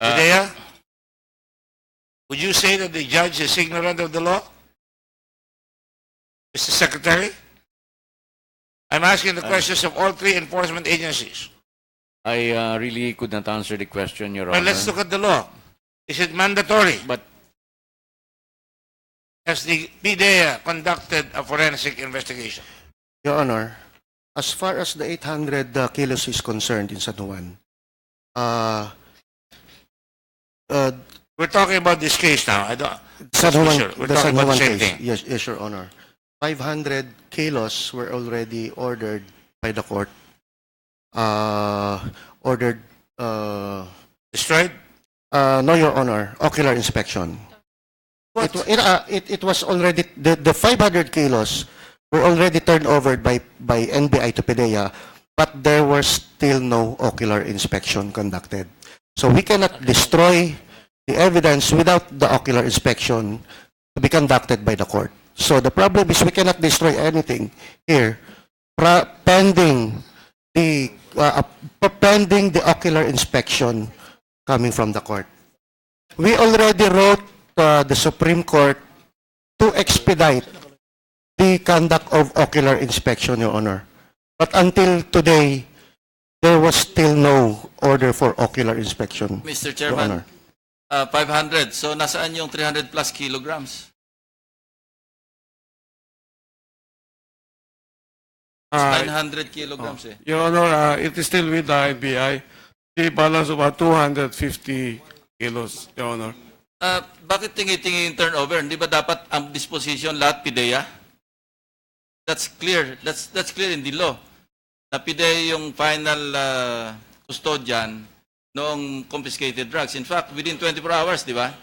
Idea? Would you say that the judge is ignorant of the law? Mr. Secretary? I'm asking the questions of all three enforcement agencies. I really could not answer the question, Your Well, Honor. let's look at the law. Is it mandatory? But Has the PDEA conducted a forensic investigation? Your Honor, as far as the 800 kilos is concerned in San Juan, We're talking about this case now. I don't. San Juan, Sure, we're the talking San about Juan the same case, thing. yes, yes, Your Honor. 500 kilos were already ordered by the court. Ordered, Destroyed? no, Your Honor, ocular inspection. What? It was already, the 500 kilos were already turned over by NBI to PDEA, but there was still no ocular inspection conducted. So we cannot destroy the evidence without the ocular inspection to be conducted by the court. So the problem is we cannot destroy anything here pending the ocular inspection coming from the court. We already wrote the Supreme Court to expedite the conduct of ocular inspection, Your Honor. But until today, there was still no order for ocular inspection. Mr. Your Chairman, Honor. 500. So, nasaan yung 300 plus kilograms? 900 kilograms eh. Your Honor, it is still with the NBI. The balance about 250 kilos, Your Honor. Bakit tingi-tingi yung turnover? Hindi ba dapat ang disposition lahat PDEA? That's clear. That's clear in the law. Na PDEA yung final custodian noong confiscated drugs. In fact, within 24 hours, di ba?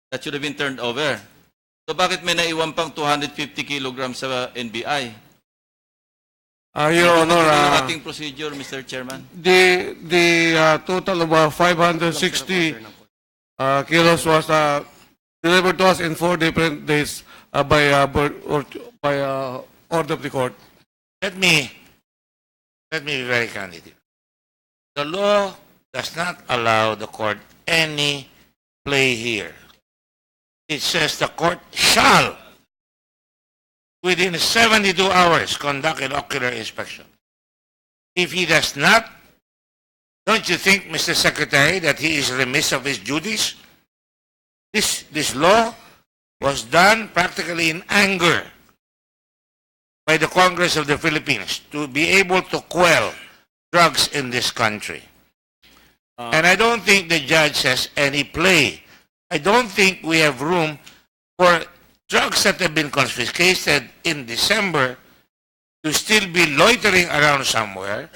That should have been turned over. So bakit may naiwan pang 250 kilograms sa NBI? Your Honor, yung ating procedure, Mr. Chairman. the total of 560 kilos was delivered to us in 4 different days by order of the court. Let me be very candid here. The law does not allow the court any play here. It says the court shall, within 72 hours, conduct an ocular inspection. If he does not, don't you think, Mr. Secretary, that he is remiss of his duties? This law was done practically in anger by the Congress of the Philippines to be able to quell drugs in this country. And I don't think the judge has any play. I don't think we have room for drugs that have been confiscated in December to still be loitering around somewhere,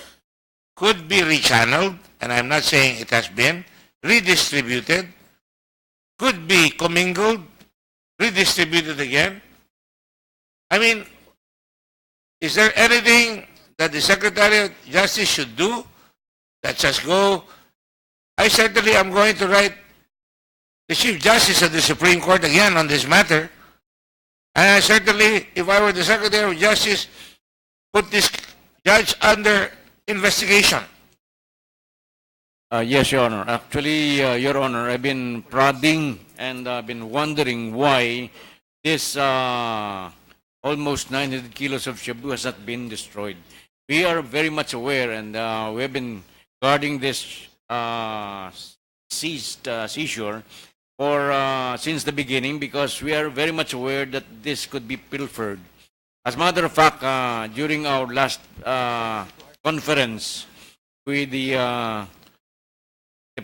could be rechanneled, and I'm not saying it has been, redistributed, could be commingled, redistributed again. I mean, is there anything that the Secretary of Justice should do that just go? I certainly am going to write the Chief Justice of the Supreme Court again on this matter. And I certainly, if I were the Secretary of Justice, put this judge under investigation. Yes, Your Honor. Actually, Your Honor, I've been prodding and I've been wondering why this almost 900 kilos of shabu has not been destroyed. We are very much aware, and we have been guarding this seizure for since the beginning, because we are very much aware that this could be pilfered. As a matter of fact, during our last conference with the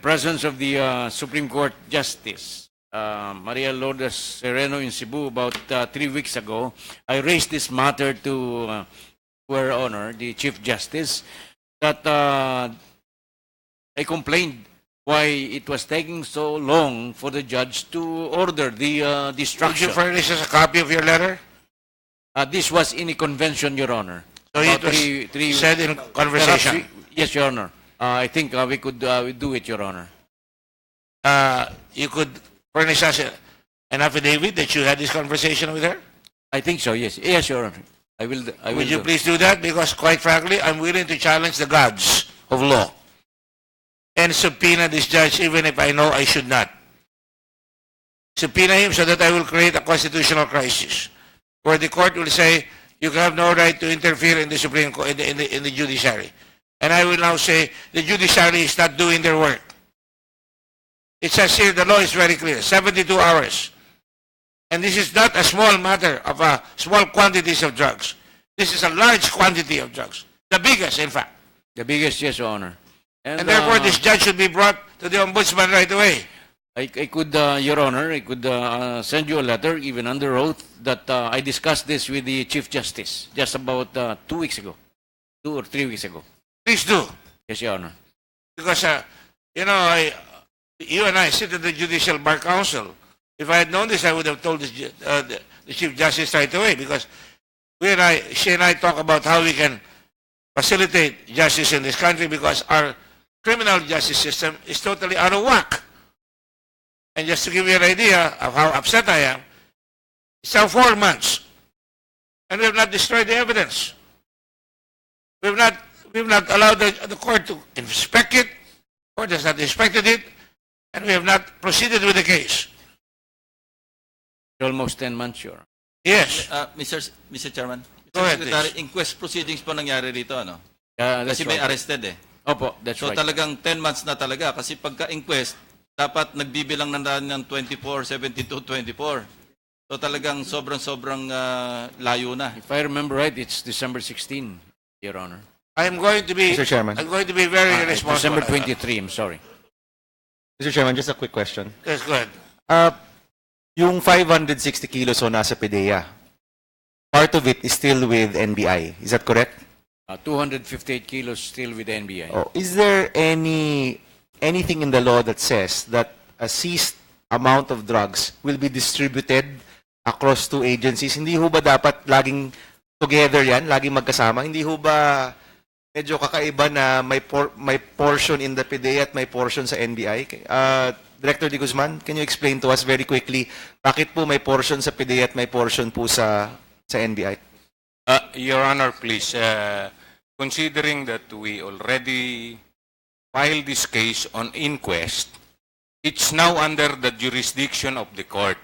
presence of the Supreme Court Justice, Maria Lourdes Sereno in Cebu, about 3 weeks ago, I raised this matter to Her Honor, the Chief Justice, that I complained why it was taking so long for the judge to order the Would destruction. you furnish us a copy of your letter? This was in a convention, Your Honor. So About it was three- said in conversation. Yes, Your Honor. I think we could do it, Your Honor. You could furnish us an affidavit that you had this conversation with her? I think so, yes. Yes, Your Honor. I will Would you do. please do that? Because quite frankly, I'm willing to challenge the gods of law. and subpoena this judge even if I know I should not. Subpoena him so that I will create a constitutional crisis where the court will say you have no right to interfere in the Supreme Court, in the judiciary. And I will now say the judiciary is not doing their work. It says here, the law is very clear, 72 hours. And this is not a small matter of small quantities of drugs. This is a large quantity of drugs. The biggest, in fact. The biggest, yes, Your Honor. And therefore, this judge should be brought to the ombudsman right away. I could, Your Honor, I could send you a letter, even under oath, that I discussed this with the Chief Justice just about 2 weeks ago, 2 or 3 weeks ago. Please do. Yes, Your Honor. Because, you know, you and I sit at the Judicial Bar Council. If I had known this, I would have told the Chief Justice right away, because she and I talk about how we can facilitate justice in this country, because our criminal justice system is totally out of whack. And just to give you an idea of how upset I am, it's now 4 months, and we have not destroyed the evidence. We've not allowed the court to inspect it. The court has not inspected it, and we have not proceeded with the case. Almost 10 months, Your Honor. Yes. Mr. Chairman, Go ahead, Secretary, please. inquest proceedings po nangyari rito, ano? That's Kasi may right. arrested eh. Opo, that's So right. talagang 10 months na talaga. Kasi pagka-inquest, dapat nagbibilang na ng 24, 72, 24. So talagang sobrang layo na. If I remember right, it's December 16, Your Honor. I'm going to be Mr. Chairman. I'm going to be very responsible. December 23, I'm sorry. Mr. Chairman, just a quick question. Yes, go ahead. Yung 560 kilos o nasa PDEA, part of it is still with NBI. Is that correct? 258 kilos still with the NBI. Oh, is there anything in the law that says that a seized amount of drugs will be distributed across two agencies? Hindi ho ba dapat laging together yan, laging magkasama? Hindi ho ba medyo kakaiba na may portion in the PDEA at may portion sa NBI? Director De Guzman, can you explain to us very quickly bakit po may portion sa PDEA at may portion po sa NBI? Your Honor, please, considering that we already filed this case on inquest, it's now under the jurisdiction of the court.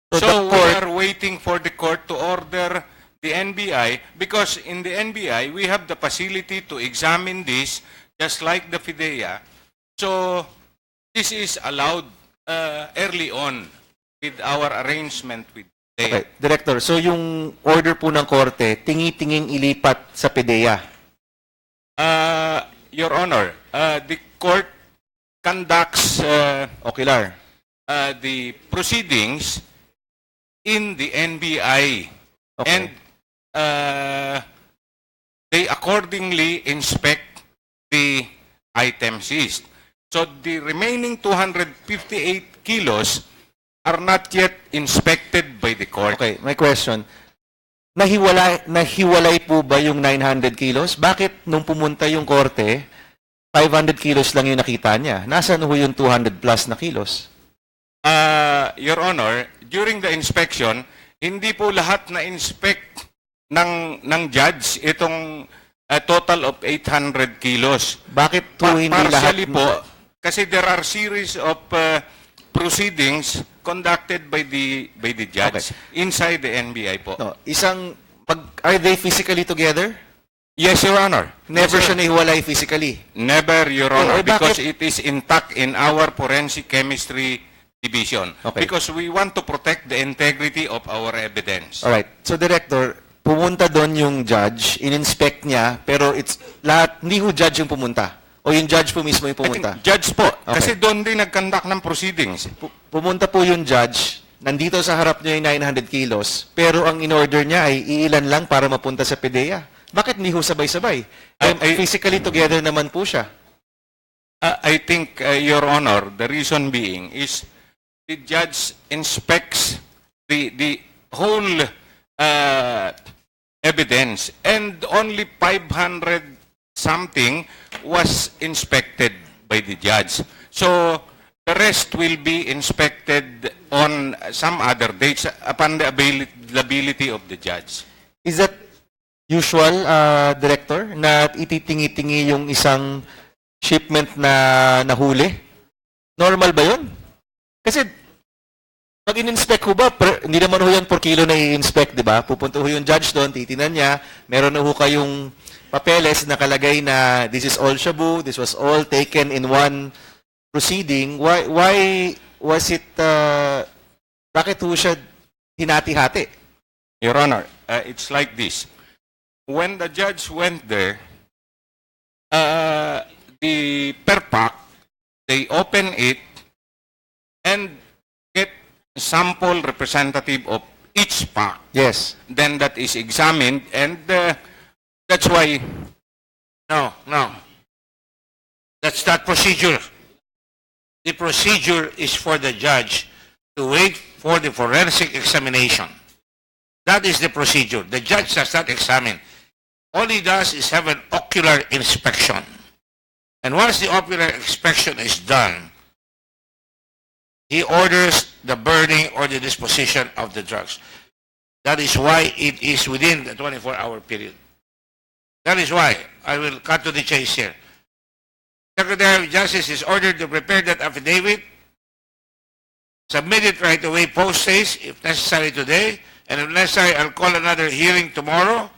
So So the we court- are waiting for the court to order the NBI, because in the NBI, we have the facility to examine this, just like the FIDEA. So this is allowed early on with our arrangement with FIDEA. Okay, Director, so yung order po ng korte, tingi-tinging ilipat sa PDEA. Your Honor, the court conducts Ocular. the proceedings in the NBI, Okay. and they accordingly inspect the item seized. So the remaining 258 kilos are not yet inspected by the court. Okay, my question. Nahiwalay po ba yung 900 kilos? Bakit nung pumunta yung korte, 500 kilos lang yung nakita niya? Nasaan ho yung 200 plus na kilos? Your Honor, during the inspection, hindi po lahat na-inspect ng judge itong total of 800 kilos. Bakit po hindi lahat? Partially po, kasi there are series of proceedings conducted by the judge inside the NBI po. No, are they physically together? Yes, Your Honor. Never Yes, siya sir. nahiwalay physically. Never, Your Honor, bakit? because it is intact in our forensic chemistry division. Okay. Because we want to protect the integrity of our evidence. Alright, so Director, pumunta doon yung judge, in-inspect niya, pero hindi ho judge yung pumunta. O yung judge po mismo yung I think pumunta. judge po, Okay. kasi doon din nag-conduct ng proceedings. Pumunta po yung judge, nandito sa harap niya yung 900 kilos, pero ang in-order niya ay iilan lang para mapunta sa PDEA. Bakit hindi ho sabay-sabay? Physically together naman po siya. I think, Your Honor, the reason being is the judge inspects the whole evidence, and only 500 something was inspected by the judge. So the rest will be inspected on some other dates upon the availability of the judge. Is that usual, Director, na ititingi-tingi yung isang shipment na nahuli? Normal ba yun? Kasi pag in-inspect ho ba, hindi naman ho yan per kilo na i-inspect, di ba? Pupunta ho yung judge doon, titinan niya, meron na ho kayong papeles nakalagay na this is all shabu, this was all taken in one proceeding. Why was it, bakit ho siya hinati-hati? Your Honor, it's like this. When the judge went there, the per pack, they open it and get sample representative of each pack. Yes. Then that is examined, and that's why. No. That's not procedure. The procedure is for the judge to wait for the forensic examination. That is the procedure. The judge does not examine. All he does is have an ocular inspection. And once the ocular inspection is done, he orders the burning or the disposition of the drugs. That is why it is within the 24-hour period. That is why I will cut to the chase here. Secretary of Justice is ordered to prepare that affidavit, submit it right away post-haste, if necessary today, and if necessary, I'll call another hearing tomorrow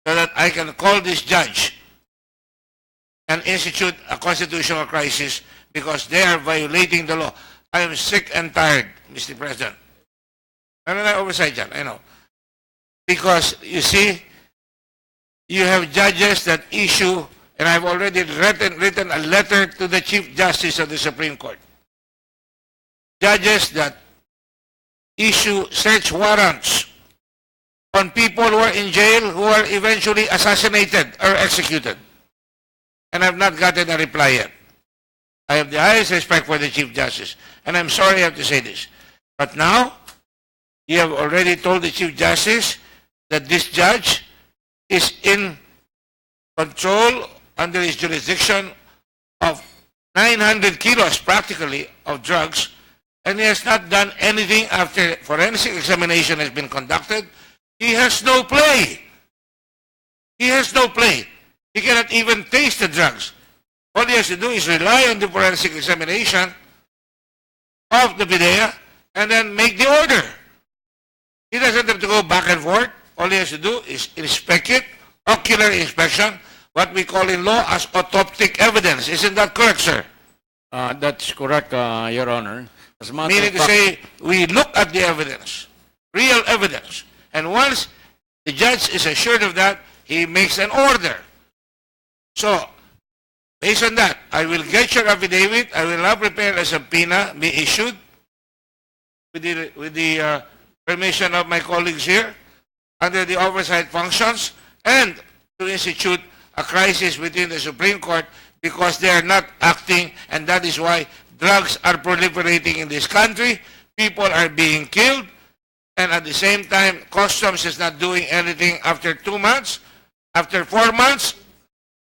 so that I can call this judge and institute a constitutional crisis because they are violating the law. I am sick and tired, Mr. President. Ano na oversight dyan? I know. Because, you see, you have judges that issue, and I've already written a letter to the Chief Justice of the Supreme Court. Judges that issue search warrants on people who are in jail who are eventually assassinated or executed. And I've not gotten a reply yet. I have the highest respect for the Chief Justice, and I'm sorry I have to say this. But now, you have already told the Chief Justice that this judge is in control under his jurisdiction of 900 kilos practically of drugs, and he has not done anything after forensic examination has been conducted. He has no play. He has no play. He cannot even taste the drugs. All he has to do is rely on the forensic examination of the PIDEA and then make the order. He doesn't have to go back and forth. All he has to do is inspect it, ocular inspection, what we call in law as autoptic evidence. Isn't that correct, sir? That's correct, Your Honor. As a matter Meaning of to fact- say, we look at the evidence, real evidence. And once the judge is assured of that, he makes an order. So, based on that, I will get your affidavit. I will now prepare a subpoena be issued with the permission of my colleagues here under the oversight functions and to institute a crisis within the Supreme Court because they are not acting, and that is why drugs are proliferating in this country. People are being killed, and at the same time, Customs is not doing anything after 2 months. After 4 months,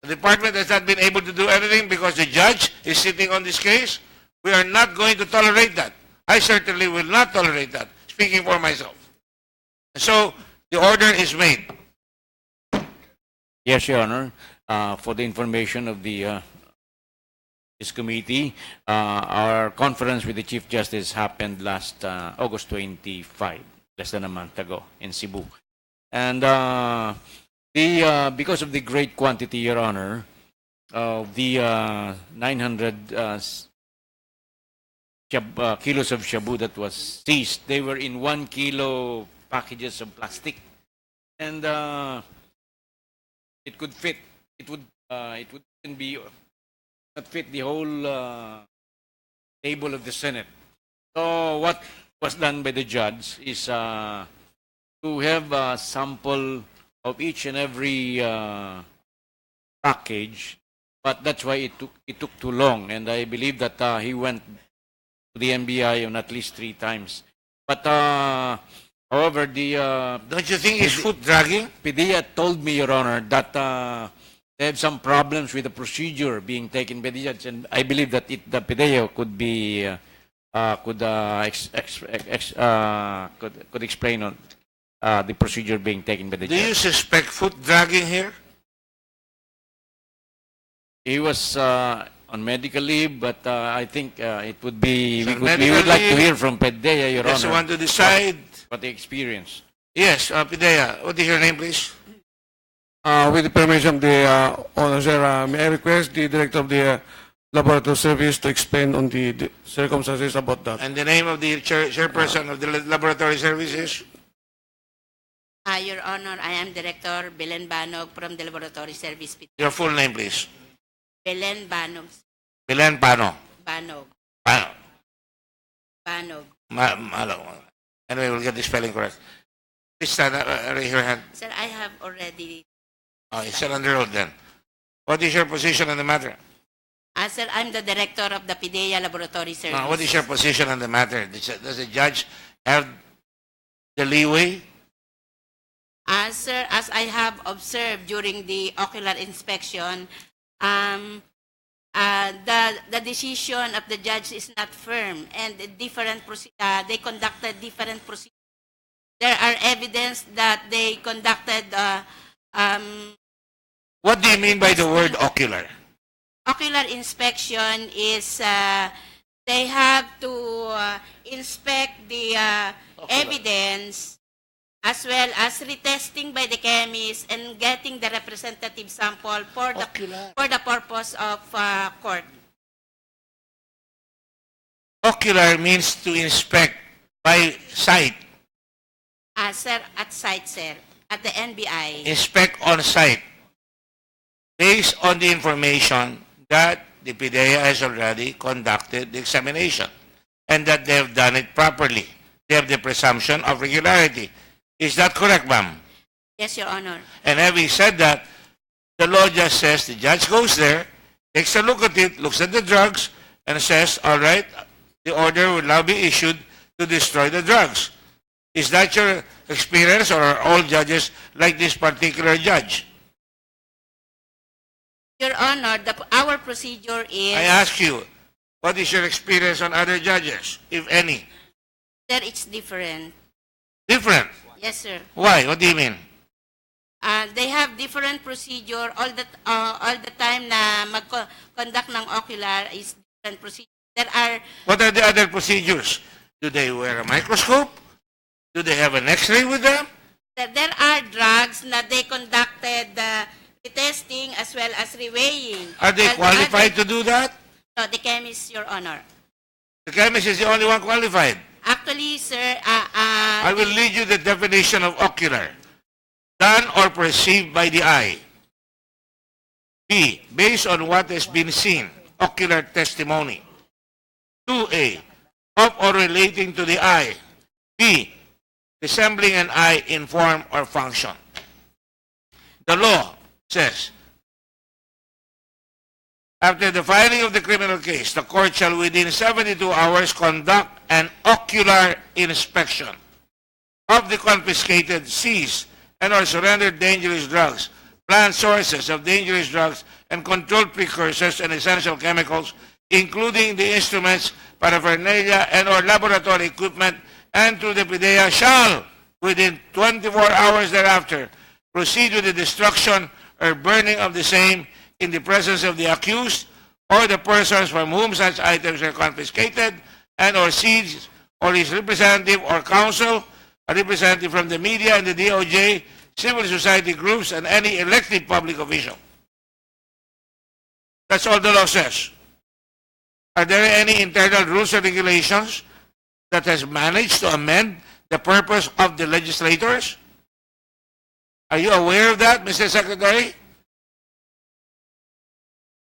the department has not been able to do anything because the judge is sitting on this case. We are not going to tolerate that. I certainly will not tolerate that, speaking for myself. So, the order is made. Yes, Your Honor. For the information of the this committee, our conference with the Chief Justice happened last August 25, less than a month ago in Cebu. And because of the great quantity, Your Honor, of the 900 kilos of shabu that was seized, they were in 1 kilo packages of plastic. And it could fit. It would be not fit the whole table of the Senate. So what was done by the judge is to have a sample of each and every package, but that's why it took too long, and I believe that he went to the NBI on at least 3 times. But however, the Don't you think it's foot dragging? PIDEA told me, Your Honor, that they have some problems with the procedure being taken by the judge, and I believe that the PIDEA could be could explain on the procedure being taken by the Do you judge. suspect foot dragging here? He was on medical leave, but I think it would be, So we medical would like to leave, hear from PDEA, Your Just Honor, want to decide. what they experienced. Yes, Pidea, what is your name, please? With the permission of the owner, sir, may I request the director of the laboratory service to explain on the circumstances about that? And the name of the chairperson of the laboratory services? Your Honor, I am Director Belen Banog from the Laboratory Service. Your full name, please. Belen Banog. Belen Pano. Banog. Pano. Banog. Anyway, we'll get the spelling correct. Please stand up, raise your hand. Sir, I have already... Oh, it's still on the road then. What is your position on the matter? Sir, I'm the Director of the PDEA Laboratory Service. What is your position on the matter? Does the judge have the leeway? Sir, as I have observed during the ocular inspection, the decision of the judge is not firm, and they conducted different procedures. There are evidence that they conducted What do you mean by the word ocular? ocular inspection is they have to inspect the evidence as well as retesting by the chemist and getting the representative sample for the purpose of court. Ocular means to inspect by sight. Sir, at site, sir, at the NBI. Inspect on site. Based on the information that the PDEA has already conducted the examination and that they have done it properly. They have the presumption of regularity. Is that correct, ma'am? Yes, Your Honor. And having said that, the law just says the judge goes there, takes a look at it, looks at the drugs, and says, all right, the order will now be issued to destroy the drugs. Is that your experience, or are all judges like this particular judge? Your Honor, our procedure is... I ask you, what is your experience on other judges, if any? Sir, it's different. Different? Yes, sir. Why? What do you mean? They have different procedure all the time na mag-conduct ng ocular is different procedure. There are What are the other procedures? Do they wear a microscope? Do they have an X-ray with them? there are drugs na they conducted retesting as well as reweighing. Are they And qualified to do that? No, the chemist, Your Honor. The chemist is the only one qualified. Actually, sir, I will read you the definition of ocular. Done or perceived by the eye. B. Based on what has been seen. Ocular testimony. 2A. Of or relating to the eye. B. Resembling an eye in form or function. The law says, after the filing of the criminal case, the court shall within 72 hours conduct an ocular inspection of the confiscated, seized, and or surrendered dangerous drugs, plant sources of dangerous drugs, and controlled precursors and essential chemicals, including the instruments, paraphernalia, and or laboratory equipment, and through the PDEA shall, within 24 hours thereafter, proceed with the destruction or burning of the same in the presence of the accused or the persons from whom such items are confiscated and or seized, or his representative or counsel, a representative from the media and the DOJ, civil society groups, and any elected public official. That's all the law says. Are there any internal rules or regulations that has managed to amend the purpose of the legislators? Are you aware of that, Mr. Secretary?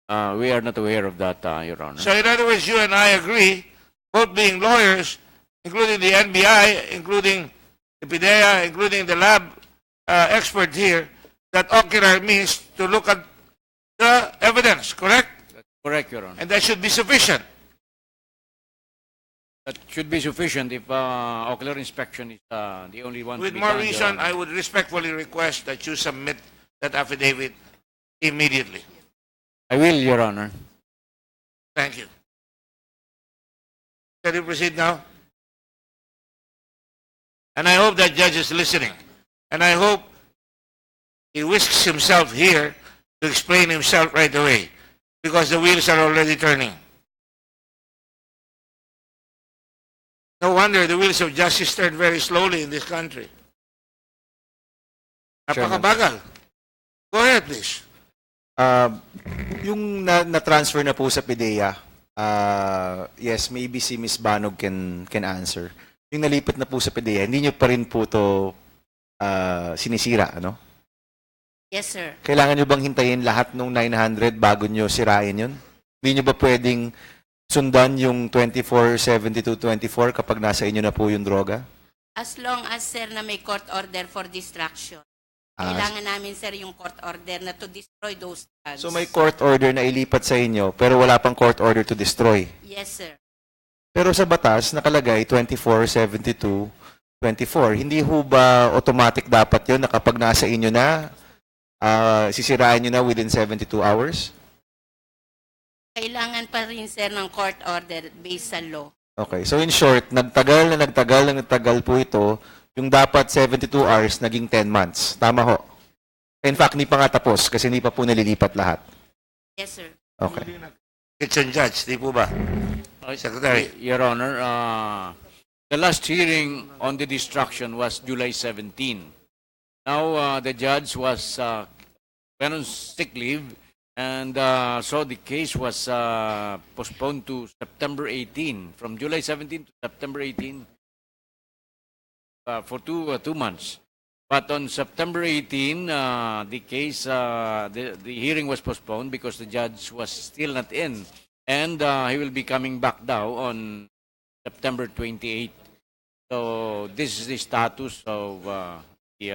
We are not aware of that, Your Honor. So in other words, you and I agree, both being lawyers, including the NBI, including the PDEA, including the lab expert here, that ocular means to look at the evidence, correct? Correct, Your Honor. And that should be sufficient. That should be sufficient if ocular inspection is the only one to With be more done, Your reason, Honor. I would respectfully request that you submit that affidavit immediately. I will, Your Honor. Thank you. Can you proceed now? And I hope that judge is listening. And I hope he whisks himself here to explain himself right away. because the wheels are already turning. No wonder the wheels of justice turn very slowly in this country. Napakabagal. Go ahead, please. Yung na-transfer na po sa PIDEA, yes, maybe si Miss Banog can answer. Yung nalipat na po sa PIDEA, hindi nyo pa rin po to sinisira, ano? Yes, sir. Kailangan nyo bang hintayin lahat ng 900 bago nyo sirain yun? Hindi nyo ba pwedeng sundan yung 24-72-24 kapag nasa inyo na po yung droga? As long as, sir, na may court order for distraction. Kailangan namin, sir, yung court order na to destroy those drugs. So may court order na ilipat sa inyo, pero wala pang court order to destroy. Yes, sir. Pero sa batas, nakalagay 24-72-24. Hindi ho ba automatic dapat yun na kapag nasa inyo na, sisirain nyo na within 72 hours? Kailangan pa rin, sir, ng court order based sa law. Okay. So in short, nagtagal po ito. Yung dapat 72 hours, naging 10 months. Tama ho? In fact, hindi pa nga tapos kasi hindi pa po nalilipat lahat. Yes, sir. Okay. Kitchen judge, di po ba? Secretary. Your Honor, the last hearing on the destruction was July 17. Now, the judge was went on sick leave, and so the case was postponed to September 18, from July 17 to September 18, for 2 months. But on September 18, the case, the hearing was postponed because the judge was still not in, and he will be coming back now on September 28. So this is the status of the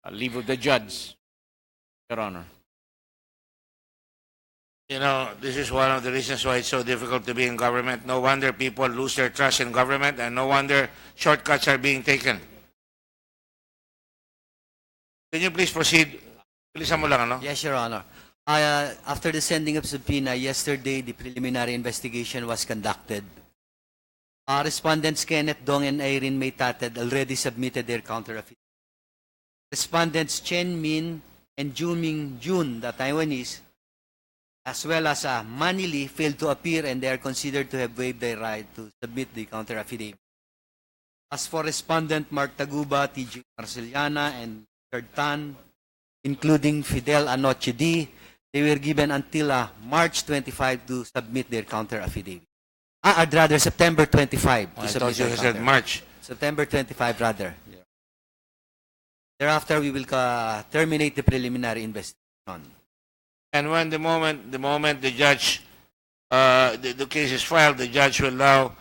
leave of the judge, Your Honor. You know, this is one of the reasons why it's so difficult to be in government. No wonder people lose their trust in government, and no wonder shortcuts are being taken. Can you please proceed? Bilisan mo lang, ano? Yes, Your Honor. After the sending of subpoena, yesterday, the preliminary investigation was conducted. Respondents Kenneth Dong and Irene Maytated already submitted their counter-affidavit. Respondents Chen Min and Juming Jun, the Taiwanese, as well as Manny Lee, failed to appear, and they are considered to have waived their right to submit the counter-affidavit. As for Respondent Mark Taguba, T.J. Marceliana, and Richard Tan, including Fidel Anoche D, they were given until March 25 to submit their counter-affidavit. Rather, September 25 to I submit thought you their said counter. March. September 25, rather. Thereafter, we will terminate the preliminary investigation. And when the moment the judge, the case is filed, the judge will allow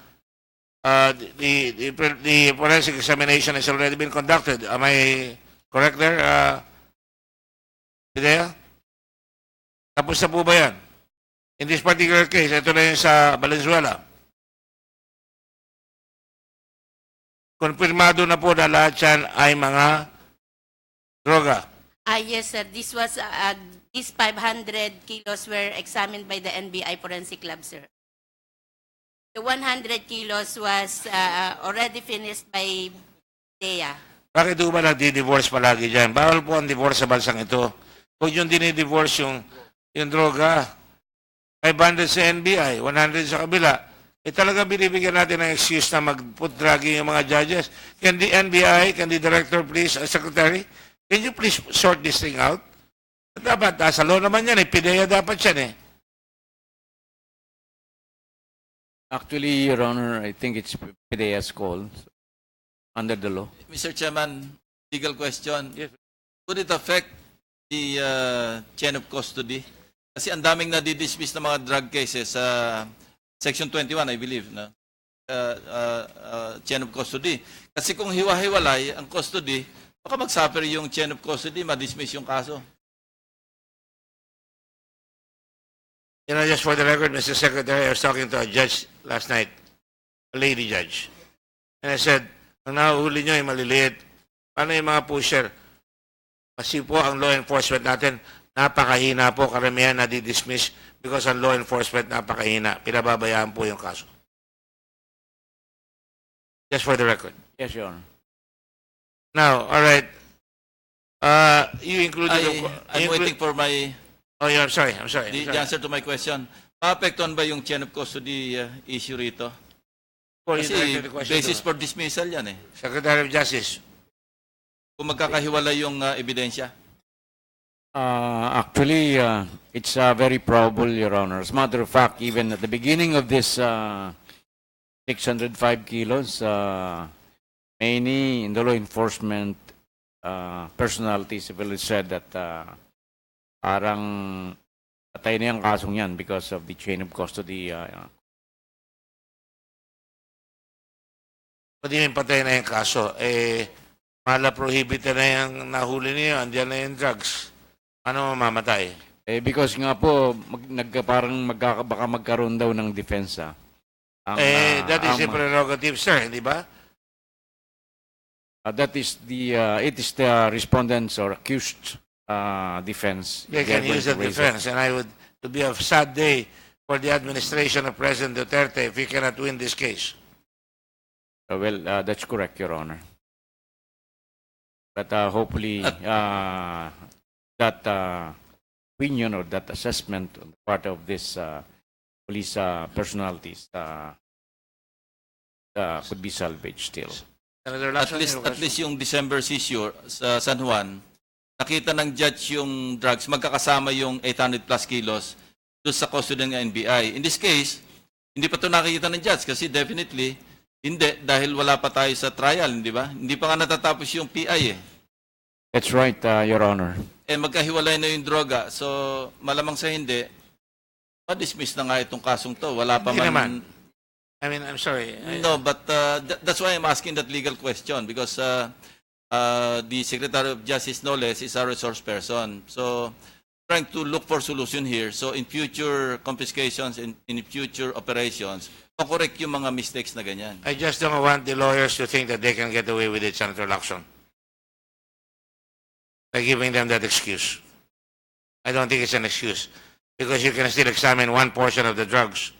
the forensic examination has already been conducted. Am I correct there, Pidea? Tapos na po ba yan? In this particular case, ito na yung sa Valenzuela. Konfirmado na po na lahat yan ay mga droga. Yes, sir. This was, these 500 kilos were examined by the NBI Forensic Lab, sir. The 100 kilos was already finished by DEA. Bakit po ba nagdi-divorce palagi dyan? Bawal po ang divorce sa bansang ito. Kung yung dinidivorce yung droga, 500 sa NBI, 100 sa kabila, talaga binibigyan natin ng excuse na mag-put dragging yung mga judges. Can the NBI, can the director please, Secretary, can you please sort this thing out? Dapat, sa law naman yan, PIDEA dapat yan Actually, Your Honor, I think it's PDEA's call under the law. Mr. Chairman, legal question. Yes. Would it affect the chain of custody? Kasi ang daming nadidismiss na mga drug cases sa Section 21, I believe, na chain of custody. Kasi kung hiwa-hiwalay ang custody, baka mag-suffer yung chain of custody, ma-dismiss yung kaso. You know, just for the record, Mr. Secretary, I was talking to a judge last night, a lady judge. And I said, ang nahuhuli nyo ay maliliit. Paano yung mga pusher? Kasi po ang law enforcement natin, napakahina po, karamihan na di-dismiss because ang law enforcement napakahina. Pinababayaan po yung kaso. Just for the record. Yes, Your Honor. Now, all right. You included... I'm waiting for my Oh, yeah, I'm sorry. I'm sorry. The answer to my question, maapektuhan ba yung chain of custody issue rito? Before you Kasi direct the question basis to for dismissal yan eh. Secretary of Justice. Kung magkakahiwala yung ebidensya. Actually, it's very probable, Your Honor. As a matter of fact, even at the beginning of this 605 kilos, many in the law enforcement personalities have already said that parang patay na yung kasong yan because of the chain of custody. What do you mean patay na yung kaso? Mala prohibited na yung nahuli niyo, andyan na yung drugs. Ano mamamatay? Because nga po, baka magkaroon daw ng depensa. That is a prerogative, sir, di ba? That is it is the respondents or accused defense. They can use the defense, and it would be a sad day for the administration of President Duterte if we cannot win this case. Well, that's correct, Your Honor. But hopefully, that opinion or that assessment on the part of this police personalities could be salvaged still. Senator At Lacson, least yung December seizure sa San Juan, nakita ng judge yung drugs, magkakasama yung 800 plus kilos doon sa custody ng NBI. In this case, hindi pa ito nakikita ng judge kasi definitely hindi dahil wala pa tayo sa trial, di ba? Hindi pa nga natatapos yung PI eh. That's right, Your Honor. Magkahiwalay na yung droga. So, malamang sa hindi, ma-dismiss na nga itong kasong to. Wala pa Hindi man. naman. I mean, I'm sorry. No, but that's why I'm asking that legal question because the Secretary of Justice, no less, is a resource person. So, trying to look for solution here. So, in future confiscations, in future operations, correct yung mga mistakes na ganyan. I just don't want the lawyers to think that they can get away with it, Senator Lacson. By giving them that excuse. I don't think it's an excuse. Because you can still examine one portion of the drugs.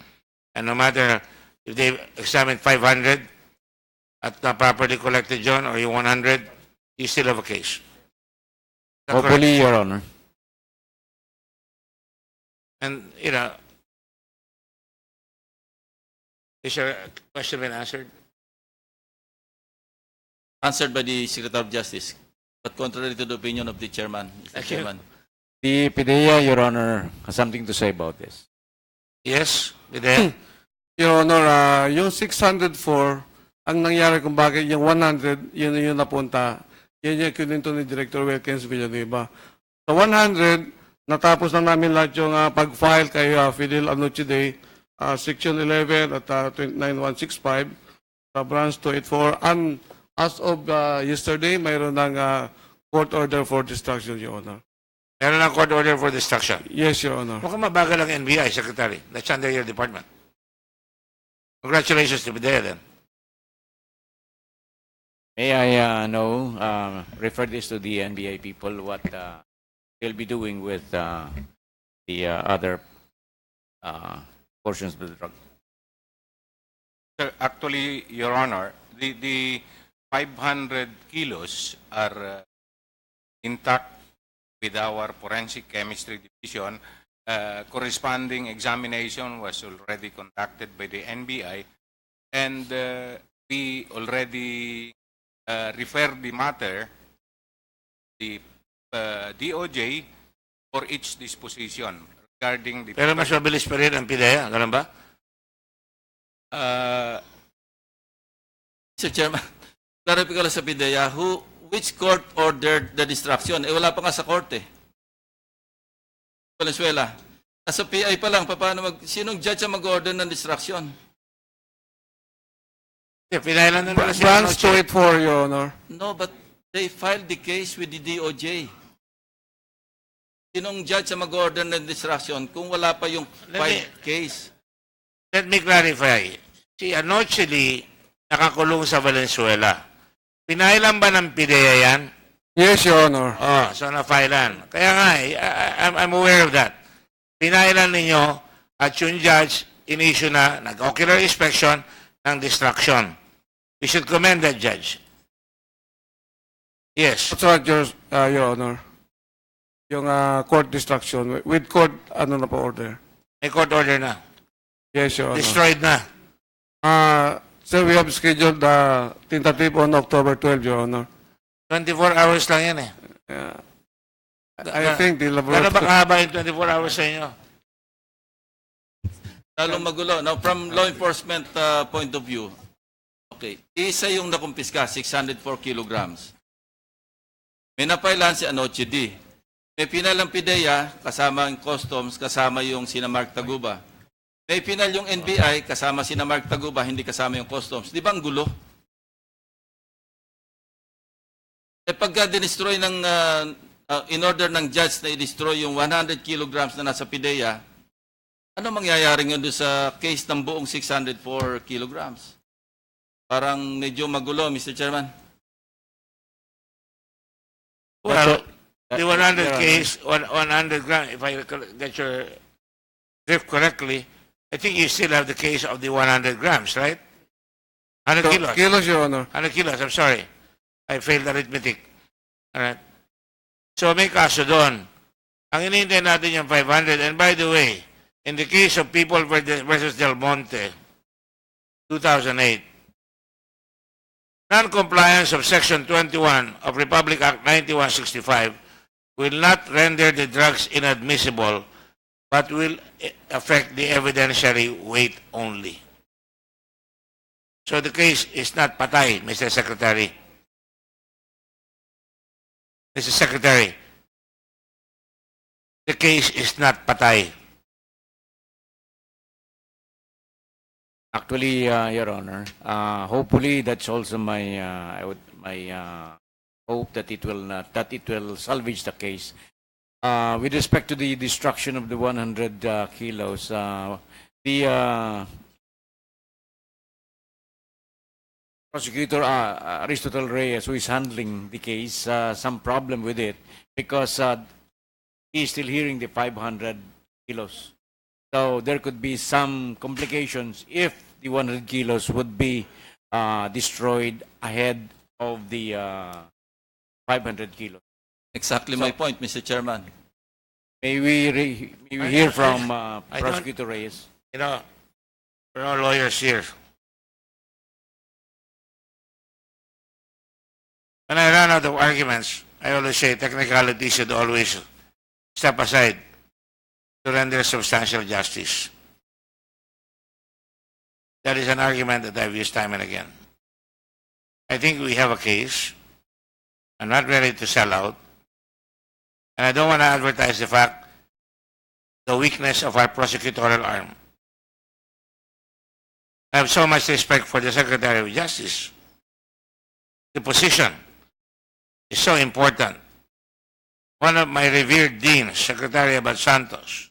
And no matter if they examine 500 at not properly collected, John, or you 100, you still have a case. Is that correct? Hopefully, Your Honor. And, you know, is your question been answered? Answered by the Secretary of Justice, but contrary to the opinion of the chairman. Mr. Thank you. Chairman. The PDEA, Your Honor, has something to say about this. Yes? Bidea? Your Honor, yung 604, ang nangyari kung bakit yung 100, yun yung napunta, yan yung kininto ni Director Wilkins Villanueva. Sa 100, natapos na namin lahat yung pag-file kay Fidel Anuchi Day, Section 11 at 29165, sa Branch 284. And as of yesterday, mayroon ng court order for destruction, Your Honor. Meron ng court order for destruction. Yes, Your Honor. Mukhang mabagal ang NBI, Secretary. That's under your department. Congratulations to Bidea then. May I refer this to the NBI people, what they'll be doing with the other portions of the drug. Sir, actually, Your Honor, the 500 kilos are intact with our forensic chemistry division. Corresponding examination was already conducted by the NBI, and we already referred the matter the DOJ for each disposition regarding the... Pero mas mabilis pa rin ang PIDEA, ganun ba? Mr. Chairman, clarify ko lang sa PIDEA, which court ordered the destruction? Wala pa nga sa korte. Valenzuela. Nasa PI pa lang, sinong judge ang mag-order ng destruction? Pinailan na nila Branch 284, Your Honor. No, but they filed the case with the DOJ. Sinong judge ang mag-order ng destruction kung wala pa yung filed case? Let me clarify. Si Anoche Lee nakakulong sa Valenzuela. Pinailan ba ng PIDEA yan? Yes, Your Honor. Oh, so na-filean. Kaya nga, I'm aware of that. Pinailan ninyo at yung judge in-issue na nag-ocular inspection ng destruction. We should commend that judge. Yes. That's right, Your Honor. yung court destruction with court ano na po order. May court order na. Yes, Your Honor. Destroyed na. So we have scheduled the tentative on October 12, Your Honor. 24 hours lang yan eh. I think the Gano'n laboratory... ba kahaba yung 24 hours sa inyo? Lalong magulo. Now, from law enforcement point of view, okay, isa yung nakumpiska, 604 kilograms. May napailan si Anoche D. May pinal ang PIDEA, kasama yung customs, kasama yung sina Mark Taguba. May pinal yung NBI, kasama sina Mark Taguba, hindi kasama yung customs. Di ba ang gulo? Eh pagka dinestroy ng, in order ng judge na i-destroy yung 100 kilograms na nasa PIDEA, ano mangyayari nga doon sa case ng buong 604 kilograms? Parang medyo magulo, Mr. Chairman. Well, the 100 case, 100 gram, if I get your drift correctly, I think you still have the case of the 100 grams, right? 100 kilos. Kilos, Your Honor. 100 kilos, I'm sorry. I failed arithmetic. Alright. So may kaso doon. Ang inintay natin yung 500. And by the way, in the case of People versus Del Monte, 2008, non-compliance of Section 21 of Republic Act 9165 will not render the drugs inadmissible but will affect the evidentiary weight only. So the case is not patay, Mr. Secretary. Mr. Secretary, the case is not patay. Actually, Your Honor, hopefully that's also my hope that it will salvage the case. With respect to the destruction of the 100 kilos, the prosecutor Aristotle Reyes, who is handling the case, some problem with it because he is still hearing the 500 kilos. So there could be some complications if the 100 kilos would be destroyed ahead of the 500 kilos. Exactly my point, Mr. Chairman. May we hear from Prosecutor Reyes? You know, we're all lawyers here. When I run out of arguments, I always say technicality should always step aside to render substantial justice. That is an argument that I've used time and again. I think we have a case. I'm not ready to sell out. And I don't want to advertise the weakness of our prosecutorial arm. I have so much respect for the Secretary of Justice. The position is so important. One of my revered deans, Secretary Abad Santos,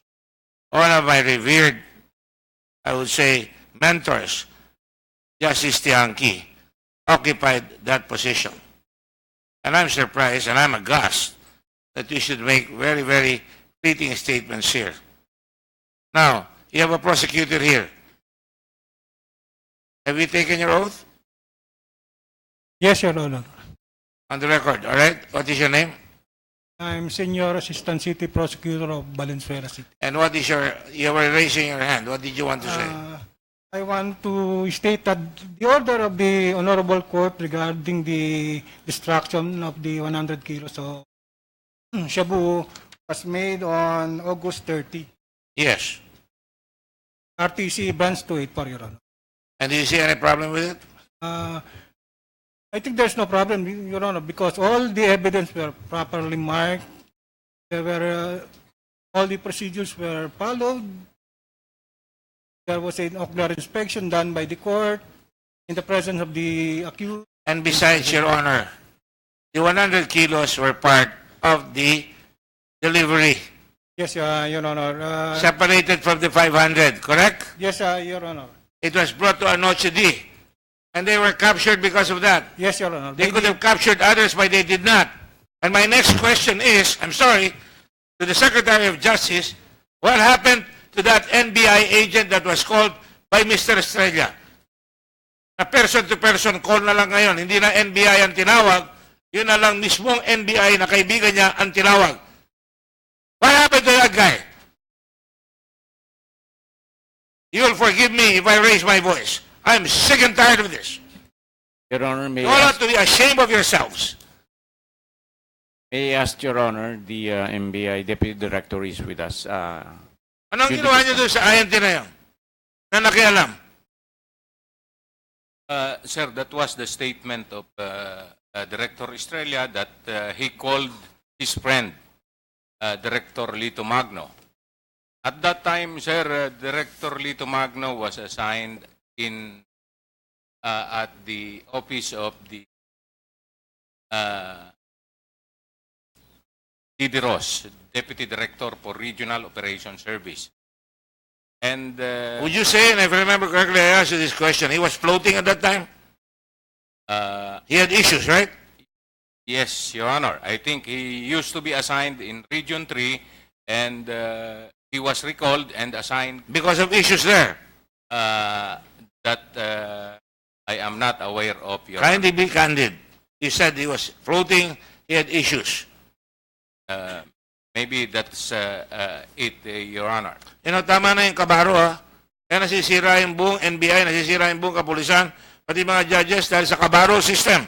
one of my revered, I would say, mentors, Justice Tiangki, occupied that position. And I'm surprised and I'm aghast that we should make very, very fleeting statements here. Now, you have a prosecutor here. Have you taken your oath? Yes, Your Honor. On the record, all right? What is your name? I'm Senior Assistant City Prosecutor of Valenzuela City. And what is you were raising your hand. What did you want to say? I want to state that the order of the Honorable Court regarding the destruction of the 100 kilos of shabu was made on August 30. Yes. RTC branch 284, Your Honor. And do you see any problem with it? I think there's no problem, Your Honor, because all the evidence were properly marked. There were all the procedures were followed. There was an ocular inspection done by the court in the presence of the accused. And besides, Your Honor, the 100 kilos were part of the delivery, Yes, Your Honor. separated from the 500, correct? Yes, Your Honor. It was brought to Anoche D. And they were captured because of that. Yes, Your Honor. They could have captured others, but they did not. And my next question is, I'm sorry, to the Secretary of Justice, what happened to that NBI agent that was called by Mr. Estrella? Na person-to-person call na lang ngayon. Hindi na NBI ang tinawag. Yun na lang mismong NBI na kaibigan niya ang tinawag. What happened to that guy? You'll forgive me if I raise my voice. I'm sick and tired of this. Your Honor, You all ought to be ashamed of yourselves. may I ask Your Honor, the MBI Deputy Director is with us. Anong ginawa niyo doon sa INT na yun? Na nakialam? Sir, that was the statement of Director Estrella that he called his friend, Director Lito Magno. At that time, sir, Director Lito Magno was assigned in at the office of the D.D. Ross, Deputy Director for Regional Operations Service. And Would you say, and if I remember correctly, I asked you this question, he was floating at that time? He had issues, right? yes, Your Honor, I think he used to be assigned in Region 3 and he was recalled and assigned Because of issues there. that I am not aware of, Your Honor. Kindly be candid. You said he was floating, he had issues. Maybe that's it, Your Honor. You know, tama na yung kabaro, ha? Kaya nasisira yung buong NBI, nasisira yung buong kapulisan, pati mga judges dahil sa kabaro system.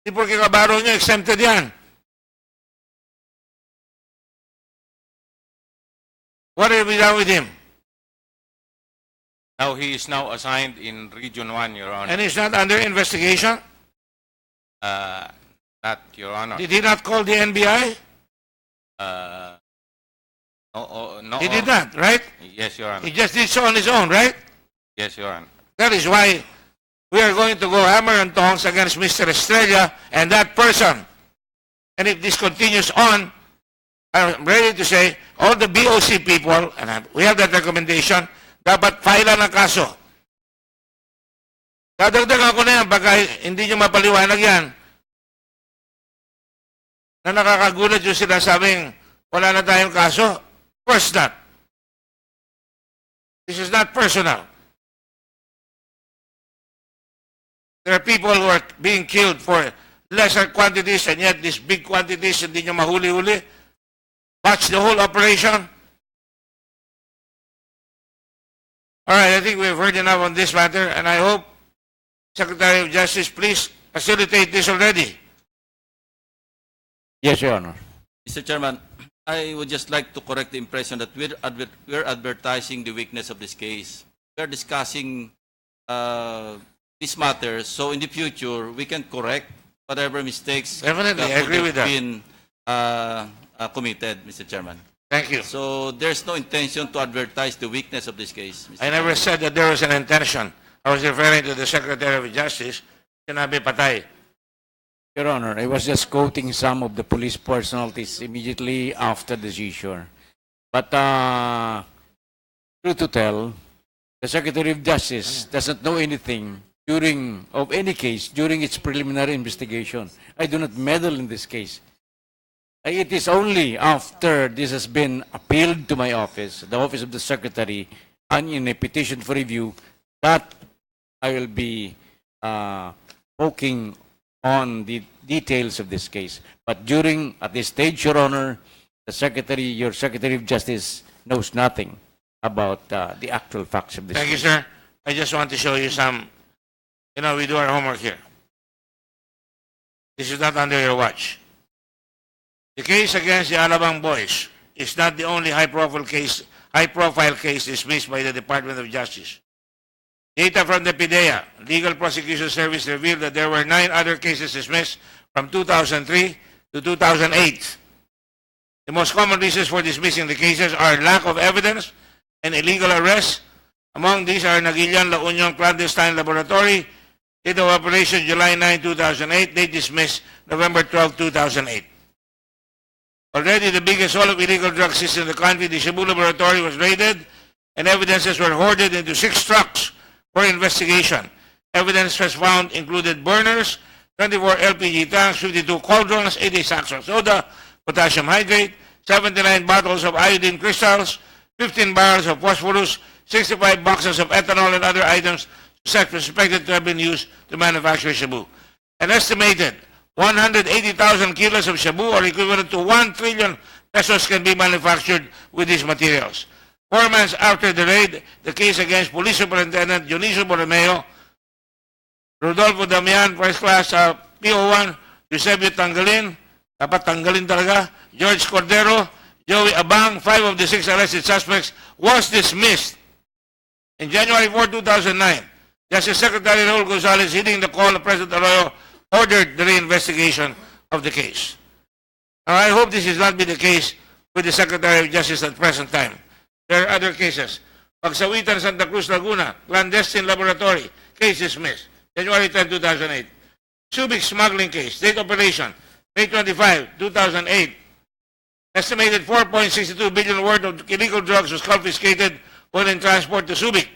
Di porke kabaro nyo, exempted yan. What have we done with him? Now he is now assigned in Region 1, Your Honor. And he's not under investigation? Not, Your Honor. Did he not call the NBI? No. He did not, right? Yes, Your Honor. He just did so on his own, right? Yes, Your Honor. That is why we are going to go hammer and tongs against Mr. Estrella and that person. And if this continues on, I'm ready to say, all the BOC people, and we have that recommendation, dapat file ng kaso. Dadagdagan ko na yan pagka hindi nyo mapaliwanag yan. Na nakakagulat yung sinasabing wala na tayong kaso. Of course not. This is not personal. There are people who are being killed for lesser quantities and yet these big quantities hindi nyo mahuli-huli. Watch the whole operation. All right, I think we've heard enough on this matter and I hope, Secretary of Justice, please facilitate this already. Yes, Your Honor. Mr. Chairman, I would just like to correct the impression that we're advertising the weakness of this case. We're discussing these matters, so in the future, we can correct whatever mistakes Definitely, I agree with that. been committed, Mr. Chairman. Thank you. So there's no intention to advertise the weakness of this case, Mr. I never said that there was an intention. I was referring to the Secretary of Justice. Sinabi patay. Your Honor, I was just quoting some of the police personalities immediately after the seizure. But true to tell, the Secretary of Justice doesn't know anything of any case during its preliminary investigation. I do not meddle in this case. It is only after this has been appealed to my office, the office of the Secretary, and in a petition for review, that I will be poking on the details of this case. But at this stage, Your Honor, your Secretary of Justice knows nothing about the actual facts of this Thank you, case. sir. I just want to show you some, we do our homework here. This is not under your watch. The case against the Alabang boys is not the only high-profile case dismissed by the Department of Justice. Data from the PIDEA, Legal Prosecution Service, revealed that there were 9 other cases dismissed from 2003 to 2008. The most common reasons for dismissing the cases are lack of evidence and illegal arrests. Among these are Naguilian La Union Clandestine Laboratory, date of operation July 9, 2008, date dismissed November 12, 2008. Already the biggest haul of illegal drugs in the country, the Cebu Laboratory, was raided and evidences were hoarded into 6 trucks for investigation. Evidence was found included burners, 24 LPG tanks, 52 cauldrons, 80 sacks of soda, potassium hydrate, 79 bottles of iodine crystals, 15 barrels of phosphorus, 65 boxes of ethanol and other items suspected to have been used to manufacture shabu. An estimated 180,000 kilos of shabu, or equivalent to 1 trillion pesos can be manufactured with these materials. 4 months after the raid, the case against Police Superintendent Dionisio Borromeo, Rodolfo Damian, First Class PO1, Eusebio Tanggalin, dapat tanggalin talaga, George Cordero, Joey Abang, 5 of the 6 arrested suspects, was dismissed. In January 4, 2009, Justice Secretary Raul Gonzalez, heeding the call of President Arroyo, ordered the reinvestigation of the case. Now, I hope this is not be the case with the Secretary of Justice at present time. There are other cases. Pagsawitan Santa Cruz, Laguna, clandestine laboratory, case dismissed. January 10, 2008. Subic smuggling case, state operation, May 25, 2008. Estimated 4.62 billion worth of illegal drugs was confiscated when in transport to Subic.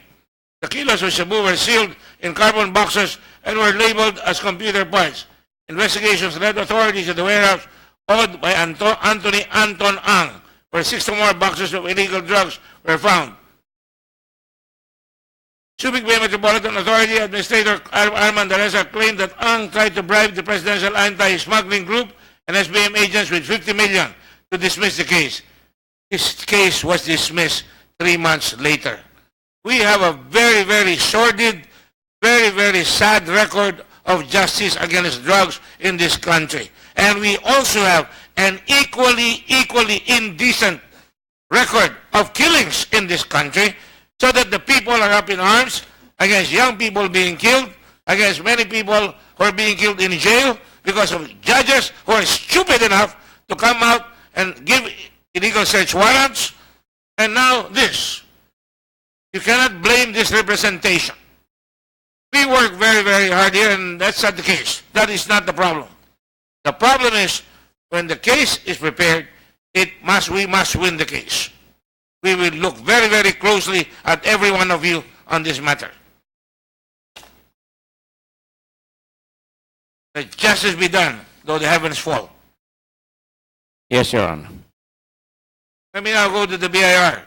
The kilos of Cebu were sealed in cardboard boxes and were labeled as computer parts. Investigations led authorities to the warehouse owned by Anthony Anton Ang, where 60 more boxes of illegal drugs were found. Subic Bay Metropolitan Authority Administrator Armand Daresa claimed that Ang tried to bribe the Presidential Anti-Smuggling Group and SBM agents with 50 million to dismiss the case. His case was dismissed 3 months later. We have a very, very sordid, very, very sad record of justice against drugs in this country. And we also have an equally indecent record of killings in this country, so that the people are up in arms against young people being killed, against many people who are being killed in jail because of judges who are stupid enough to come out and give illegal search warrants. And now this. You cannot blame this representation. We work very, very hard here, and that's not the case. That is not the problem. The problem is, when the case is prepared, we must win the case. We will look very, very closely at every one of you on this matter. Let justice be done, though the heavens fall. Yes, Your Honor. Let me now go to the BIR.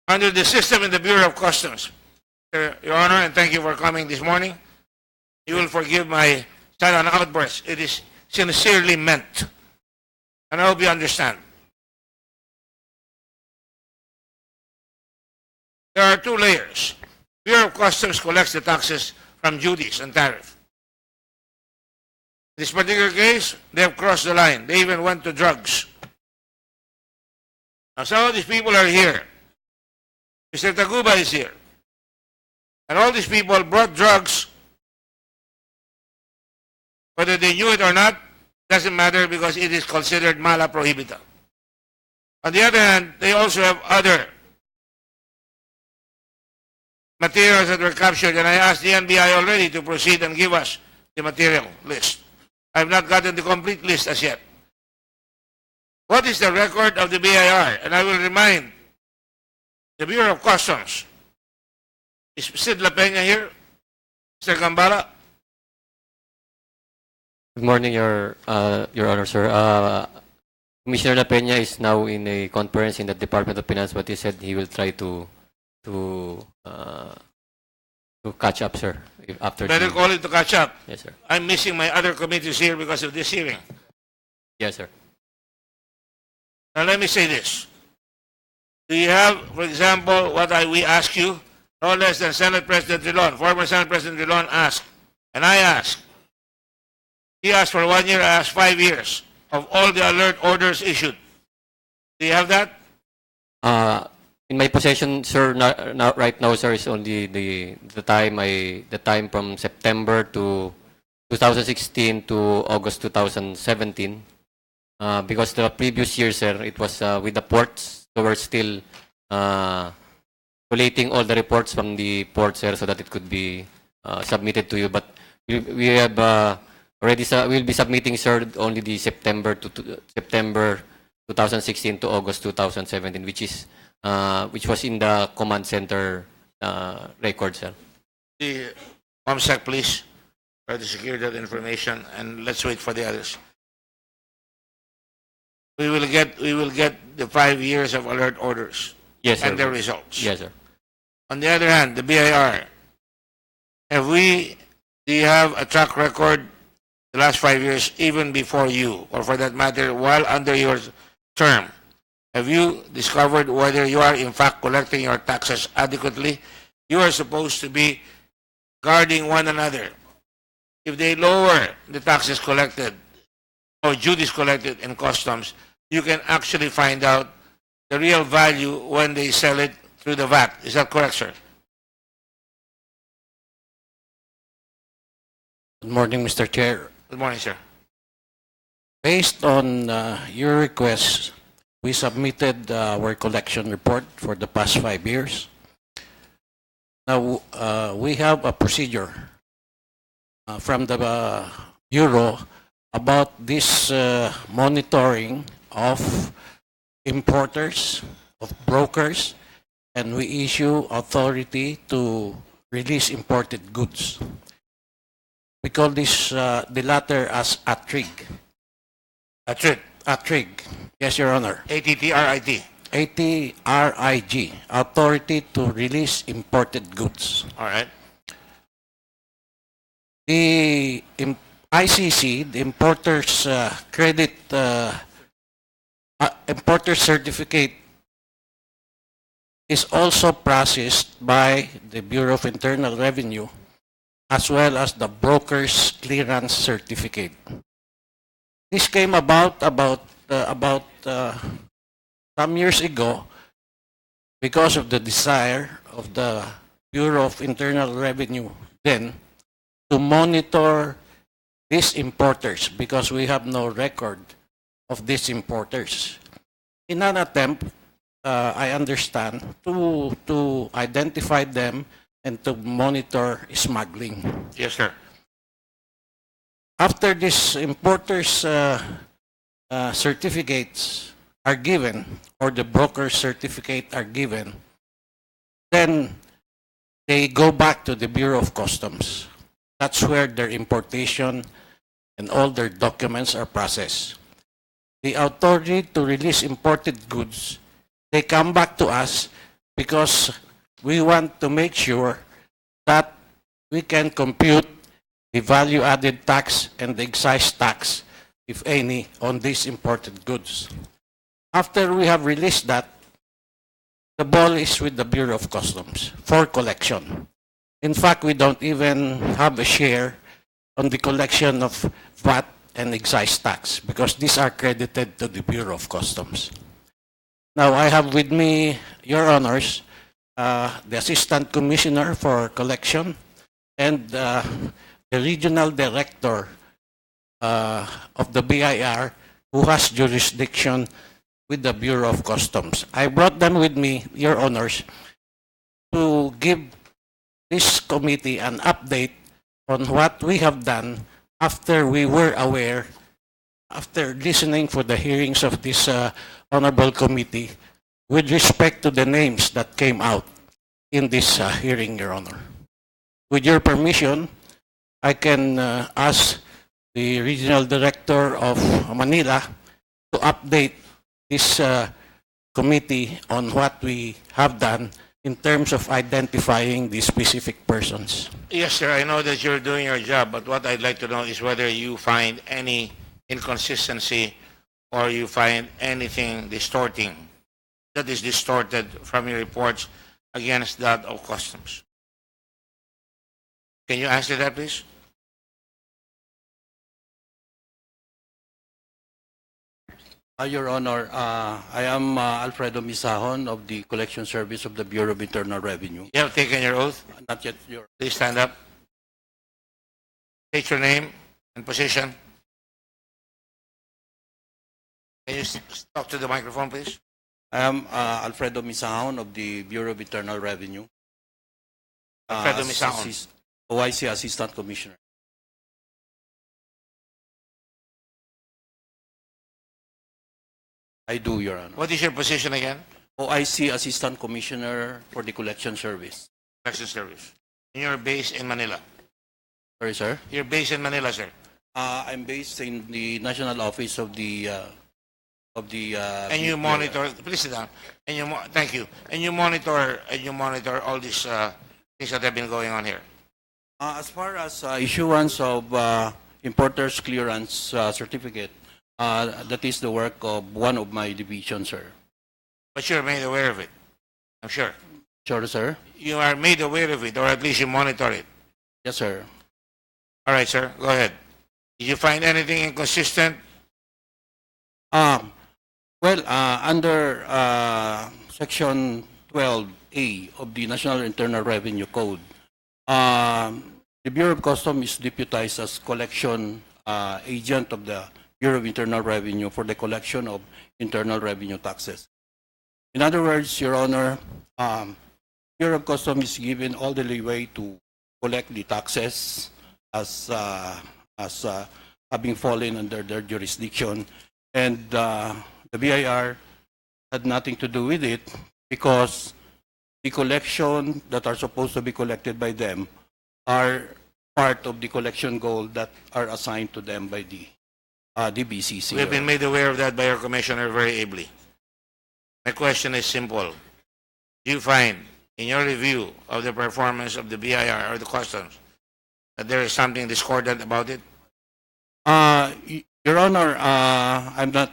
Under the system in the Bureau of Customs, Your Honor, and thank you for coming this morning. You will forgive my sudden outburst. It is sincerely meant. And I hope you understand. There are 2 layers. Bureau of Customs collects the taxes from duties and tariff. In this particular case, they have crossed the line. They even went to drugs. Now, some of these people are here. Mr. Taguba is here. And all these people brought drugs. Whether they knew it or not, doesn't matter, because it is considered mala prohibita. On the other hand, they also have other materials that were captured, and I asked the NBI already to proceed and give us the material list. I have not gotten the complete list as yet. What is the record of the BIR? And I will remind the Bureau of Customs. Is Sid La Peña here? Mr. Gambara? Good morning, Your Honor, sir. Commissioner La Peña is now in a conference in the Department of Finance, but he said he will try to catch up, sir. After Better call it to catch up. Yes, sir. I'm missing my other committees here because of this hearing. Yes, sir. Now let me say this. Do you have, for example, what we ask you? No less than Senate President Drilon, former Senate President Drilon asked, and I asked. He asked for 1 year, I asked 5 years of all the alert orders issued. Do you have that? In my possession, sir, right now, sir, is only the time from September to 2016 to August 2017. Because the previous year, sir, it was with the ports, so we're still collating all the reports from the port, sir, so that it could be submitted to you. But we have already, we'll be submitting, sir, only the September 2016 to August 2017, which was in the command center record, sir. The COMSEC, please, try to secure that information, and let's wait for the others. We will get the 5 years of alert orders. Yes, sir. And their results. Yes, sir. On the other hand, the BIR, do you have a track record the last 5 years, even before you, or for that matter, while under your term, have you discovered whether you are in fact collecting your taxes adequately? You are supposed to be guarding one another. If they lower the taxes collected or duties collected in customs, you can actually find out the real value when they sell it through the VAT. Is that correct, sir? Good morning, Mr. Chair. Good morning, sir. Based on your request, we submitted our collection report for the past 5 years. Now, we have a procedure from the Bureau about this monitoring of importers, of brokers, and we issue authority to release imported goods. We call this the latter as ATRIG. ATRIG. ATRIG. Yes, Your Honor. ATTRIT. ATRIG, Authority to Release Imported Goods. All right. The ICC, the Importer's Credit Importer Certificate, is also processed by the Bureau of Internal Revenue, as well as the Broker's Clearance Certificate. This came about some years ago because of the desire of the Bureau of Internal Revenue then to monitor these importers because we have no record of these importers. In an attempt, I understand, to identify them and to monitor smuggling. Yes, sir. After these importers' certificates are given, or the broker's certificate are given, then they go back to the Bureau of Customs. That's where their importation and all their documents are processed. The authority to release imported goods, they come back to us because we want to make sure that we can compute the value-added tax and the excise tax, if any, on these imported goods. After we have released that, the ball is with the Bureau of Customs for collection. In fact, we don't even have a share on the collection of VAT and excise tax because these are credited to the Bureau of Customs. Now, I have with me, Your Honors, the Assistant Commissioner for Collection and the Regional Director of the BIR who has jurisdiction with the Bureau of Customs. I brought them with me, Your Honors, to give this committee an update on what we have done after we were aware, after listening for the hearings of this honorable committee with respect to the names that came out in this hearing, Your Honor. With your permission, I can ask the Regional Director of Manila to update this committee on what we have done in terms of identifying the specific persons. Yes, sir. I know that you're doing your job, but what I'd like to know is whether you find any inconsistency or you find anything that is distorted from your reports against that of Customs. Can you answer that, please? Your Honor, I am Alfredo Misahon of the Collection Service of the Bureau of Internal Revenue. You have taken your oath? Not yet, Your Please stand up. State your name and position. Can you talk to the microphone, please? I am Alfredo Misahon of the Bureau of Internal Revenue. Alfredo Misahon. OIC Assistant Commissioner. I do, Your Honor. What is your position again? OIC Assistant Commissioner for the Collection Service. Collection Service. And you're based in Manila. Sorry, sir? You're based in Manila, sir. I'm based in the National Office of the And you monitor. Please sit down. And you thank you. And you monitor all these things that have been going on here. As far as issuance of importer's clearance certificate. That is the work of one of my divisions, sir. But you're made aware of it. I'm sure. Sure, sir. You are made aware of it, or at least you monitor it. Yes, sir. All right, sir. Go ahead. Did you find anything inconsistent? Well, under Section 12A of the National Internal Revenue Code, the Bureau of Customs is deputized as collection agent of the Bureau of Internal Revenue for the collection of internal revenue taxes. In other words, Your Honor, Bureau of Customs is given all the leeway to collect the taxes as having fallen under their jurisdiction, and the BIR had nothing to do with it because the collection that are supposed to be collected by them are part of the collection goal that are assigned to them by the BCC. We've been made aware of that by your commissioner very ably. My question is simple. Do you find, in your review of the performance of the BIR or the customs, that there is something discordant about it? Your Honor, I'm not.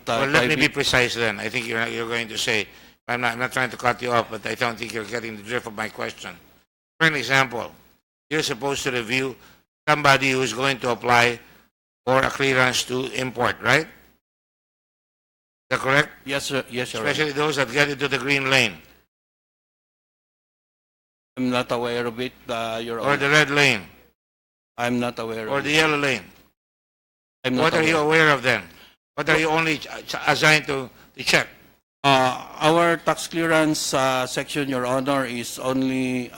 Well, let me be precise then. I think you're going to say, I'm not trying to cut you off, but I don't think you're getting the drift of my question. For an example, you're supposed to review somebody who is going to apply for a clearance to import, right? Is that correct? Yes, sir. Yes, Your Honor. Especially those that get into the green lane I'm not aware of it, Your Honor. or the red lane I'm not aware or of the it. yellow lane. I'm not What are you aware. aware of then? What are you only assigned to check? Our tax clearance section, Your Honor, is only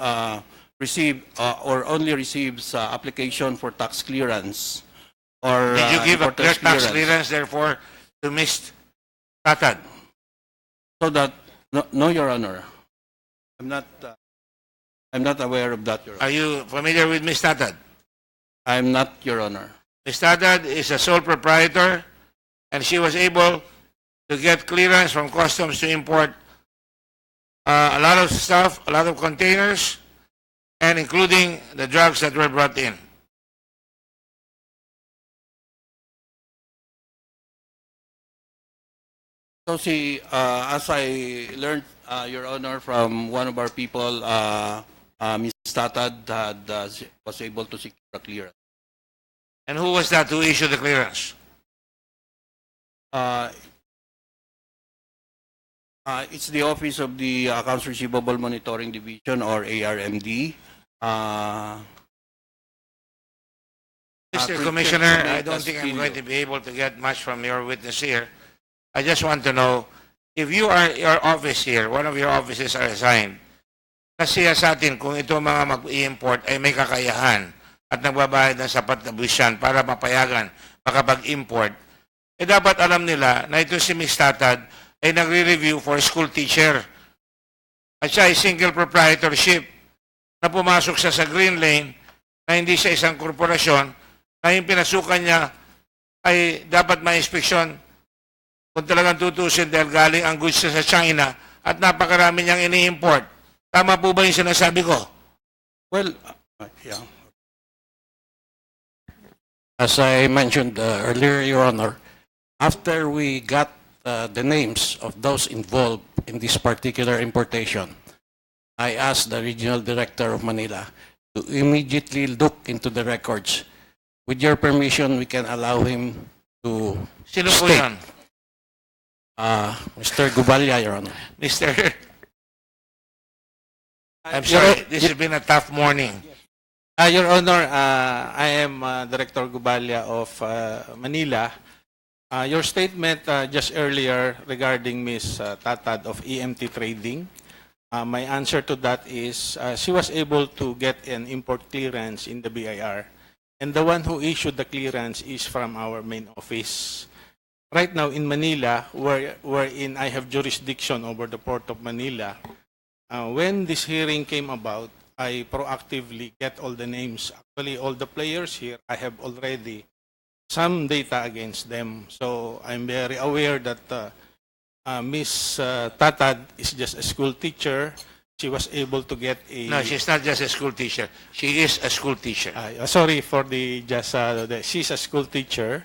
receives application for tax clearance. Or Did you give a importer's tax clearance, therefore, to Ms. Tatad? So that no, Your Honor, I'm not aware of that, Your Honor. Are you familiar with Ms. Tatad? I'm not, Your Honor. Ms. Tatad is a sole proprietor, and she was able to get clearance from customs to import a lot of stuff, a lot of containers, and including the drugs that were brought in. So see, as I learned, Your Honor, from one of our people, Ms. Tatad was able to secure a clearance. And who was that who issued the clearance? It's the Office of the Accounts Receivable Monitoring Division, or ARMD. Mr. Commissioner, I don't think I'm going to be able to get much from your witness here. I just want to know, if you are your office here, one of your offices are assigned, kasi sa atin kung ito mga mag-i-import ay may kakayahan at nagbabayad ng sapat na buwisyan para mapayagan makapag-import, eh dapat alam nila na ito si Ms. Tatad ay nagre-review for school teacher. At siya ay single proprietorship na pumasok siya sa green lane na hindi siya isang korporasyon na yung pinasukan niya ay dapat ma-inspeksyon kung talagang tutusin dahil galing ang goods sa China at napakarami niyang ini-import. Tama po ba yung sinasabi ko? Well, yeah. As I mentioned earlier, Your Honor, after we got the names of those involved in this particular importation, I asked the Regional Director of Manila to immediately look into the records. With your permission, we can allow him to Sino po state. yan? Mr. Gubalya, Your Honor. Mr. I'm sorry, this has been a tough morning. Your Honor, I am Director Gubalya of Manila. Your statement just earlier regarding Ms. Tatad of EMT Trading, my answer to that is she was able to get an import clearance in the BIR, and the one who issued the clearance is from our main office. Right now in Manila, wherein I have jurisdiction over the Port of Manila, when this hearing came about, I proactively get all the names. Actually, all the players here, I have already some data against them. So I'm very aware that Ms. Tatad is just a school teacher, she was able to get a... No, she's not just a school teacher. She is a school teacher. sorry for she's a school teacher,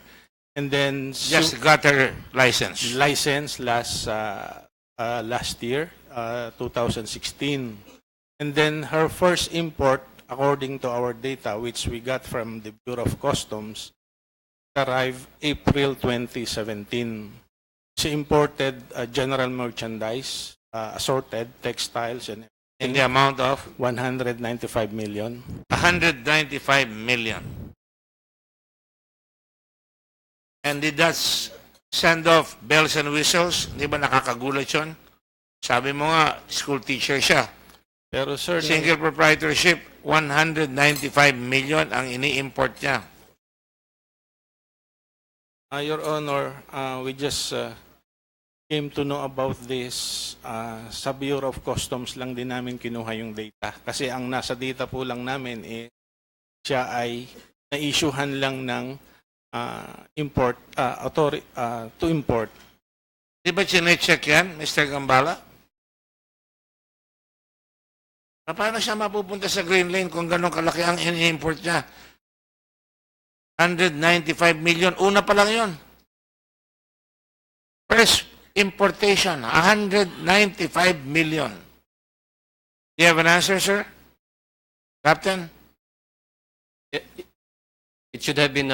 and then Just got her license. license last year, 2016. And then her first import, according to our data, which we got from the Bureau of Customs, arrived April 2017. She imported general merchandise, assorted textiles, and In the amount of 195 million. 195 million. And did that send off bells and whistles? Di ba nakakagulat yun? Sabi mo nga, school teacher siya. Pero sir, Single proprietorship, 195 million ang ini-import niya. Your Honor, we just came to know about this. Sa Bureau of Customs lang din namin kinuha yung data. Kasi ang nasa data po lang namin, siya ay na-issuehan lang ng to import. Di ba chinecheck yan, Mr. Gambala? Paano siya mapupunta sa Green Lane kung gano'ng kalaki ang ini-import niya? 195 million. Una pa lang yun. First importation, 195 million. Do you have an answer, sir? Captain? It should have been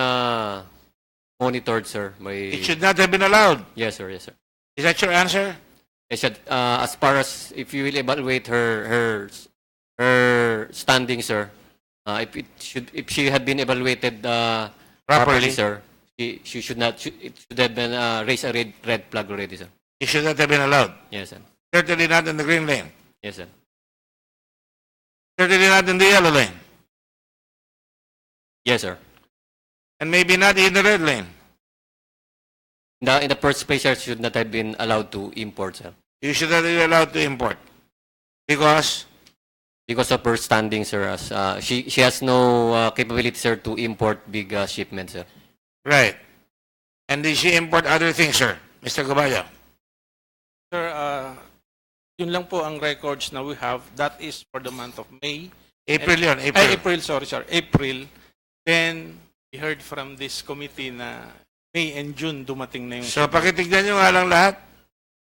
monitored, sir. It should not have been allowed. Yes, sir. Yes, sir. Is that your answer? It should, as far as if you will evaluate her standing, sir, if she had been evaluated properly, sir, she should not. It should have been raised a red flag already, sir. It should not have been allowed. Yes, sir. Certainly not in the green lane. Yes, sir. Certainly not in the yellow lane. Yes, sir. And maybe not in the red lane. In the first place, sir, should not have been allowed to import, sir. You should not be allowed to import. Because Because of her standing, sir, as she has no capability, sir, to import big shipments, sir. right. And did she import other things, sir? Mr. Gabayo? Sir, yun lang po ang records na we have. That is for the month of May. April yun, April. April, sorry. April. Then, we heard from this committee na May and June dumating na yung... So, pakitignan nyo nga lang lahat.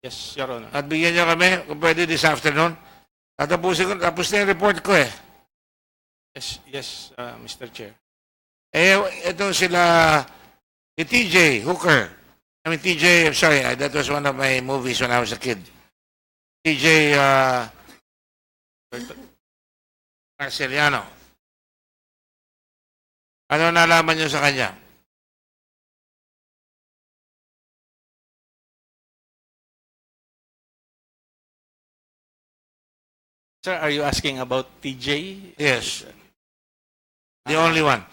Yes, Your Honor. At bigyan nyo kami, kung pwede this afternoon. Tapos na yung report ko eh. Yes, Mr. Chair. Eh, ito sila, si TJ Hooker. I mean, TJ, I'm sorry, that was one of my movies when I was a kid. TJ Marceliano. Ano nalaman nyo sa kanya? Sir, are you asking about TJ? Yes. The only one.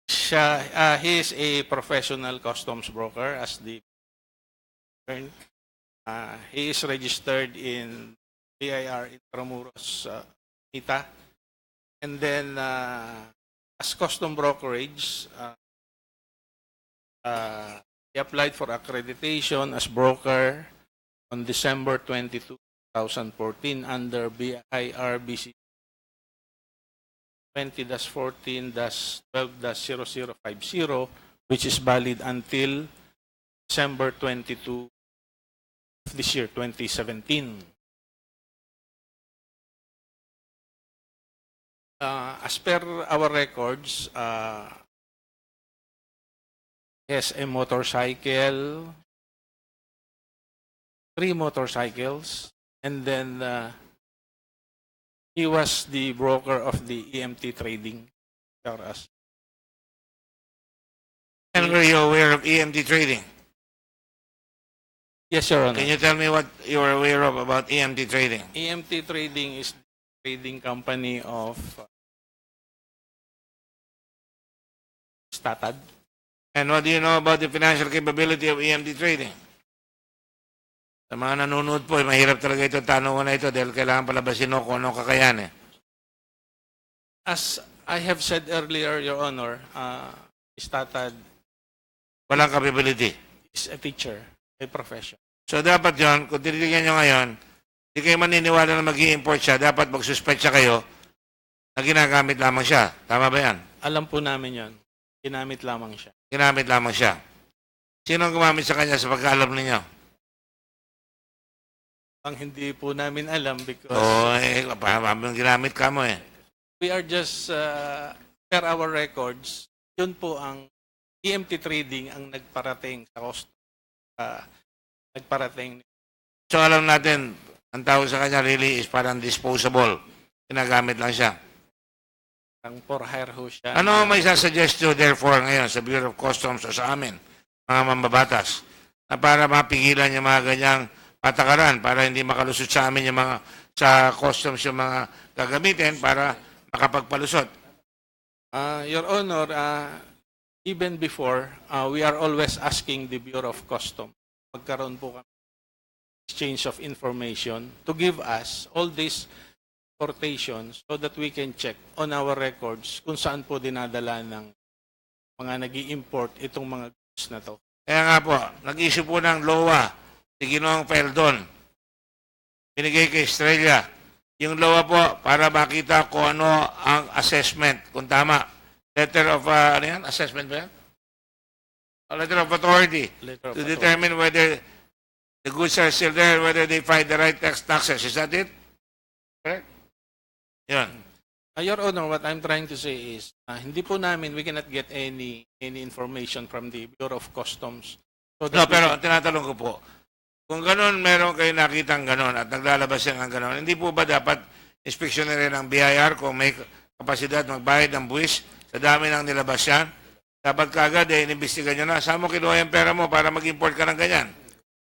He is a professional customs broker as the he is registered in BIR Intramuros, Ita. And then as custom brokerage, he applied for accreditation as broker on December 22, 2014 under BIRBC 20-14-12-0050, which is valid until December 22 of this year, 2017. As per our records, he has a motorcycle, 3 motorcycles, and then he was the broker of the EMT trading for us. And were you aware of EMT trading? Yes, Your Honor. Can you tell me what you are aware of about EMT trading? EMT trading is the trading company of Statad. And what do you know about the financial capability of EMT trading? Sa mga nanonood po, mahirap talaga itong tanong na ito dahil kailangan palabasin kung anong kakayahan eh. As I have said earlier, Your Honor, Statad Walang capability. is a teacher, a profession. So dapat yon, kung tinitingnan nyo ngayon, Hindi kayo maniniwala na mag-i-import siya. Dapat magsuspecha kayo na ginagamit lamang siya. Tama ba yan? Alam po namin yon. Ginamit lamang siya. Ginamit lamang siya. Sino ang gumamit sa kanya sa pagkaalam ninyo? Ang hindi po namin alam because Parang ginamit ka mo eh. we are just, per our records, yun po ang EMT Trading ang nagparating sa cost. Nagparating. So alam natin, ang tawag sa kanya really is parang disposable. Ginagamit lang siya. Ang for hire ho siya. Ano may sasuggest nyo therefore ngayon sa Bureau of Customs o sa amin, mga mambabatas, na para mapigilan yung mga ganyang patakaran, para hindi makalusot sa amin yung mga, sa customs yung mga gagamitin para makapagpalusot? Your Honor, even before, we are always asking the Bureau of Customs, magkaroon po kami exchange of information to give us all these importations so that we can check on our records kung saan po dinadala ng mga nag-i-import itong mga goods na to. Kaya nga po, nag-issue po ng LOA, si Ginoong Peldon, binigay kay Estrella. Yung LOA po, para makita kung ano ang assessment, kung tama. Letter of, ano yan? Assessment ba yan? A letter of authority Letter of to authority. determine whether the goods are still there, whether they find the right taxes. Is that it? Correct? Yan. Your Honor, what I'm trying to say is, hindi po namin, we cannot get any information from the Bureau of Customs. So No, that we pero can- tinatanong ko po, kung ganun, meron kayo nakitang ganun at naglalabas yan ng ganun, hindi po ba dapat inspeksyonin rin ng BIR kung may kapasidad magbayad ng buwis sa dami ng nilabas yan? Dapat kagad inimbestigan nyo na. Saan mo kinuha yung pera mo para mag-import ka ng ganyan?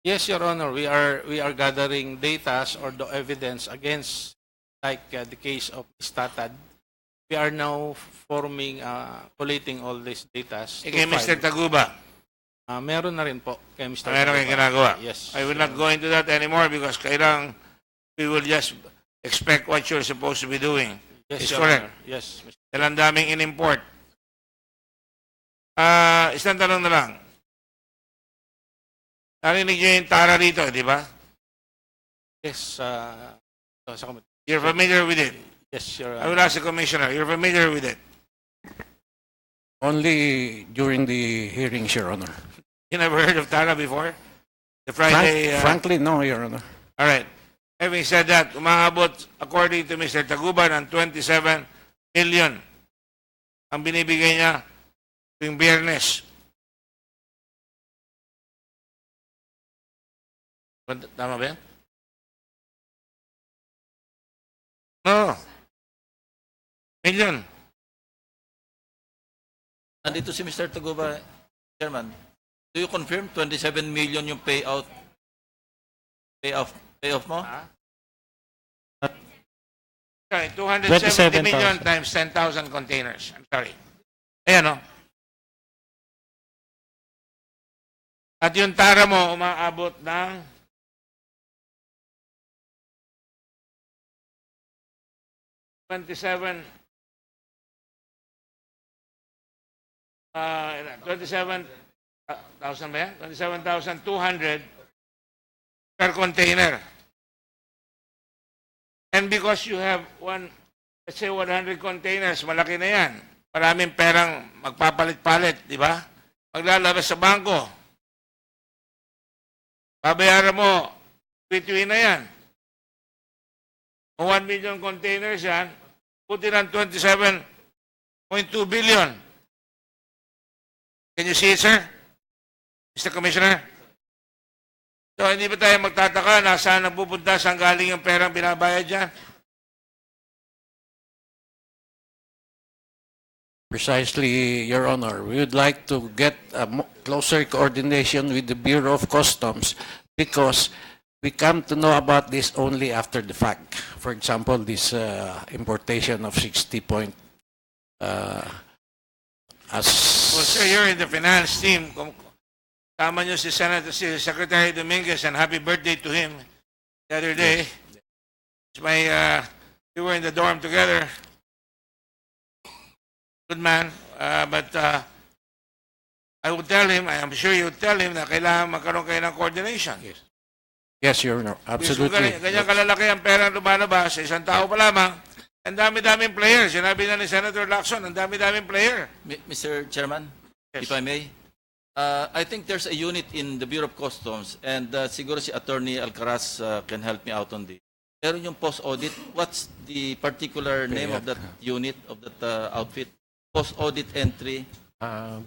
Yes, Your Honor, we are gathering data or the evidence against, like the case of Statad. We are now forming, collating all these data. Kay Mr. Taguba, Meron na rin po kay Mr. meron kayong Taguba. ginagawa. Yes. I will not go into that anymore because kailang we will just expect what you're supposed to be doing. Yes, It's Your correct. Honor. Yes. Dahil ang daming in-import. Isang tanong na lang. Narinig niyo yung tara rito, di ba? Yes. Sa committee. You're familiar with it. Yes, Your I will Honor. ask the commissioner. You're familiar with it. Only during the hearings, Your Honor. You never heard of tara before? The Friday... Frankly, no, Your Honor. All right. Having said that, umaabot, according to Mr. Taguba, ng 27 million ang binibigay niya tuwing Biyernes. Tama ba yan? No. Million. Nandito si Mr. Taguba, Chairman. Do you confirm 27 million yung payoff mo? Sorry, 270 million times 10,000 containers. I'm sorry. Ayan, no? At yung tara mo, umaabot ng 27,000 ba yan? 27,200 per container. And because you have let's say 100 containers, malaki na yan. Maraming perang magpapalit-palit, di ba? Maglalabas sa bangko. Babayaran mo, between na yan. Kung 1 million containers yan, puti ng 27.2 billion. Can you see it, sir? Mr. Commissioner? So, hindi ba tayo magtataka na saan napupunta, saan galing yung perang binabayad dyan? Precisely, Your Honor. We would like to get a closer coordination with the Bureau of Customs because we come to know about this only after the fact. For example, this importation of 60 point Well, sir, you're in the finance team. Tama nyo si Secretary Dominguez, and happy birthday to him the other day. We were in the dorm together. Good man. But I would tell him, I am sure you would tell him na kailangan magkaroon kayo ng coordination. Yes. Yes, Your Honor. Absolutely. Ganyan kalalaki ang pera lumalabas sa isang tao pa lamang. Ang dami-daming player. Sinabi na ni Senator Lacson, ang dami-daming player. Mr. Chairman, Yes. if I may, I think there's a unit in the Bureau of Customs, and siguro si Attorney Alcaraz can help me out on this. Pero yung post-audit, what's the particular name of that unit, of that outfit? Post-audit entry.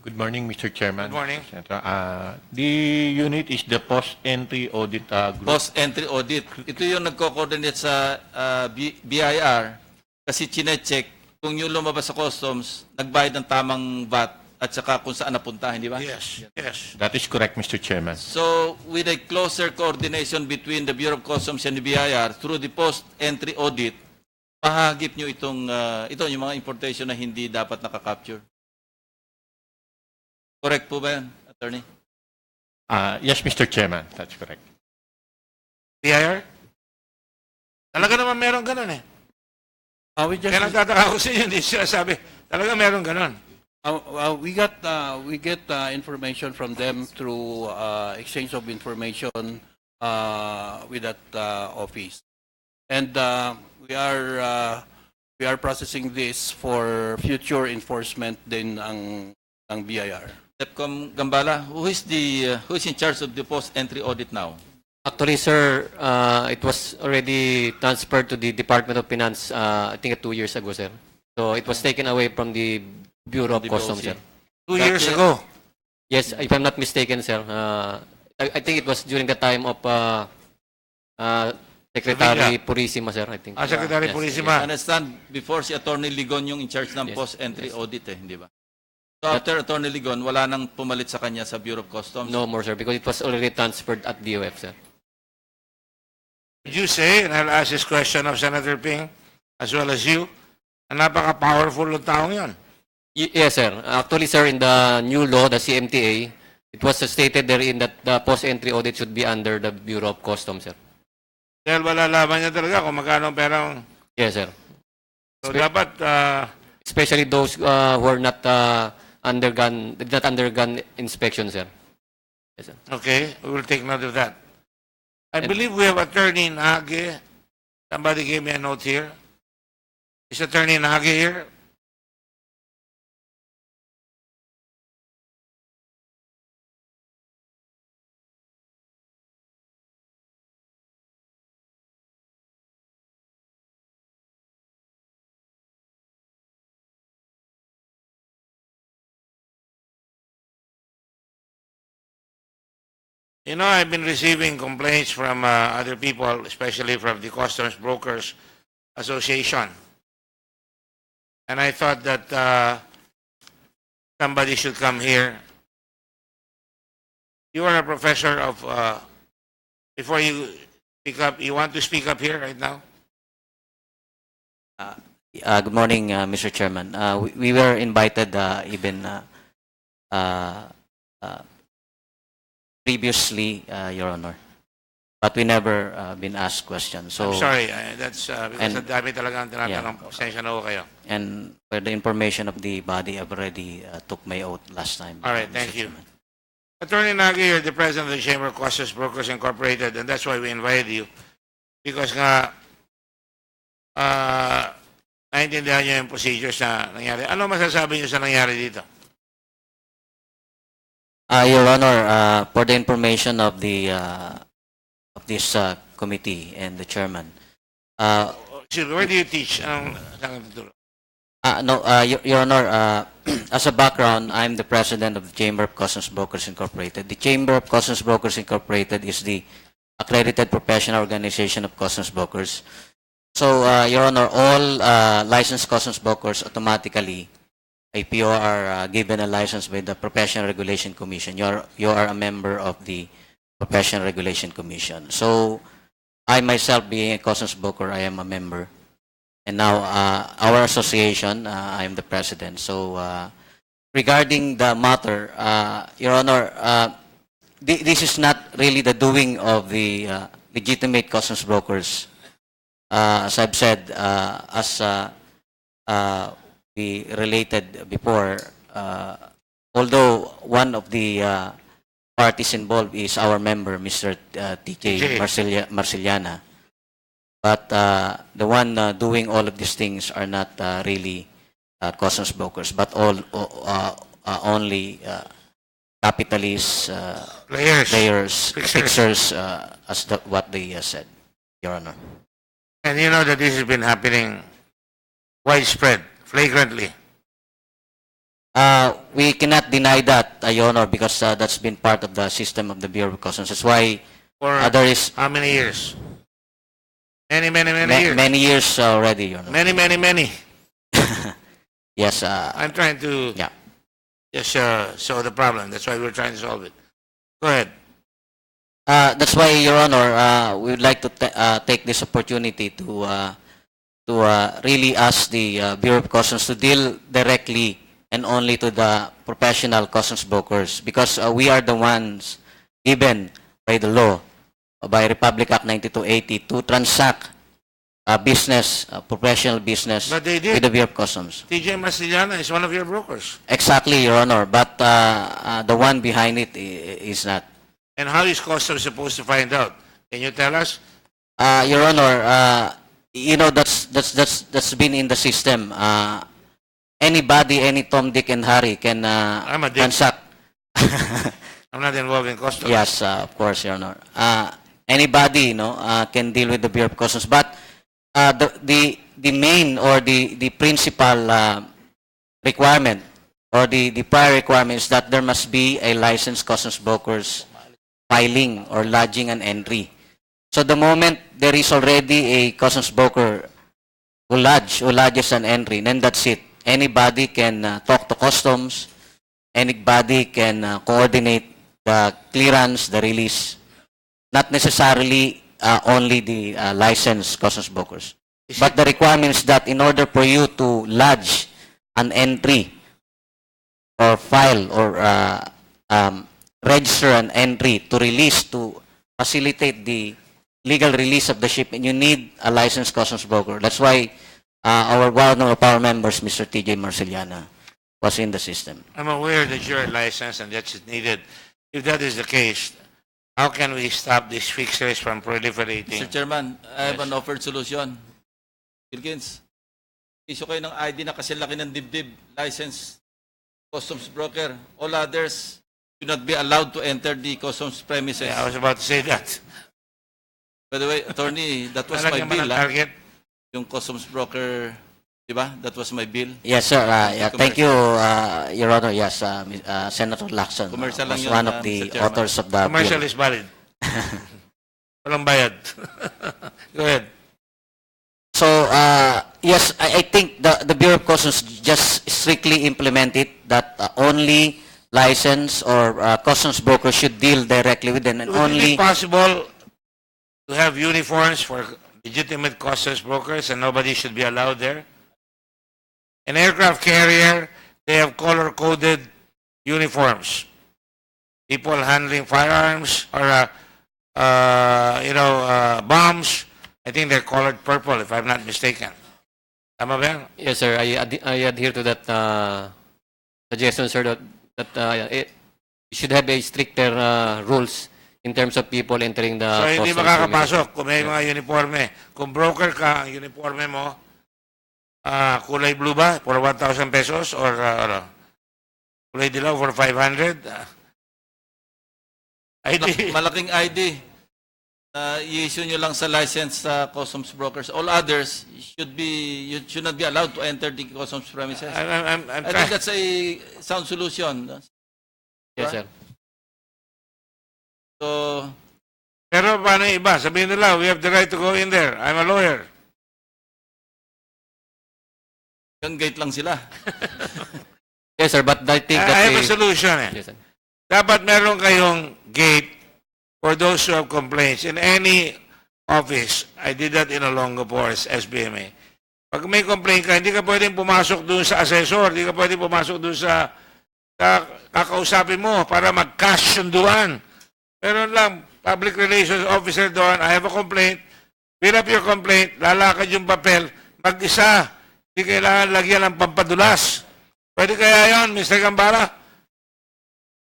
Good morning, Mr. Chairman. Good morning. Senator. The unit is the post-entry audit group. Post-entry audit. Ito yung nagko-coordinate sa BIR kasi chinecheck kung yung lumabas sa customs, nagbayad ng tamang VAT at saka kung saan napunta, hindi ba? Yes, yes. That is correct, Mr. Chairman. So, with a closer coordination between the Bureau of Customs and the BIR through the post-entry audit, pahagip nyo ito yung mga importation na hindi dapat nakaka-capture. Correct po ba yan, Attorney? Yes, Mr. Chairman. That's correct. PIR? Talaga naman meron ganun eh. We just Kaya nagtataka ko sa inyo, hindi siya sabi. Talaga meron ganun. we get information from them through exchange of information with that office, and we are processing this for future enforcement din ang BIR. Tepcom Gambala, who is in charge of the post-entry audit now? Actually, sir, it was already transferred to the Department of Finance, I think 2 years ago, sir. So it was taken away from the Bureau of The Customs, BOC. sir. 2 years ago. Yes, if I'm not mistaken, sir. I think it was during the time of Secretary Purisima, sir, I think. Secretary Yes, Purisima. I understand, before si Attorney Ligon yung in charge ng Yes, post-entry audit hindi ba? So after Attorney Ligon, wala nang pumalit sa kanya sa Bureau of Customs? No more, sir, because it was already transferred at DOF, sir. Did you say, and I'll ask this question of Senator Ping, as well as you, na napaka-powerful ng taong yun. Yes, sir. Actually, sir, in the new law, the CMTA, it was stated therein that the post-entry audit should be under the Bureau of Customs, sir. Dahil malalaman niya talaga kung magkano ang perang. Yes, sir. So dapat, Especially those who are not did not undergone inspection, sir. Yes, sir. okay, we will take note of that. I believe we have Attorney Nage. Somebody gave me a note here. Is Attorney Nage here? You know, I've been receiving complaints from other people, especially from the Customs Brokers Association. And I thought that somebody should come here. You are a professor of, before you speak up, you want to speak up here right now? Good morning, Mr. Chairman. We were invited even previously, Your Honor, but we never been asked questions. So, I'm sorry, that's because and- ang dami talaga ang tinatanong. Pasensya na ho kayo. and for the information of the body, I've already took my oath last time. All right, Mr. thank you. Chairman. Attorney Nagy, you're the president of the Chamber of Customs Brokers Incorporated, and that's why we invited you. Because nga, naintindihan niyo yung procedures na nangyari. Ano masasabi niyo sa nangyari dito? Your Honor, for the information of the of this committee and the chairman, Where do you teach? Anong saan ka tuturo? no, Your Honor, as a background, I'm the president of the Chamber of Customs Brokers Incorporated. The Chamber of Customs Brokers Incorporated is the accredited professional organization of customs brokers. So, Your Honor, all licensed customs brokers automatically, APO, are given a license by the Professional Regulation Commission. You are a member of the Professional Regulation Commission. So, I myself, being a customs broker, I am a member. And now, our association, I am the president. So, regarding the matter, Your Honor, this is not really the doing of the legitimate customs brokers. As I've said, as we related before, although one of the parties involved is our member, Mr. TJ Marceliana. But the one doing all of these things are not really customs brokers, but only capitalists, players, fixers, as what they said, Your Honor. And you know that this has been happening widespread, flagrantly. We cannot deny that, Your Honor, because that's been part of the system of the Bureau of Customs. That's why For there is how many years? Many years. many years already, Your Honor. Many. Yes. I'm trying to just show the problem. That's why we're trying to solve it. Go ahead. That's why, Your Honor, we would like to take this opportunity to really ask the Bureau of Customs to deal directly and only to the professional customs brokers, because we are the ones given by the law, by Republic Act 9280, to transact business, professional business But they with did. the Bureau of Customs. TJ Masiliana is one of your brokers. Exactly, Your Honor, but the one behind it is not. And how is Customs supposed to find out? Can you tell us? Your Honor, you know, that's been in the system. Anybody, any Tom, Dick, and Harry can I'm a dick. transact. I'm not involved in Customs. Yes, of course, Your Honor. Anybody, can deal with the Bureau of Customs, but the main or the principal requirement or the prior requirement is that there must be a licensed customs brokers filing or lodging an entry. So the moment there is already a customs broker who lodges an entry, then that's it. Anybody can talk to customs. Anybody can coordinate the clearance, the release. Not necessarily only the licensed customs brokers. But the requirement is that in order for you to lodge an entry or file or register an entry to release, to facilitate the legal release of the shipment, you need a licensed customs broker. That's why one of our members, Mr. TJ Marceliana, was in the system. I'm aware that you're licensed and that's needed. If that is the case, how can we stop these fixers from proliferating? Mr. Chairman, I have an offered solution. Wilkins, issue kayo ng ID na kasi laki ng dibdib, license, customs broker. All others do not be allowed to enter the customs premises. Yeah, I was about to say that. By the way, attorney, that was my bill. Yung customs broker, di ba? That was my bill. Yes, sir. Thank you, Your Honor. Yes, Senator Lacson Commercial lang was yun, one of Mr. the Chairman. authors of the Commercial bill. is valid. Walang bayad. Go ahead. So, yes, I think the Bureau of Customs just strictly implement it that only license or customs brokers should deal directly with them, and Would it only be possible to have uniforms for legitimate customs brokers and nobody should be allowed there? An aircraft carrier, they have color-coded uniforms. People handling firearms or, bombs, I think they're colored purple, if I'm not mistaken. Tama ba yan? Yes, sir. I adhere to that suggestion, sir, that it should have a stricter rules in terms of people entering the So, hindi customs makakapasok kung may mga uniforme. Kung broker ka, ang uniforme mo, kulay blue ba? For 1,000 pesos? Or kulay dilaw for 500? ID. Malaking ID. I-issue nyo lang sa licensed customs brokers. All others you should not be allowed to enter the customs premises. I'm I think that's a sound solution. Yes, sir. So, Pero paano yung iba? Sabihin nila, we have the right to go in there. I'm a lawyer. yung gate lang sila. Yes, sir. But I think I have a solution eh. Yes, sir. Dapat meron kayong gate for those who have complaints in any office. I did that in Olongo Forest, SBMA. Pag may complaint ka, hindi ka pwedeng pumasok doon sa assessor, hindi ka pwedeng pumasok doon sa kakausapin mo para mag-cash sunduan. Meron lang, public relations officer doon, I have a complaint, fill up your complaint, lalakad yung papel, mag-isa, hindi kailangan lagyan ng pampadulas. Pwede kaya yon, Mr. Gambara?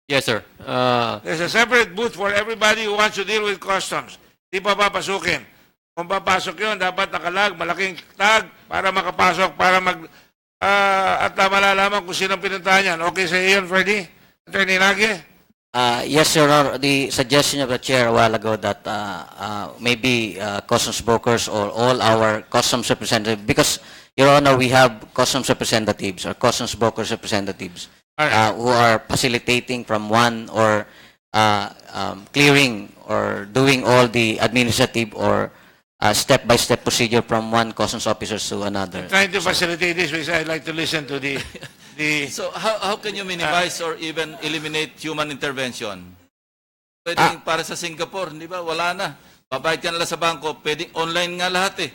Yes, sir. There's a separate booth for everybody who wants to deal with customs. Di pa papasukin. Kung papasok yun, dapat nakalag, malaking tag para makapasok, para at malalaman kung sinong pinuntahan yan. Okay sa iyo yun, Freddy? Attorney Lagi? Yes, Your Honor. The suggestion of the chair a while ago that maybe customs brokers or all our customs representatives, because, Your Honor, we have customs representatives or customs brokers representatives who are facilitating from one or clearing or doing all the administrative or step-by-step procedure from one customs officer to another. Trying to facilitate this, which I'd like to listen to the So how can you minimize or even eliminate human intervention? Pwedeng para sa Singapore, di ba? Wala na. Babayad ka nila sa bangko, pwedeng online nga lahat eh.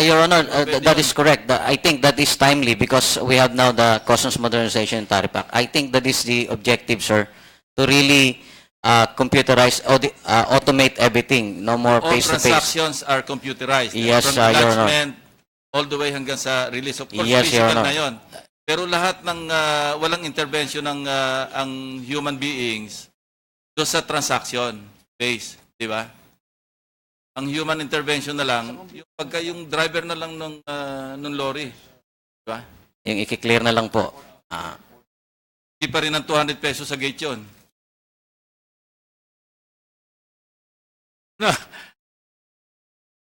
Your Honor, that is correct. I think that is timely because we have now the Customs Modernization and Tariff Act. I think that is the objective, sir, to really computerize, automate everything. No more All face-to-face. transactions are computerized. Yes, From Your Honor. attachment all the way hanggang sa release. Of course, Yes, Your physical Honor. na yun. Pero lahat ng walang intervention ng ang human beings doon sa transaction base, di ba? Ang human intervention na lang, yung pagka yung driver na lang ng lorry, di ba? Yung i-clear na lang po. Hindi pa rin ng 200 pesos sa gate yun.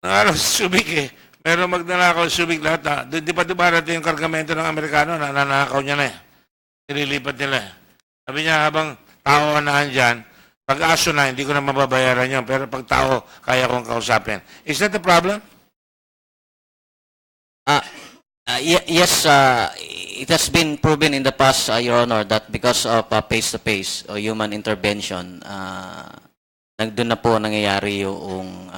Nangaroon sa Subic eh. Meron magnanakaw sa Subic lahat na. Di pa dumarating yung kargamento ng Amerikano, nananakaw niya na eh. Nililipat nila eh. Sabi niya, habang tao anahan dyan, pag aso na, hindi ko na mababayaran yun. Pero pag tao, kaya kong kausapin. Is that the problem? Yes, it has been proven in the past, Your Honor, that because of face-to-face or human intervention, doon na po nangyayari yung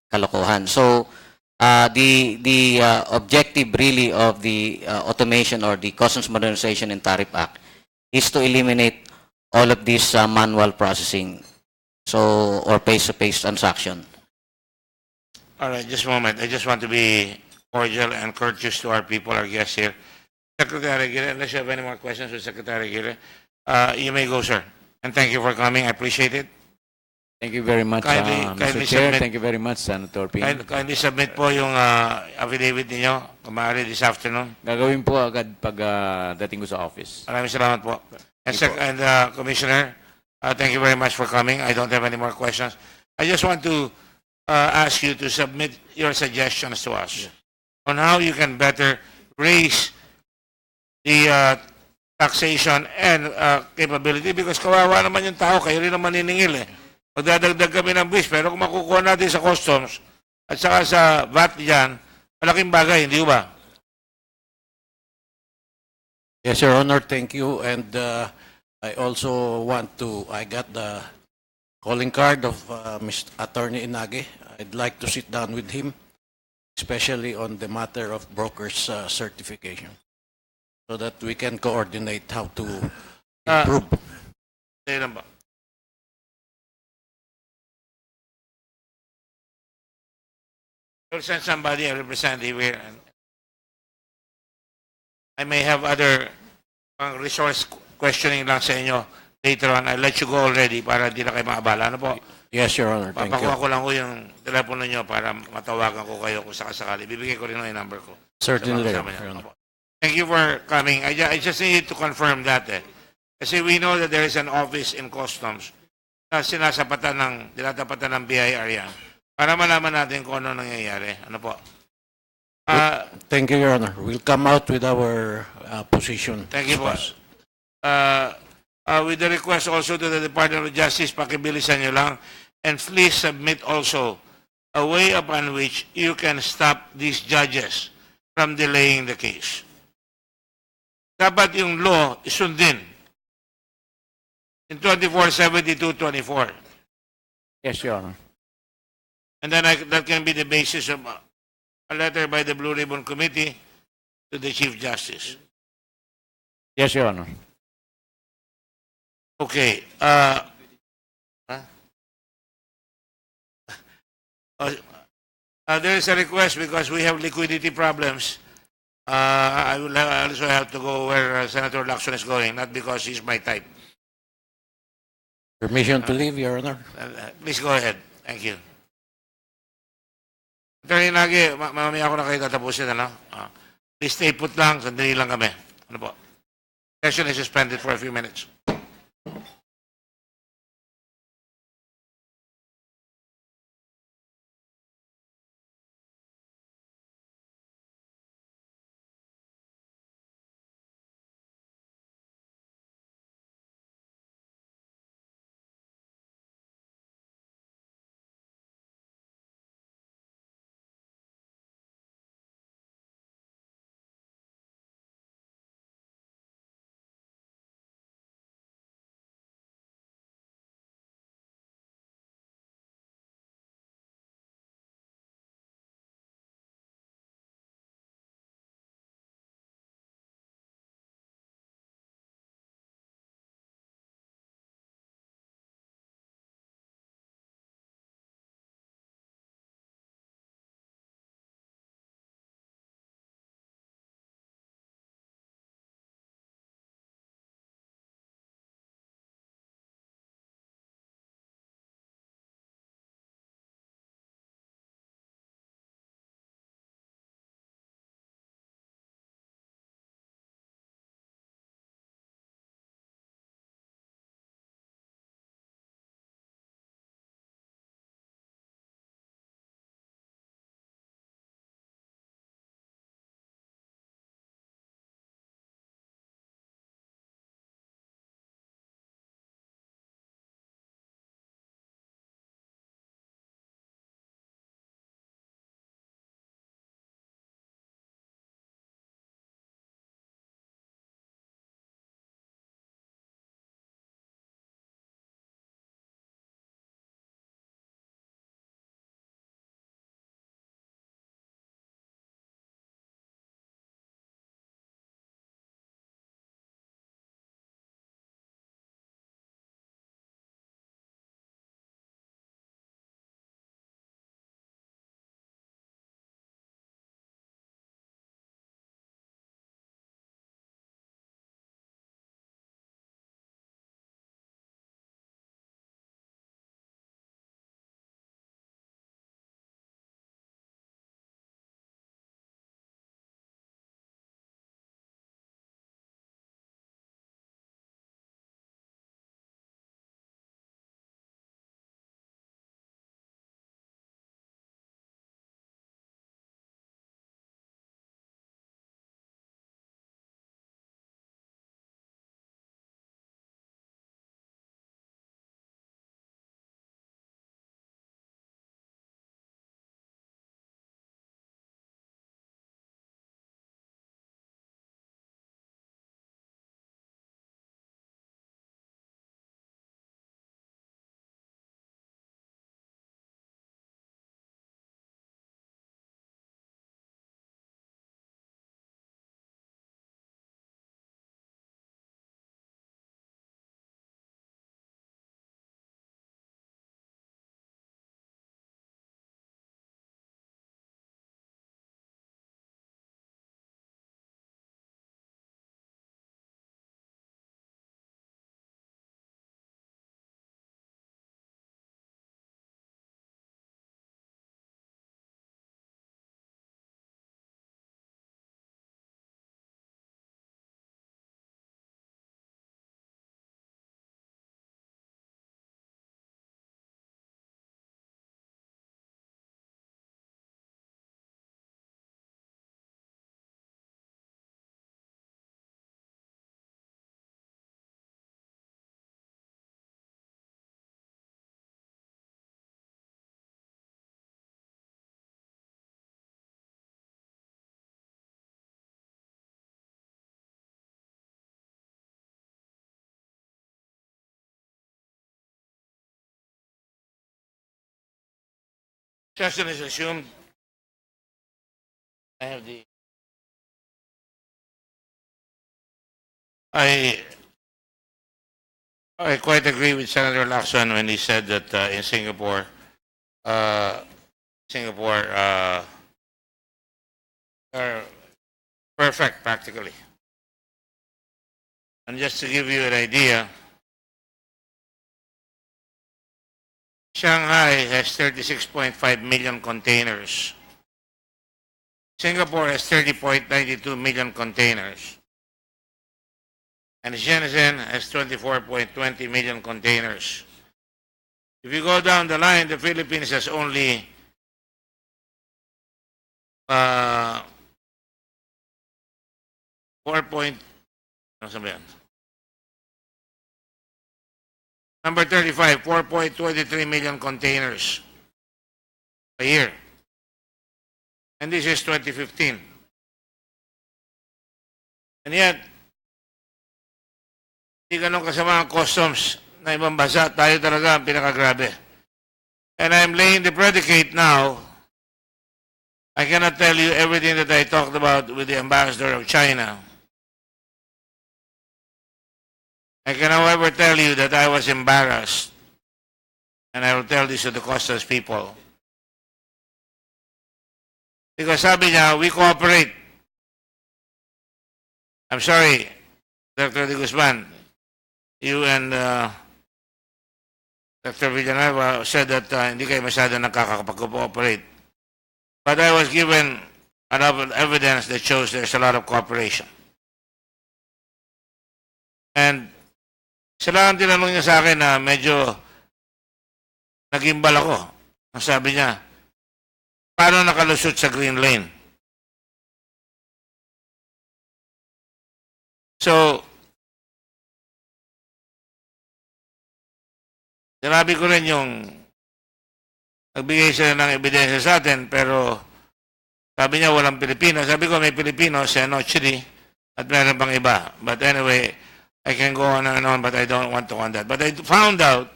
kalokohan. So, the objective really of the automation or the Customs Modernization and Tariff Act is to eliminate all of this manual processing, so or face-to-face transaction. All right, just a moment. I just want to be cordial and courteous to our people, our guests here. Secretary Aguirre, unless you have any more questions with Secretary Aguirre, you may go, sir. And thank you for coming. I appreciate it. Thank you very much, Kindly Mr. Chair. submit- Thank you very much, Senator Ping. Kindly submit po yung affidavit ninyo, kung maaari this afternoon. Gagawin po agad pag dating ko sa office. Maraming salamat po. And, Commissioner, thank you very much for coming. I don't have any more questions. I just want to ask you to submit your suggestions to us on how you can better raise the taxation and capability because kawawa naman yung tao, kayo rin naman niningil eh. Magdadagdag kami ng buwis, pero kung makukuha natin sa customs at saka sa VAT dyan, malaking bagay, hindi ba? Yes, Your Honor, thank you. And I also I got the calling card of Mr. Attorney Inage. I'd like to sit down with him, especially on the matter of broker's certification, so that we can coordinate how to improve. Sa'yo lang ba? I'll send somebody, a representative here. And I may have other resource questioning lang sa inyo later on. I'll let you go already para di na kayo maabala. Ano po? Yes, Your Honor. Thank you. Papakuha ko lang ko yung telepono nyo para matawagan ko kayo kung sakasakali. Bibigay ko rin yung number ko. Certainly, Sa mga kasama Your niyo. Honor. Thank you for coming. I just need to confirm that eh. Kasi we know that there is an office in customs na tinatapatan ng BIR yan. Para malaman natin kung ano nangyayari. Ano po? Thank you, Your Honor. We'll come out with our position. Thank you po. With the request also to the Department of Justice, pakibilisan nyo lang. And please submit also a way upon which you can stop these judges from delaying the case. Dapat yung law isundin in 2472-24. Yes, Your Honor. And then that can be the basis of a letter by the Blue Ribbon Committee to the Chief Justice. Yes, Your Honor. Okay. There is a request because we have liquidity problems. I will also have to go where Senator Lacson is going, not because he's my type. Permission to leave, Your Honor. Please go ahead. Thank you. Attorney Nagi, mamaya ako na kayo tatapusin, ano? Please stay put lang, sandali lang kami. Ano po? Session is suspended for a few minutes. Session is assumed. I have the. I quite agree with Senator Lacson when he said that in Singapore, Singapore are perfect practically. And just to give you an idea, Shanghai has 36.5 million containers. Singapore has 30.92 million containers. And Shenzhen has 24.20 million containers. If you go down the line, the Philippines has only 4 point, ano sabi yan? Number 35, 4.23 million containers a year. And this is 2015. And yet, hindi ganun kasama ang customs na ibang bansa. Tayo talaga ang pinakagrabe. And I'm laying the predicate now. I cannot tell you everything that I talked about with the ambassador of China. I can, however, tell you that I was embarrassed. And I will tell this to the customs people. Because sabi niya, we cooperate. I'm sorry, Dr. De Guzman. You and Dr. Villanueva said that hindi kayo masyado nakakapag-cooperate. But I was given enough evidence that shows there's a lot of cooperation. And sila ang tinanong niya sa akin na medyo nagimbal ako. Ang sabi niya, paano nakalusot sa green lane? So, sinabi ko rin yung nagbigay sila ng ebidensya sa atin, pero sabi niya walang Pilipino. Sabi ko may Pilipino sa Chile at meron pang iba. But anyway, I can go on and on, but I don't want to on that. But I found out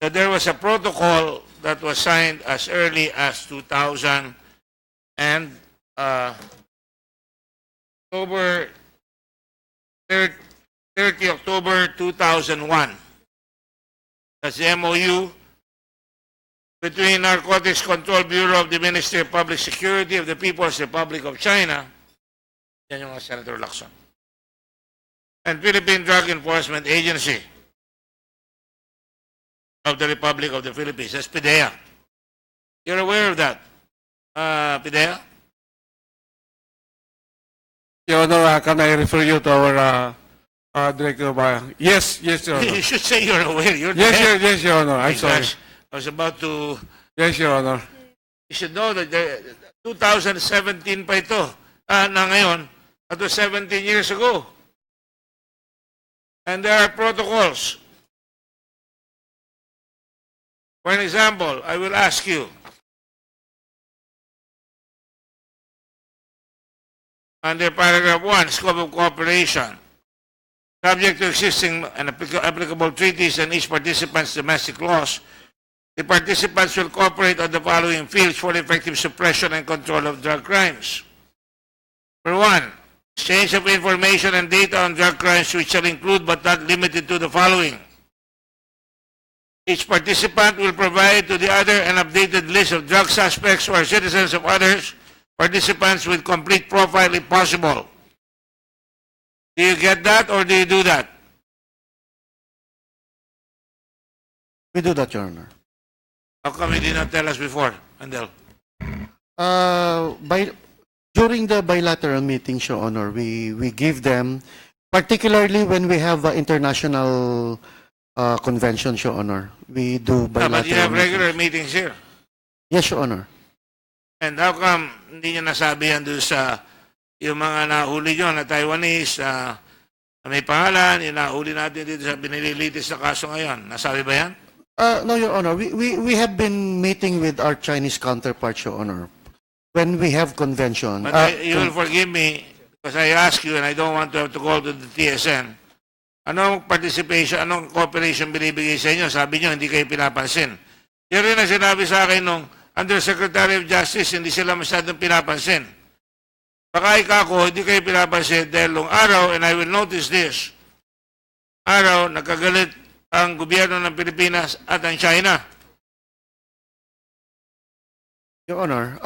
that there was a protocol that was signed as early as 2000 and October 30 October 2001. That's the MOU between Narcotics Control Bureau of the Ministry of Public Security of the People's Republic of China, yan yung Senator Lacson, and Philippine Drug Enforcement Agency of the Republic of the Philippines. That's PDEA. You're aware of that, PDEA? Your Honor, can I refer you to our Director of Yes, Your Honor. You should say you're aware. You're Yes, Your Honor. I'm sorry. I was about to... Yes, Your Honor. You should know that 2017 pa ito. Na ngayon, that was 17 years ago. And there are protocols. For an example, I will ask you, under paragraph 1, scope of cooperation, subject to existing and applicable treaties and each participant's domestic laws, the participants will cooperate on the following fields for effective suppression and control of drug crimes. For 1, exchange of information and data on drug crimes which shall include but not limited to the following. Each participant will provide to the other an updated list of drug suspects or citizens of others participants with complete profile if possible. Do you get that or do you do that? We do that, Your Honor. How come you did not tell us before, Andel? During the bilateral meetings, Your Honor, we give them, particularly when we have international conventions, Your Honor, we do bilateral But you have regular meetings. meetings here. Yes, Your Honor. And how come hindi niyo nasabi yan doon sa yung mga nahuli nyo na Taiwanese na may pangalan, yung nahuli natin dito sa binililitis na kaso ngayon? Nasabi ba yan? No, Your Honor. We have been meeting with our Chinese counterparts, Your Honor, when we have convention. But you will forgive me because I ask you and I don't want to have to call to the TSN. Anong participation, anong cooperation binibigay sa inyo? Sabi nyo, hindi kayo pinapansin. Yan rin ang sinabi sa akin nung Undersecretary of Justice, hindi sila masyadong pinapansin. Baka ikako, hindi kayo pinapansin dahil nung araw, and I will notice this, araw, nagkagalit ang gobyerno ng Pilipinas at ang China. Your Honor,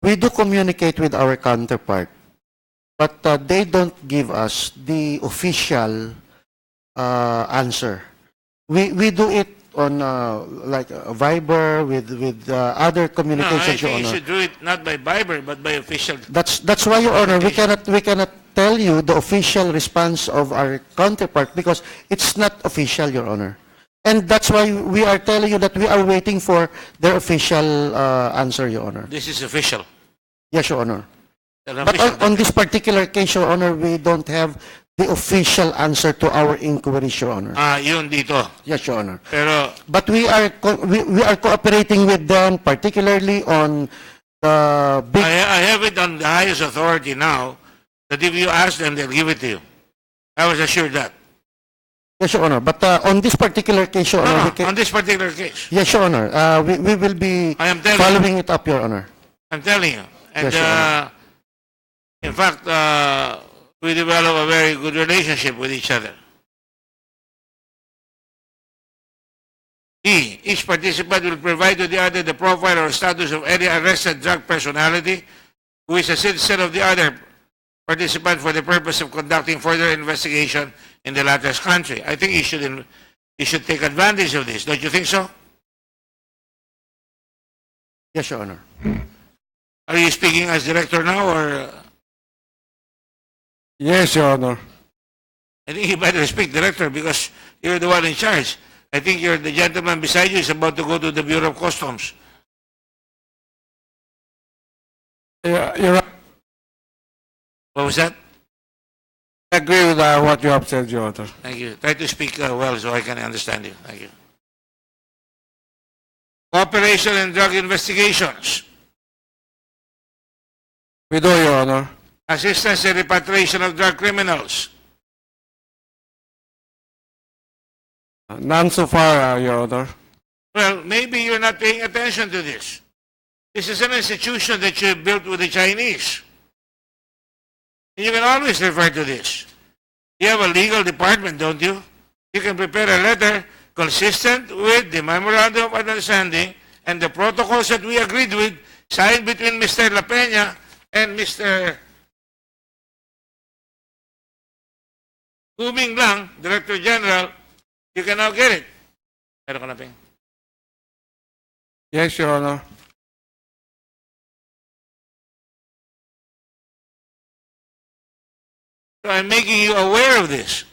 we do communicate with our counterpart, but they don't give us the official answer. We do it on like Viber with other No, I communications, Your think you Honor. should do it not by Viber, but by official. That's why, Your Honor, we cannot tell you the official response of our counterpart because it's not official, Your Honor. And that's why we are telling you that we are waiting for their official answer, Your Honor. This is official. Yes, Your Honor. An But official on this particular case, Your Honor, we don't have the official answer to our inquiries, Your Honor. yun dito. Yes, Your Honor. Pero, But we are cooperating with them, particularly on the big. I have it on the highest authority now that if you ask them, they'll give it to you. I was assured that. Yes, Your Honor. But on this particular case, Your Honor, we On this particular case, yes, Your Honor. We will be I am telling following it up, Your Honor. I'm telling you. And Yes, Your Honor. in fact, we develop a very good relationship with each other. Each participant will provide to the other the profile or status of any arrested drug personality who is a citizen of the other participant for the purpose of conducting further investigation in the latter's country. I think you should take advantage of this. Don't you think so? Yes, Your Honor. Are you speaking as director now, or Yes, Your Honor. I think you better speak director because you're the one in charge. I think the gentleman beside you is about to go to the Bureau of Customs. Yeah, you're right. What was that? I agree with what you have said, Your Honor. Thank you. Try to speak well so I can understand you. Thank you. Cooperation in drug investigations. We do, Your Honor. Assistance in repatriation of drug criminals. None so far, Your Honor. Well, maybe you're not paying attention to this. This is an institution that you built with the Chinese. And you can always refer to this. You have a legal department, don't you? You can prepare a letter consistent with the Memorandum of Understanding and the protocols that we agreed with, signed between Mr. La Peña and Mr. Guming Lang, Director General. You can now get it. Meron ka na, Ping? Yes, Your Honor. So I'm making you aware of this.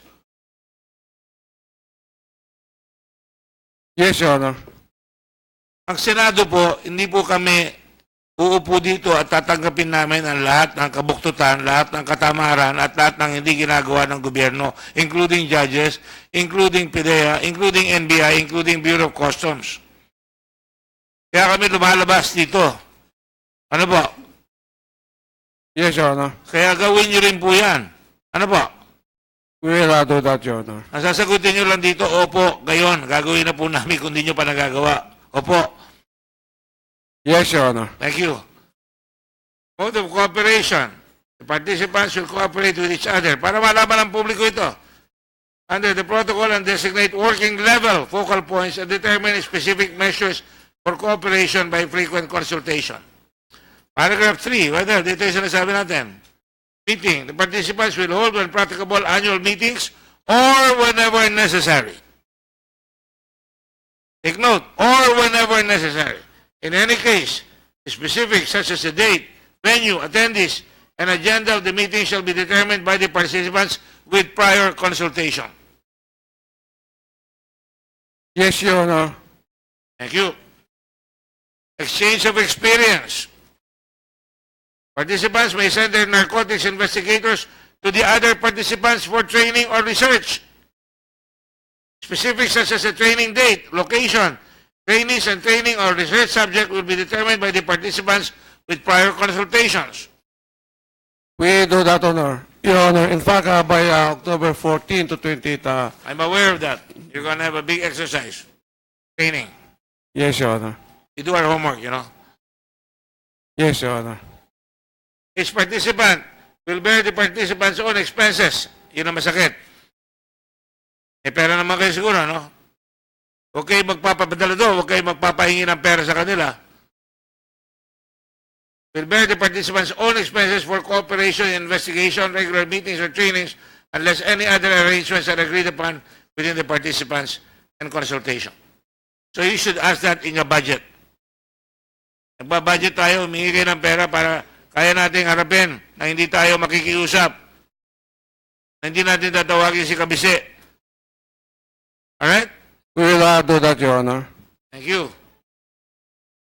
Yes, Your Honor. Ang Senado po, hindi po kami uupo dito at tatanggapin namin ang lahat ng kabuktutan, lahat ng katamaran at lahat ng hindi ginagawa ng gobyerno, including judges, including PIDEA, including NBI, including Bureau of Customs. Kaya kami lumalabas dito. Ano po? Yes, Your Honor. Kaya gawin nyo rin po yan. Ano po? We will do that, Your Honor. Ang sasagutin nyo lang dito, opo, gayon, gagawin na po namin kung hindi nyo pa nagagawa. Opo. Yes, Your Honor. Thank you. Mode of cooperation. The participants will cooperate with each other. Para malaman ng publiko ito. Under the protocol and designate working level, focal points, and determine specific measures for cooperation by frequent consultation. Paragraph 3. Whether, dito yung sinasabi natin. Meeting. The participants will hold when practicable annual meetings or whenever necessary. Take note, or whenever necessary. In any case, specifics such as the date, venue, attendees, and agenda of the meeting shall be determined by the participants with prior consultation. Yes, Your Honor. Thank you. Exchange of experience. Participants may send their narcotics investigators to the other participants for training or research. Specifics such as the training date, location, trainees and training or research subject will be determined by the participants with prior consultations. We do that, Your Honor. In fact, by October 14 to 28. I'm aware of that. You're going to have a big exercise. Training. Yes, Your Honor. We do our homework, you know. Yes, Your Honor. Each participant will bear the participant's own expenses. Yun ang masakit. Eh, pera naman kayo siguro, no? Huwag kayo magpapapadala doon. Huwag kayo magpapahingi ng pera sa kanila. Will bear the participants' own expenses for cooperation, investigation, regular meetings, or trainings unless any other arrangements are agreed upon within the participants and consultation. So you should ask that in your budget. Nagbabudget tayo, humingi kayo ng pera para kaya nating harapin na hindi tayo makikiusap. Na hindi natin tatawagin si Kabise. Alright? We will do that, Your Honor. Thank you.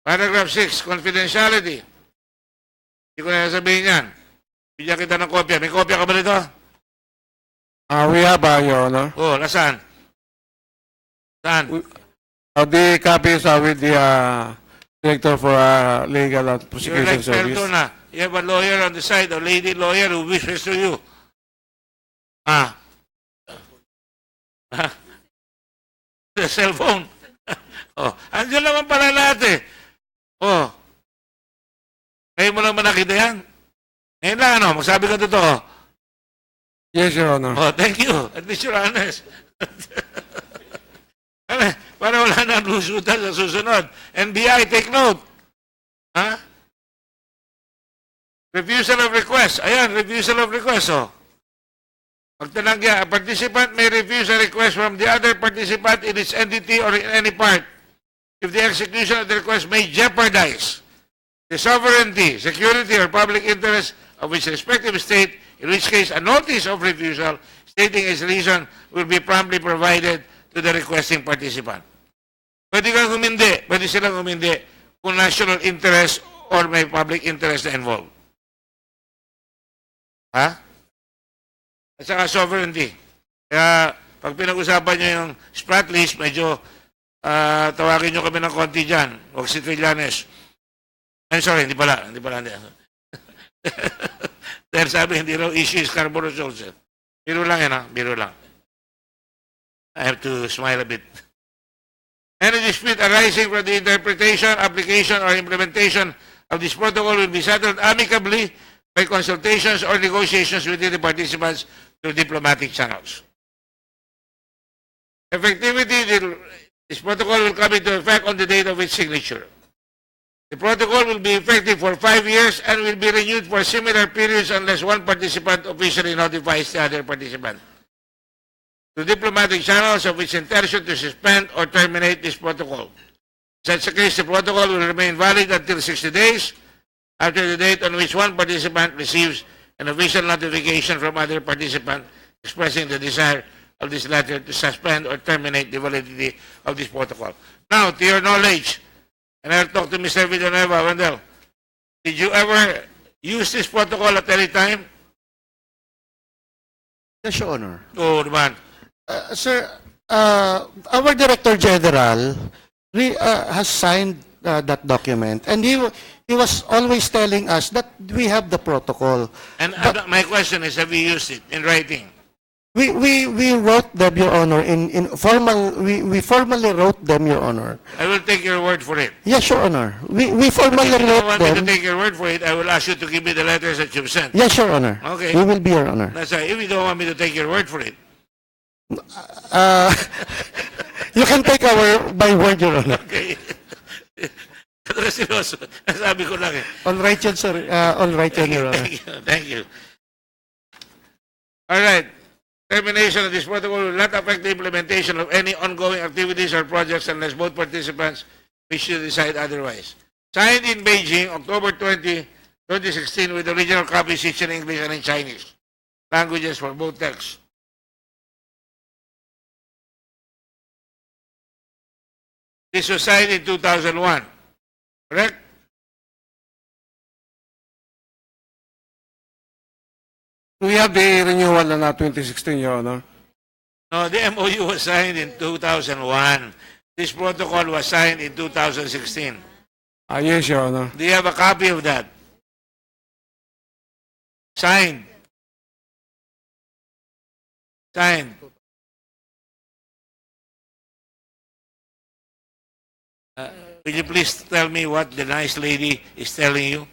Paragraph 6, confidentiality. Hindi ko na sabihin yan. Bigyan kita ng kopya. May kopya ka ba nito? We have, Your Honor. Oh, nasaan? Saan? The copies are with the Director for Legal and You're Prosecution like Service. Pertona. You have a lawyer on the side, a lady lawyer who wishes to you. The cell phone. Andiyan naman pala lahat eh. Ngayon mo lang nakita yan? Ngayon lang ano, magsabi ka totoo. Yes, Your Honor. Thank you. At least you're honest. Para wala na lusutan sa susunod. NBI, take note. Refusal of request. Ayan, refusal of request. Pagtanangya, a participant may refuse a request from the other participant in its entity or in any part if the execution of the request may jeopardize the sovereignty, security, or public interest of its respective state, in which case a notice of refusal stating its reason will be promptly provided to the requesting participant. Pwede kang humindi, pwede silang humindi kung national interest or may public interest na involved. At saka sovereignty. Kaya pag pinag-usapan nyo yung sprat list, medyo tawagin nyo kami ng konti dyan. Huwag si Trillanes. I'm sorry, hindi pala. Dahil sabi, hindi raw issue is Scarborough Shoals. Biro lang yan, biro lang. I have to smile a bit. Any dispute arising from the interpretation, application, or implementation of this protocol will be settled amicably by consultations or negotiations within the participants through diplomatic channels. Effectivity, this protocol will come into effect on the date of its signature. The protocol will be effective for 5 years and will be renewed for similar periods unless one participant officially notifies the other participant. To diplomatic channels of its intention to suspend or terminate this protocol. In such a case, the protocol will remain valid until 60 days after the date on which one participant receives an official notification from other participant expressing the desire of this latter to suspend or terminate the validity of this protocol. Now, to your knowledge, and I'll talk to Mr. Villanueva, Wendell, did you ever use this protocol at any time? Yes, Your Honor. Oo naman. Sir, our Director General has signed that document, and he was always telling us that we have the protocol. And my question is, have you used it in writing? We wrote them, Your Honor, in formal. We formally wrote them, Your Honor. I will take your word for it. Yes, Your Honor. We formally If you don't wrote want me to them. take your word for it, I will ask you to give me the letters that you've sent. Yes, Your Honor. Okay. We will be, Your Honor. That's right. If you don't want me to take your word for it, You can take my word, Your Honor. okay. Kasi sabi ko lang eh. All right, yun, sir. All right, yun, Your Honor. Thank you. All right. Termination of this protocol will not affect the implementation of any ongoing activities or projects unless both participants wish to decide otherwise. Signed in Beijing, October 20, 2016, with original copies each in English and in Chinese languages for both texts. This was signed in 2001. Correct? We have the renewal na 2016, Your Honor. No, the MOU was signed in 2001. This protocol was signed in 2016. Yes, Your Honor. Do you have a copy of that? Signed. Signed. Will you please tell me what the nice lady is telling you?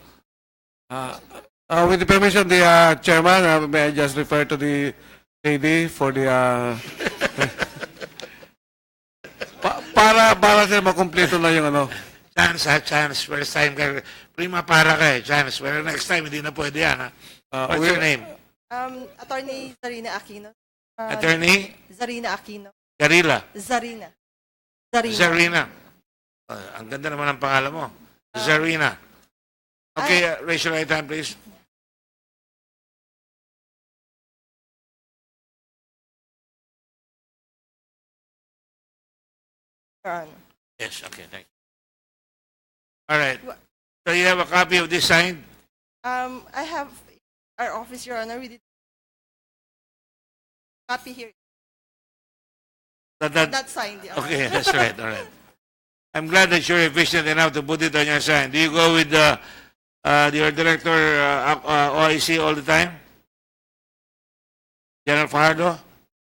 With the permission of the chairman, may I just refer to the lady for the para sila makumpleto na yung ano. Chance. First time ka. Prima para ka eh. Chance. Pero next time, hindi na pwede yan. Ha? What's your name? Attorney Zarina Aquino. Attorney? Zarina Aquino. Garila. Zarina. Zarina. Ang ganda naman ng pangalan mo. Zarina. Okay, raise your right hand, please. Your Honor. Yes, okay, thank you. All right. So you have a copy of this signed? I have our office, Your Honor. We did copy here. Not signed, Your Honor. Okay, that's right, all right. I'm glad that you're efficient enough to put it on your sign. Do you go with your director, OIC all the time? General Fajardo?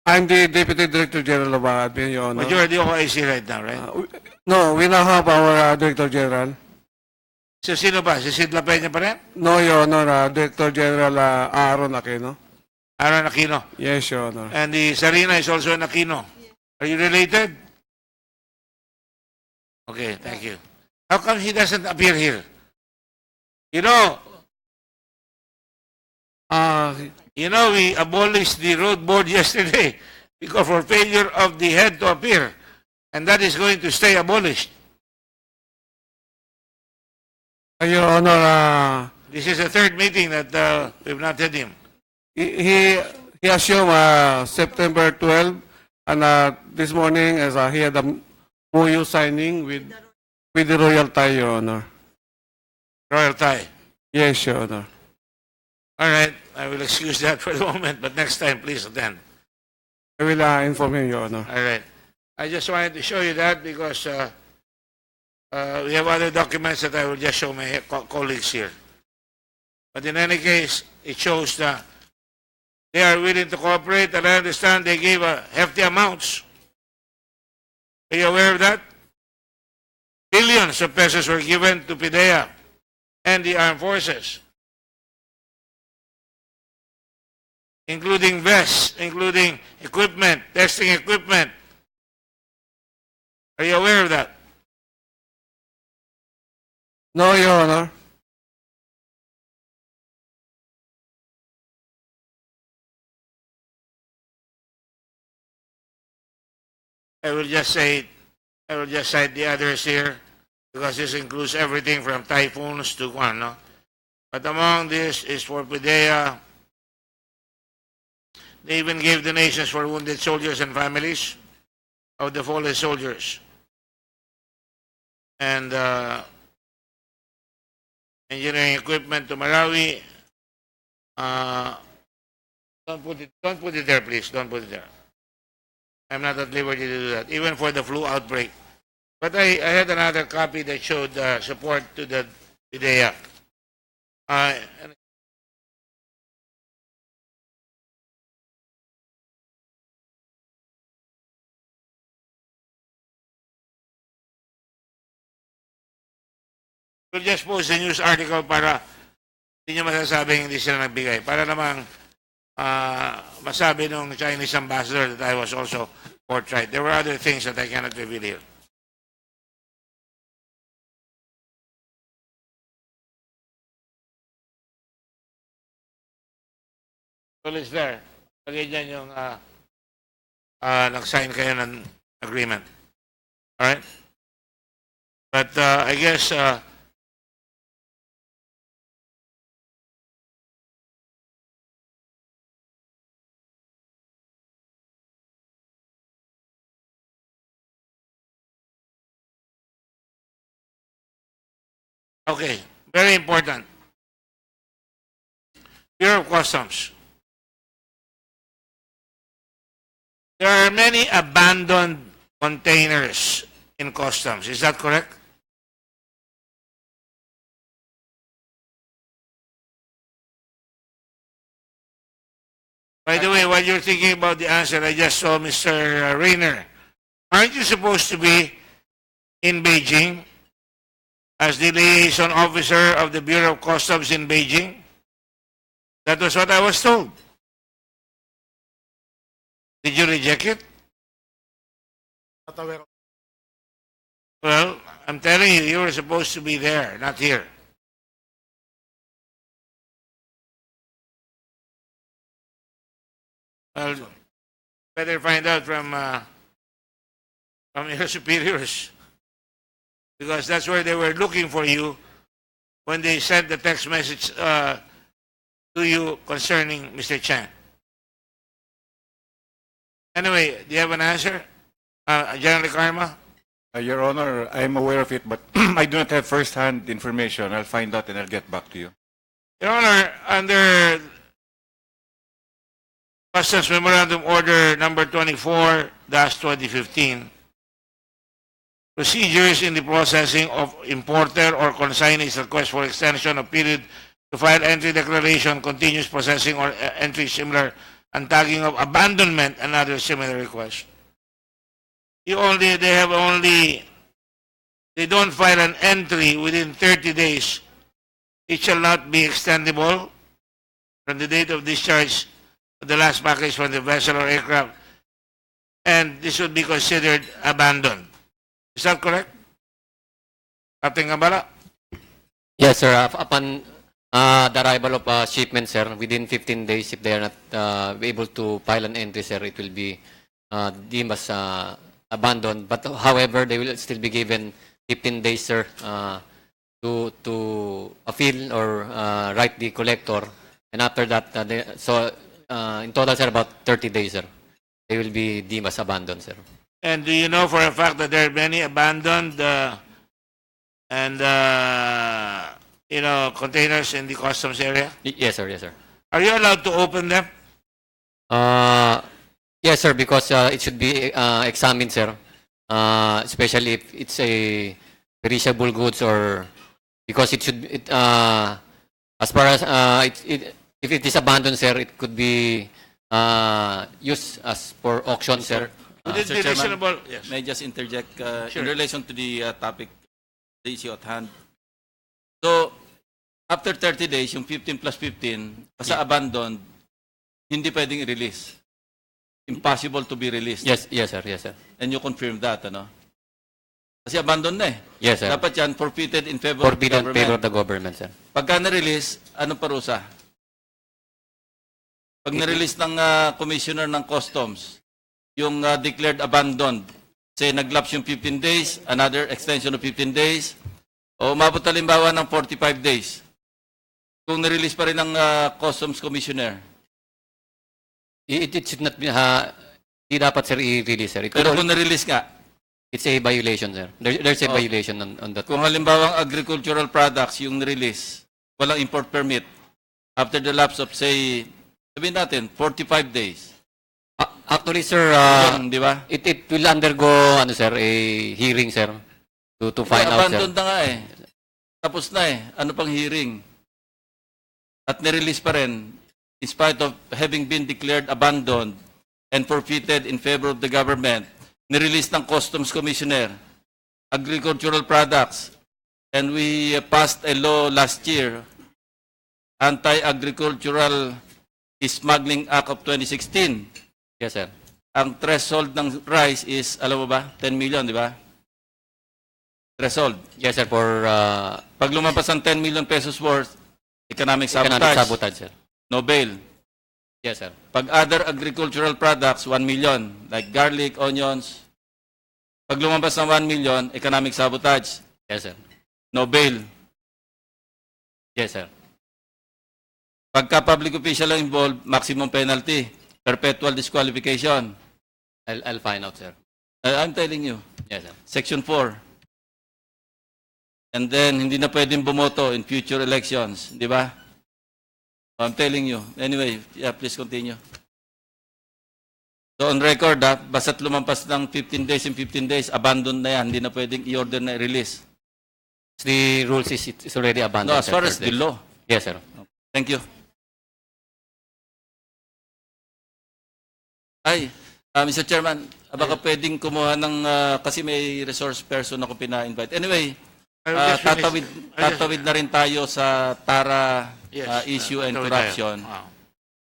I'm the Deputy Director General of Admin, Your Honor. But you're the OIC right now, right? No, we now have our Director General. So sino ba? Si Sid La Peña pa rin? No, Your Honor, Director General Aaron Aquino. Aaron Aquino. Yes, Your Honor. And the Sarina is also an Aquino. Are you related? Okay, thank you. How come he doesn't appear here? You know, we abolished the road board yesterday because for failure of the head to appear. And that is going to stay abolished. Your Honor, This is the third meeting that we've not had him. he assumed September 12, and this morning as he had a MOU signing with the Royal Thai, Your Honor. Royal Thai. Yes, Your Honor. All right, I will excuse that for the moment, but next time please attend. I will inform him, Your Honor. All right. I just wanted to show you that because we have other documents that I will just show my colleagues here. But in any case, it shows that they are willing to cooperate, and I understand they gave hefty amounts. Are you aware of that? Billions of pesos were given to PIDEA and the armed forces, including vests, including equipment, testing equipment. Are you aware of that? No, Your Honor. I will just cite the others here because this includes everything from typhoons to no? But among this is for PIDEA. They even gave donations for wounded soldiers and families of the fallen soldiers. And engineering equipment to Marawi. Don't put it there, please. Don't put it there. I'm not at liberty to do that, even for the flu outbreak. But I had another copy that showed support to the PIDEA. We'll just post a news article para hindi nyo masasabing hindi sila nagbigay. Para namang masabi ng Chinese ambassador that I was also forthright. There were other things that I cannot reveal here. Well, it's there. Lagay dyan yung nag-sign kayo ng agreement. Alright? But I guess okay, very important. Bureau of Customs. There are many abandoned containers in customs. Is that correct? By the way, while you're thinking about the answer, I just saw Mr. Rayner. Aren't you supposed to be in Beijing as the liaison officer of the Bureau of Customs in Beijing? That was what I was told. Did you reject it? Well, I'm telling you, you were supposed to be there, not here. Well, better find out from your superiors. because that's where they were looking for you when they sent the text message to you concerning Mr. Chan. Anyway, do you have an answer, General Karma? Your Honor, I'm aware of it, but I do not have first-hand information. I'll find out and I'll get back to you. Your Honor, under Customs Memorandum Order number 24-2015, procedures in the processing of importer or consignee's request for extension of period to file entry declaration, continuous processing or entry similar, and tagging of abandonment and other similar requests. They don't file an entry within 30 days. It shall not be extendable from the date of discharge of the last package from the vessel or aircraft, and this would be considered abandoned. Is that correct? Captain Gambala? Yes, sir. Upon the arrival of shipment, sir, within 15 days, if they are not able to file an entry, sir, it will be deemed as abandoned. But however, they will still be given 15 days, sir, to appeal or write the collector. And after that, in total, sir, about 30 days, sir, they will be deemed as abandoned, sir. And do you know for a fact that there are many abandoned containers in the customs area? Yes, sir. Yes, sir. Are you allowed to open them? Yes, sir, because it should be examined, sir. Especially if it's a perishable goods, or because it should, as far as if it is abandoned, sir, it could be used as for auction, sir. Would it Mr. be Chairman, reasonable? Yes. may I just interject Sure. in relation to the topic, the issue at hand? So, after 30 days, yung 15 plus 15, basta abandoned, hindi pwedeng i-release. Impossible to be released. Yes, sir. Yes, sir. And you confirm that, ano? Kasi abandoned na eh. Yes, sir. Dapat yan forfeited in favor of the Forbidden government. favor of the government, sir. Pagka na-release, anong parusa? Pag na-release ng commissioner ng customs, yung declared abandoned, say nag-lapse yung 15 days, another extension of 15 days, o umabot halimbawa ng 45 days. Kung na-release pa rin ng customs commissioner. It should not be, di dapat, sir, i-release, sir. Pero kung na-release nga, it's a violation, sir. There's a violation on that. kung halimbawa agricultural products yung na-release, walang import permit, after the lapse of, say, sabihin natin, 45 days. Actually, sir, di ba? It will undergo, sir, a hearing, sir, to find out, sir. Abandoned na nga eh. Tapos na eh. Ano pang hearing? At nirelease pa rin, in spite of having been declared abandoned and forfeited in favor of the government, nirelease ng Customs Commissioner, agricultural products, and we passed a law last year, Anti-Agricultural Smuggling Act of 2016. Yes, sir. Ang threshold ng rice is, alam mo ba, 10 million, di ba? Threshold. Yes, sir, for Pag lumampas ang 10 million pesos worth, economic economic sabotage, sir. no bail. Yes, sir. Pag other agricultural products, 1 million, like garlic, onions. Pag lumampas ng 1 million, economic sabotage, Yes, sir. no bail. Yes, sir. Pagka public official ang involved, maximum penalty, perpetual disqualification. I'll find out, sir. I'm telling you. Yes, sir. Section 4. And then, hindi na pwedeng bumoto in future elections. Di ba? I'm telling you. Anyway, yeah, please continue. So on record, basta't lumampas ng 15 days and 15 days, abandoned na yan. Hindi na pwedeng i-order na i-release. The rules is already abandoned, No, as sir, far for as this. the law. Yes, sir. Thank you. Ay, Mr. Chairman, baka pwedeng kumuha ng, kasi may resource person ako pina-invite. Anyway, tatawid na rin tayo sa TARA issue and corruption.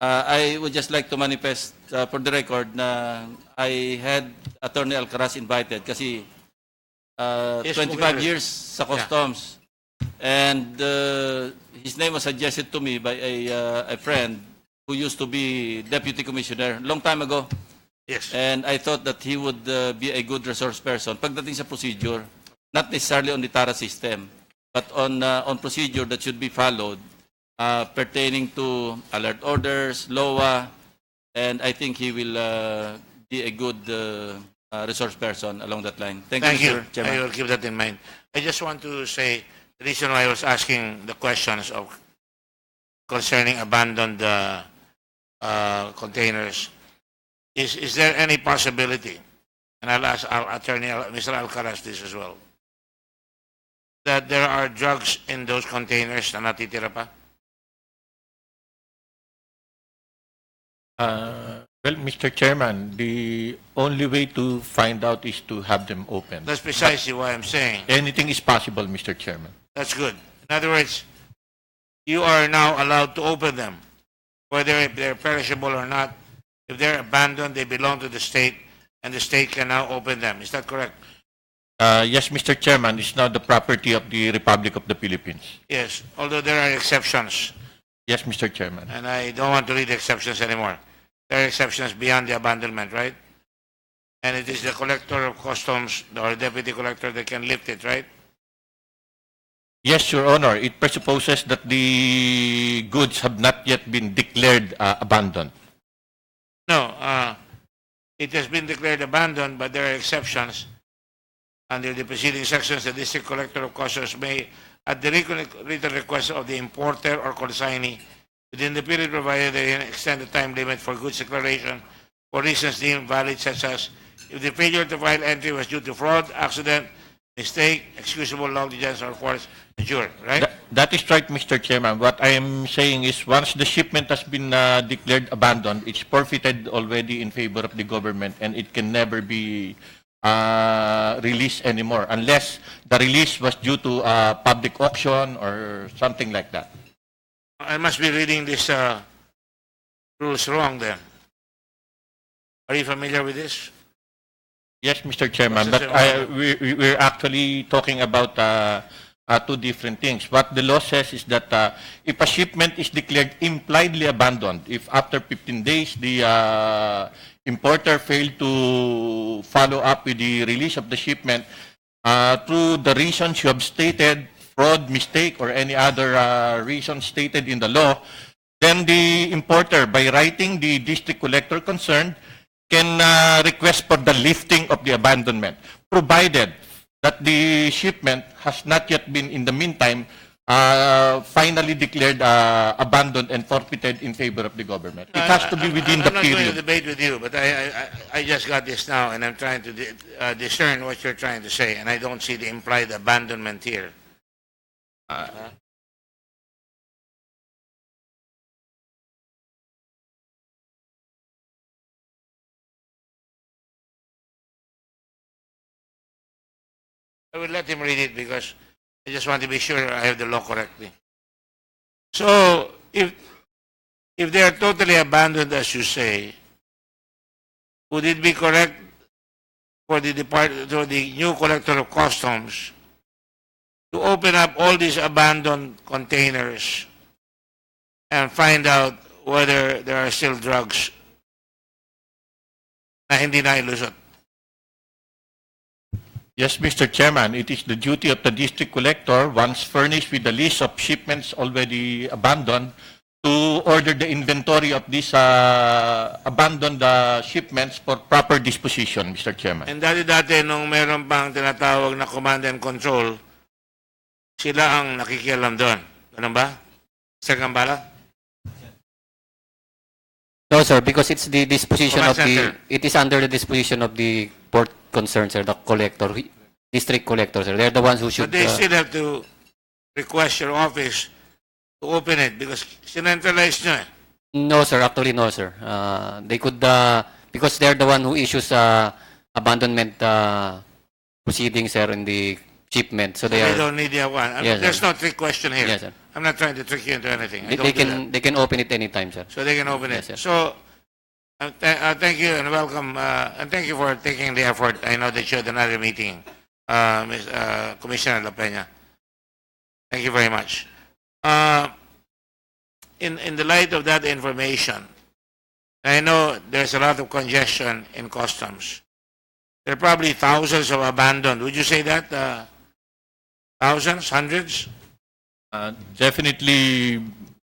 I would just like to manifest for the record na I had Attorney Alcaraz invited kasi 25 years sa customs. And his name was suggested to me by a friend who used to be deputy commissioner long time ago. Yes. And I thought that he would be a good resource person pagdating sa procedure. not necessarily on the TARA system, but on procedure that should be followed pertaining to alert orders, LOA, and I think he will be a good resource person along that line. Thank you, Mr. Chairman. I will keep that in mind. I just want to say the reason why I was asking the questions of concerning abandoned containers is there any possibility, and I'll ask our attorney, Mr. Alcaraz, this as well, that there are drugs in those containers na natitira pa? Well, Mr. Chairman, the only way to find out is to have them open. That's precisely why I'm saying. Anything is possible, Mr. Chairman. That's good. In other words, you are now allowed to open them, whether they're perishable or not. If they're abandoned, they belong to the state, and the state can now open them. Is that correct? Yes, Mr. Chairman, it's now the property of the Republic of the Philippines. Yes, although there are exceptions, Yes, Mr. Chairman. and I don't want to read the exceptions anymore. There are exceptions beyond the abandonment, right? And it is the collector of customs or deputy collector that can lift it, right? Yes, Your Honor, it presupposes that the goods have not yet been declared abandoned. No, it has been declared abandoned, but there are exceptions. Under the preceding sections, the district collector of customs may, at the written request of the importer or consignee, within the period provided, they extend the time limit for goods declaration for reasons deemed valid, such as if the failure to file entry was due to fraud, accident, mistake, excusable negligence, or force majeure, right? That is right, Mr. Chairman. What I am saying is once the shipment has been declared abandoned, it's forfeited already in favor of the government, and it can never be released anymore unless the release was due to public auction or something like that. I must be reading these rules wrong then. Are you familiar with this? Yes, Mr. Chairman, What's but the- we're actually talking about two different things. What the law says is that if a shipment is declared impliedly abandoned, if after 15 days the importer failed to follow up with the release of the shipment through the reasons you have stated, fraud, mistake, or any other reason stated in the law, then the importer, by writing the district collector concerned, can request for the lifting of the abandonment, provided that the shipment has not yet been, in the meantime, finally declared abandoned and forfeited in favor of the government. It has to be within the I'm not going to period. debate with you, but I just got this now, and I'm trying to discern what you're trying to say, and I don't see the implied abandonment here. I will let him read it because I just want to be sure I have the law correctly. So, if they are totally abandoned, as you say, would it be correct for the new collector of customs to open up all these abandoned containers and find out whether there are still drugs na hindi na ilusot? Yes, Mr. Chairman, it is the duty of the district collector, once furnished with the list of shipments already abandoned, to order the inventory of these abandoned shipments for proper disposition, Mr. Chairman. And dati nung meron pang tinatawag na command and control, sila ang nakikialam doon. Ganun ba? Sir Gambala? No, sir, because it's the disposition Command of the, center. it is under the disposition of the port concern, sir, the collector, district collector, sir. They're the ones who should... But they still have to request your office to open it because sinentralize nyo eh. No, sir, actually, no, sir. They could, because they're the one who issues abandonment proceedings, sir, in the shipment. So they They are... don't need the one. Yes, There's sir. no trick question here. Yes, sir. I'm not trying to trick you into anything. I They, don't they do can they can open it anytime, sir. that. So they can open it. Yes, sir. So, thank you and welcome. And thank you for taking the effort. I know that you had another meeting, Commissioner La Peña. Thank you very much. In the light of that information, I know there's a lot of congestion in customs. There are probably thousands of abandoned. Would you say that, Thousands, hundreds? Definitely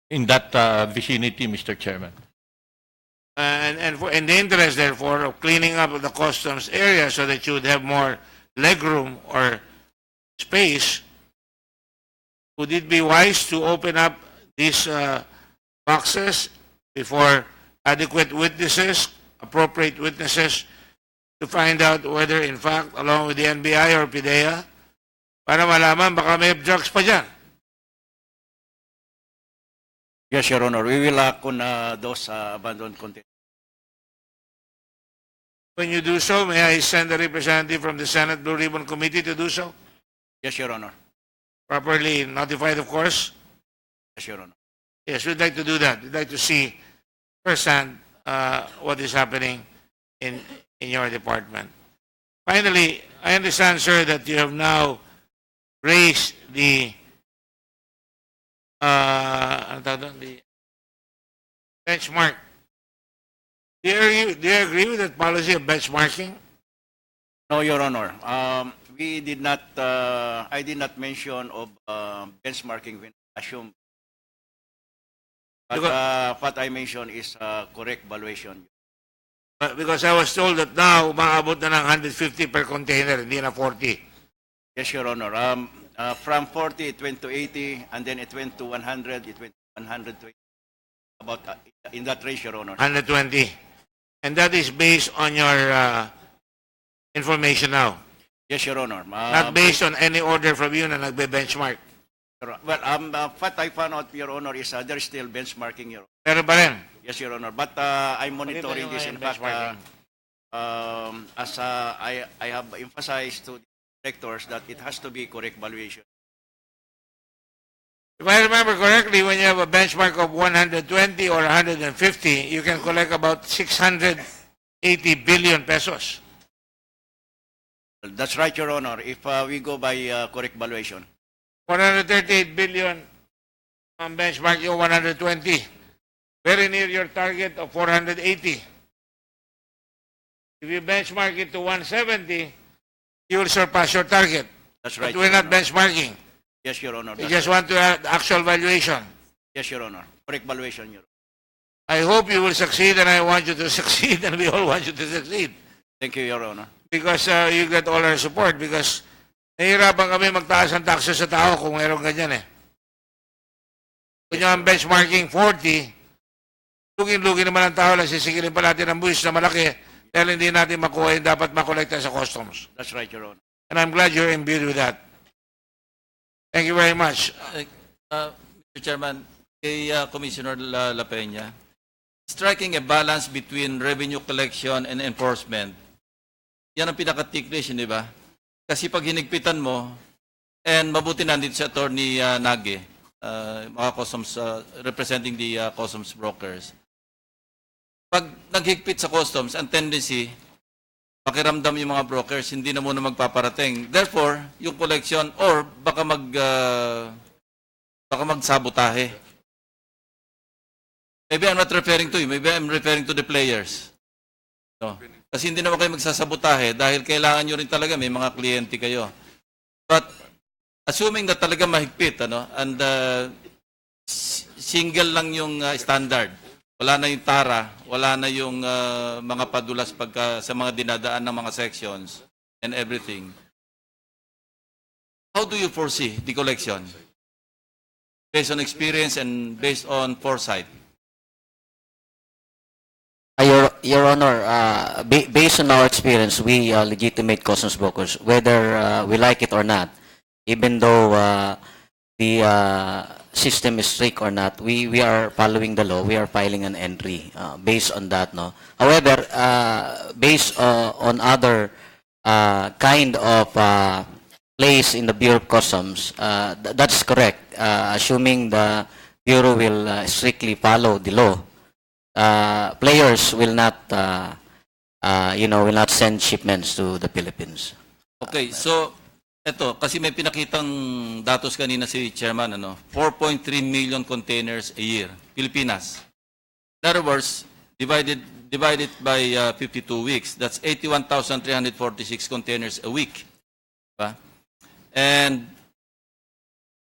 in that vicinity, Mr. Chairman. And in the interest, therefore, of cleaning up the customs area so that you would have more legroom or space, would it be wise to open up these boxes before adequate witnesses, appropriate witnesses, to find out whether, in fact, along with the NBI or PIDEA, para malaman baka may drugs pa dyan? Yes, Your Honor. We will act on those abandoned containers. When you do so, may I send a representative from the Senate Blue Ribbon Committee to do so? Yes, Your Honor. Properly notified, of course? Yes, Your Honor. Yes, we'd like to do that. We'd like to see firsthand what is happening in your department. Finally, I understand, sir, that you have now raised the benchmark. Do you agree with that policy of benchmarking? No, Your Honor. We did not. I did not mention of benchmarking when assumed. But what I mentioned is correct valuation. Because I was told that now, umaabot na ng 150 per container, hindi na 40. Yes, Your Honor. From 40, it went to 80, and then it went to 100, it went to 120. About in that ratio, Your Honor. 120. And that is based on your information now? Yes, Your Honor. Not based on any order from you na nagbe-benchmark? Well, what I found out, Your Honor, is there is still benchmarking, Your Honor. Meron pa rin? Yes, Your Honor. But I'm monitoring this. In fact, as I have emphasized to the directors that it has to be correct valuation. If I remember correctly, when you have a benchmark of 120 or 150, you can collect about 680 billion pesos. That's right, Your Honor, if we go by correct valuation. 438 billion on benchmark yung 120. Very near your target of 480. If you benchmark it to 170, you will surpass your target. That's right. But we're not benchmarking. Yes, Your Honor. We just want to have actual valuation. Yes, Your Honor. Correct valuation, Your Honor. I hope you will succeed, and I want you to succeed, and we all want you to succeed. Thank you, Your Honor. Because you get all our support, because nahihirapan kami magtaas ng taxes sa tao kung mayroong ganyan eh. Kung yung benchmarking 40, lugin-lugin naman ang tao lang, sisigilin pa natin ang buwis na malaki dahil hindi natin makuha yung dapat makolekta sa customs. That's right, Your Honor. And I'm glad you're imbued with that. Thank you very much. Mr. Chairman, kay Commissioner La Peña, striking a balance between revenue collection and enforcement, yan ang pinaka-ticklish, di ba? Kasi pag hinigpitan mo, and mabuti nandito si Attorney Nage, mga customs, representing the customs brokers. Pag naghigpit sa customs, ang tendency, pakiramdam yung mga brokers, hindi na muna magpaparating. Therefore, yung collection, or baka magsabotahe. Maybe I'm not referring to you. Maybe I'm referring to the players. No. Kasi hindi naman kayo magsasabotahe dahil kailangan nyo rin talaga, may mga kliyente kayo. But, assuming na talaga mahigpit, and single lang yung standard, wala na yung tara, wala na yung mga padulas pagka sa mga dinadaan ng mga sections and everything. How do you foresee the collection? Based on experience and based on foresight? Your Honor, based on our experience, we legitimate customs brokers, whether we like it or not, even though the system is strict or not, we are following the law. We are filing an entry based on that. No. However, based on other kind of place in the Bureau of Customs, that's correct. Assuming the Bureau will strictly follow the law, players will not, will not send shipments to the Philippines. Okay, so eto, kasi may pinakitang datos kanina si Chairman, 4.3 million containers a year, Pilipinas. In other words, divided by 52 weeks, that's 81,346 containers a week. Diba? And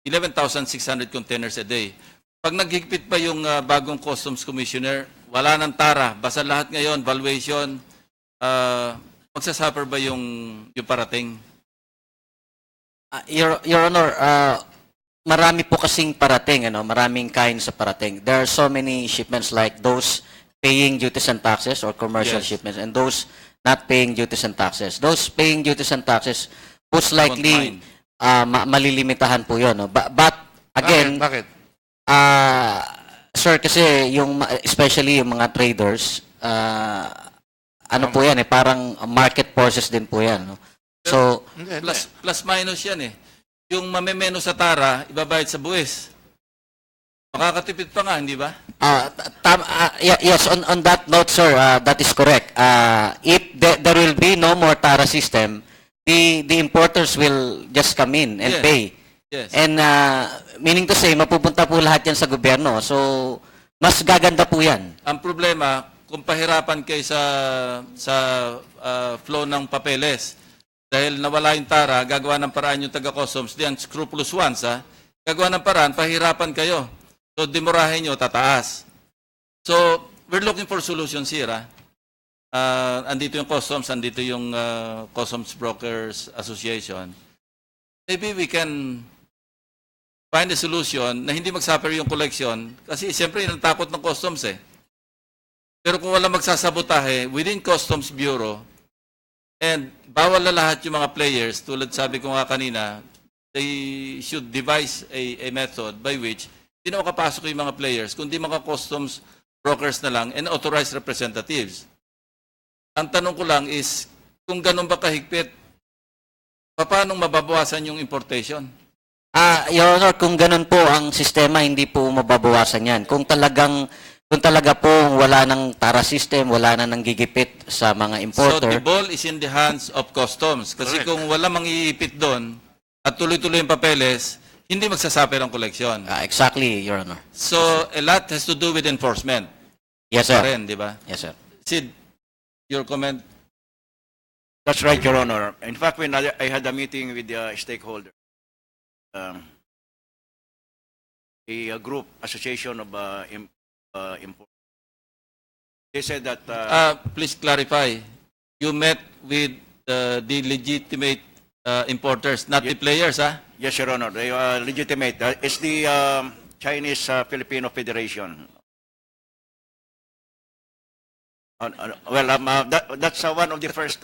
11,600 containers a day. Pag naghigpit pa yung bagong Customs Commissioner, wala nang tara, basta lahat ngayon, valuation, magsasuffer ba yung parating? Your Honor, marami po kasing parating, maraming kain sa parating. There are so many shipments like those paying duties and taxes or commercial Yes. shipments and those not paying duties and taxes. Those paying duties and taxes, most likely, malilimitahan po yun. No? But again, Bakit? sir, kasi especially yung mga traders, ano po yan parang market forces din po yan. No? So, Plus minus yan eh. Yung mamemeno sa tara, ibabayad sa buwis. Makakatipid pa nga, hindi ba? yes, on that note, sir, that is correct. If there will be no more tara system, the importers will just come in and Yes. pay. Yes. And meaning to say, mapupunta po lahat yan sa gobyerno. So, mas gaganda po yan. Ang problema, kung pahirapan kayo sa flow ng papeles, dahil nawala yung tara, gagawa ng paraan yung taga-customs, di ang scrupulous ones, gagawa ng paraan, pahirapan kayo. So, demurahin nyo, tataas. So, we're looking for solutions here. Andito yung customs, andito yung Customs Brokers Association. Maybe we can find a solution na hindi mag-suffer yung collection kasi siyempre yun ang takot ng customs eh. Pero kung wala magsasabotahe within Customs Bureau and bawal na lahat yung mga players, tulad sabi ko nga kanina, they should devise a method by which hindi na makapasok yung mga players, kundi mga customs brokers na lang and authorized representatives. Ang tanong ko lang is, kung ganun ba kahigpit, paano mababawasan yung importation? Your Honor, kung ganun po ang sistema, hindi po mababawasan yan. Kung talaga po wala ng tara system, wala na nang gigipit sa mga So importer. the ball is in the hands of customs. Kasi Correct. kung wala mangiipit doon at tuloy-tuloy yung papeles, hindi magsasuffer ang koleksyon. Exactly, Your Honor. So a lot has to do with enforcement. Yes, sir. Pa rin, di ba? Yes, sir. Sid, your comment? That's right, Your Honor. In fact, when I had a meeting with the stakeholder, a group association of importers, they said that Please clarify. You met with the legitimate importers, not the players, yes, Your Honor, they are legitimate. It's the Chinese Filipino Federation. That's one of the first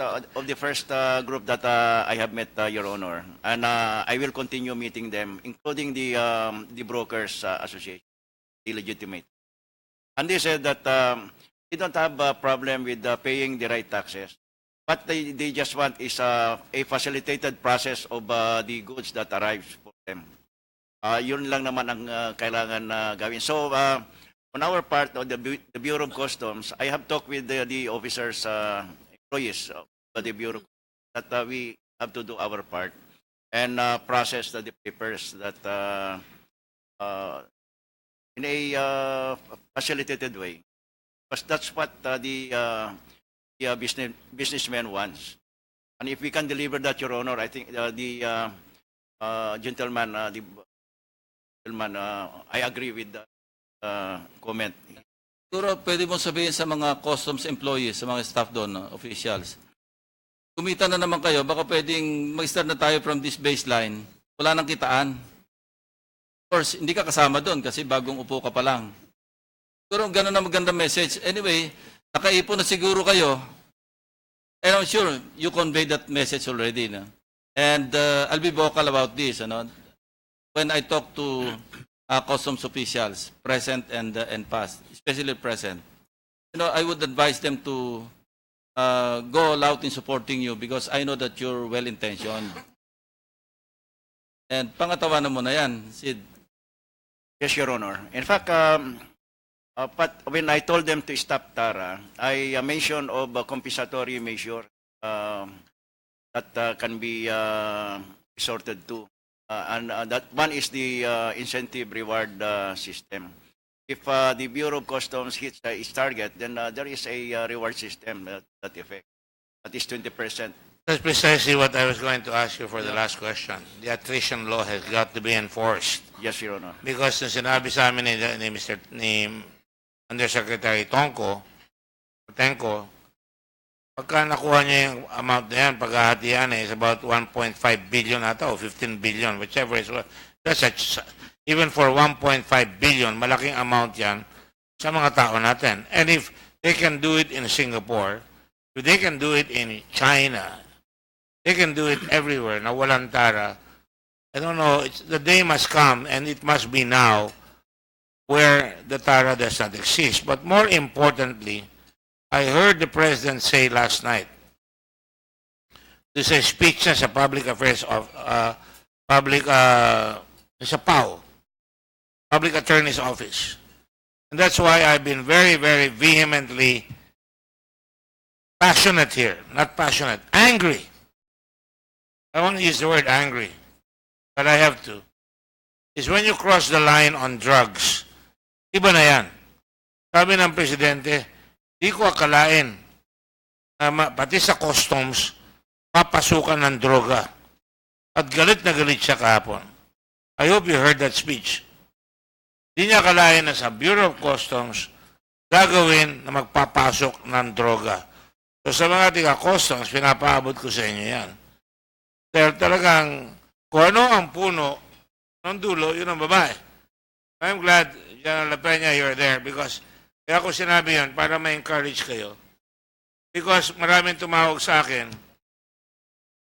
group that I have met, Your Honor, and I will continue meeting them, including the brokers association, the legitimate. And they said that they don't have a problem with paying the right taxes. What they just want is a facilitated process of the goods that arrives for them. Yun lang naman ang kailangan gawin. So, on our part, of the Bureau of Customs, I have talked with the officers, employees of the Bureau, that we have to do our part and process the papers that in a facilitated way. Because that's what the businessman wants. And if we can deliver that, Your Honor, I think the gentleman, I agree with that comment. Siguro pwede mong sabihin sa mga customs employees, sa mga staff doon, officials, kumita na naman kayo, baka pwedeng mag-start na tayo from this baseline, wala nang kitaan. Of course, hindi ka kasama doon kasi bagong upo ka pa lang. Pero gano'n na magandang message. Anyway, nakaipon na siguro kayo. And I'm sure you conveyed that message already. No? And I'll be vocal about this. Ano? When I talk to customs officials, present and past, especially present, I would advise them to go all out in supporting you because I know that you're well-intentioned. And pangatawanan mo na yan, Sid. Yes, Your Honor. In fact, but when I told them to stop tara, I mentioned of a compensatory measure that can be resorted to. And that one is the incentive reward system. If the Bureau of Customs hits its target, then there is a reward system that effect. That is 20% That's precisely what I was going to ask you for the last question. The attrition law has got to be enforced. Yes, Your Honor. Because nung sinabi sa amin ni Undersecretary Tenko, pagka nakuha niya yung amount na yan, paghahatian is about 1.5 billion ata o 15 billion, whichever is. Even for 1.5 billion, malaking amount yan sa mga tao natin. And if they can do it in Singapore, if they can do it in China, they can do it everywhere na walang tara. I don't know, the day must come, and it must be now, where the tara does not exist. But more importantly, I heard the President say last night, this is a speech sa Public Affairs of, sa PAO, Public Attorney's Office. And that's why I've been very, very vehemently passionate here, not passionate, angry. I want to use the word angry, but I have to. Is when you cross the line on drugs, iba na yan. Sabi ng Presidente, di ko akalain na pati sa customs, papasukan ng droga. At galit na galit siya kahapon. I hope you heard that speech. Di niya akalain na sa Bureau of Customs, gagawin na magpapasok ng droga. So sa mga tiga-customs, pinapaabot ko sa inyo yan. Pero talagang, kung ano ang puno ng dulo, yun ang babae. I'm glad, General La Peña, you're there because kaya ako sinabi yan para ma-encourage kayo. Because maraming tumawag sa akin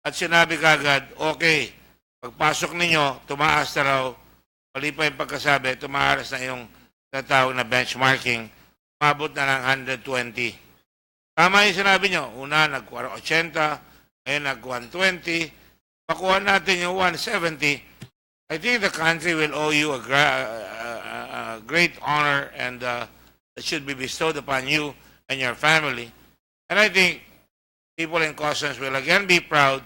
at sinabi kagad, okay, pagpasok ninyo, tumaas na raw, mali pa yung pagkasabi, tumaas na yung tatawag na benchmarking, mabot na ng 120. Tama yung sinabi nyo, una nag-80, ngayon nag-120, makuha natin yung 170, I think the country will owe you a great honor and that should be bestowed upon you and your family. And I think people in customs will again be proud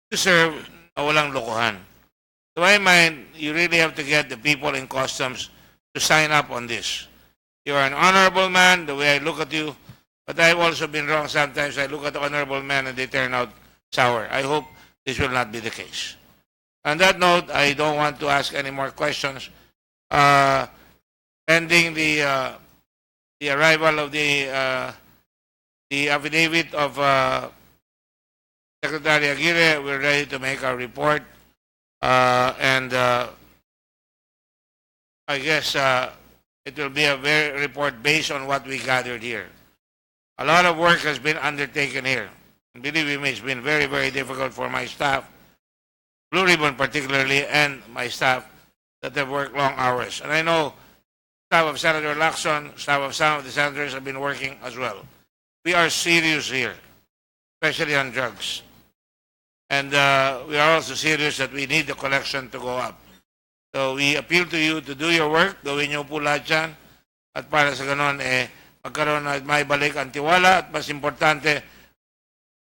to serve na walang lokohan. To my mind, you really have to get the people in customs to sign up on this. You're an honorable man, the way I look at you, but I've also been wrong sometimes. I look at the honorable men and they turn out sour. I hope this will not be the case. On that note, I don't want to ask any more questions. Pending the arrival of the affidavit of Secretary Aguirre, we're ready to make our report. And I guess it will be a very report based on what we gathered here. A lot of work has been undertaken here. And believe me, it's been very, very difficult for my staff, Blue Ribbon particularly, and my staff that have worked long hours. And I know staff of Senator Lacson, staff of some of the senators have been working as well. We are serious here, especially on drugs. And we are also serious that we need the collection to go up. So we appeal to you to do your work, gawin niyo po lahat yan. At para sa ganon, magkaroon na may balik ang tiwala. At mas importante,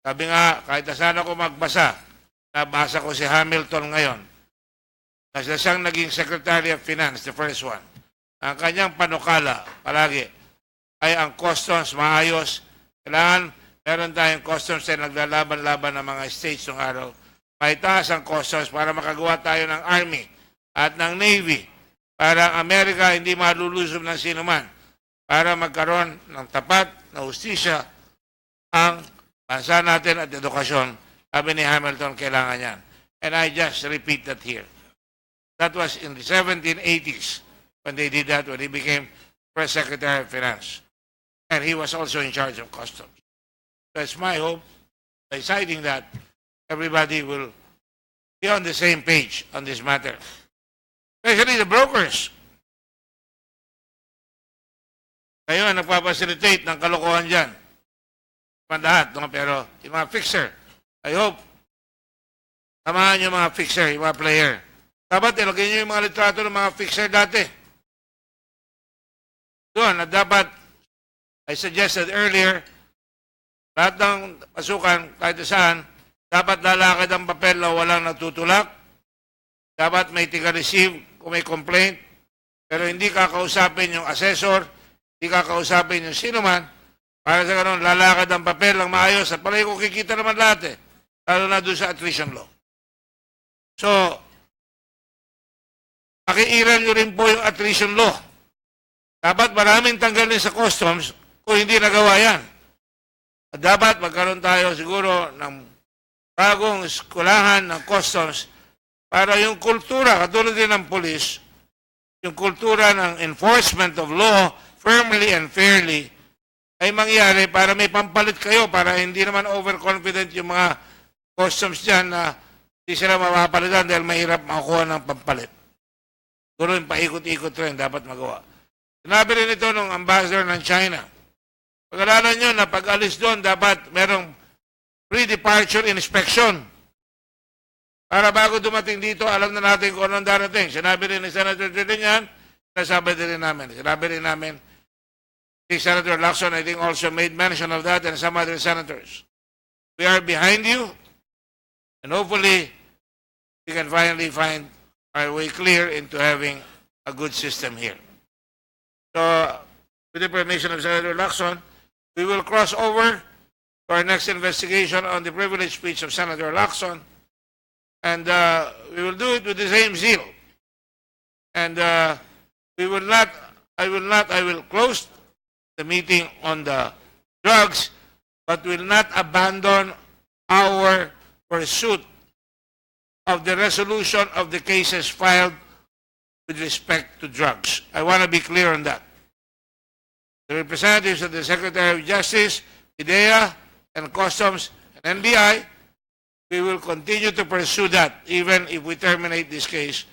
sabi nga, kahit na sana ko magbasa, nabasa ko si Hamilton ngayon. Kasi siyang naging Secretary of Finance, the first one. Ang kanyang panukala, palagi, ay ang customs maayos. Kailangan, meron tayong customs na naglalaban-laban ng mga states ng araw. May taas ang customs para makagawa tayo ng Army at ng Navy. Para ang Amerika hindi malulusob ng sinuman. Para magkaroon ng tapat na hustisya ang bansa natin at edukasyon. Sabi ni Hamilton, kailangan yan. And I just repeat that here. That was in the 1780s when they did that, when he became First Secretary of Finance. And he was also in charge of customs. So it's my hope, by citing that, everybody will be on the same page on this matter. Especially the brokers. Kayo ang nagpapacilitate ng kalokohan dyan. Lahat, no? Pero yung mga fixer, I hope, samahan yung mga fixer, yung mga player. Dapat ilagay nyo yung mga litrato ng mga fixer dati. Doon, at dapat, I suggested earlier, lahat ng pasukan, kahit saan, dapat lalakad ang papel na walang natutulak. Dapat may tiga-receive kung may complaint. Pero hindi kakausapin yung assessor, hindi kakausapin yung sino man. Para sa ganun, lalakad ang papel lang maayos. At pala kung kikita naman lahat lalo na doon sa attrition law. So, pakiiral nyo rin po yung attrition law. Dapat maraming tanggalin sa customs kung hindi nagawa yan. At dapat magkaroon tayo siguro ng bagong eskulahan ng customs para yung kultura, katulad din ng police, yung kultura ng enforcement of law firmly and fairly ay mangyari para may pampalit kayo, para hindi naman overconfident yung mga customs dyan na hindi sila mapapalitan dahil mahirap makakuha ng pampalit. Siguro yung paikot-ikot rin dapat magawa. Sinabi rin ito ng ambassador ng China. Pag-alalan nyo na pag-alis doon, dapat merong pre-departure inspection. Para bago dumating dito, alam na natin kung anong darating. Sinabi rin ni Senator Trillian, nasabi din namin. Sinabi rin namin, si Senator Lacson, I think, also made mention of that, and some other senators. We are behind you, and hopefully, we can finally find our way clear into having a good system here. So, with the permission of Senator Lacson, we will cross over to our next investigation on the privilege speech of Senator Lacson, and we will do it with the same zeal. And we will not, I will close the meeting on the drugs, but will not abandon our pursuit of the resolution of the cases filed with respect to drugs. I want to be clear on that. The representatives of the Secretary of Justice, IDEA, and Customs, and NBI, we will continue to pursue that even if we terminate this case.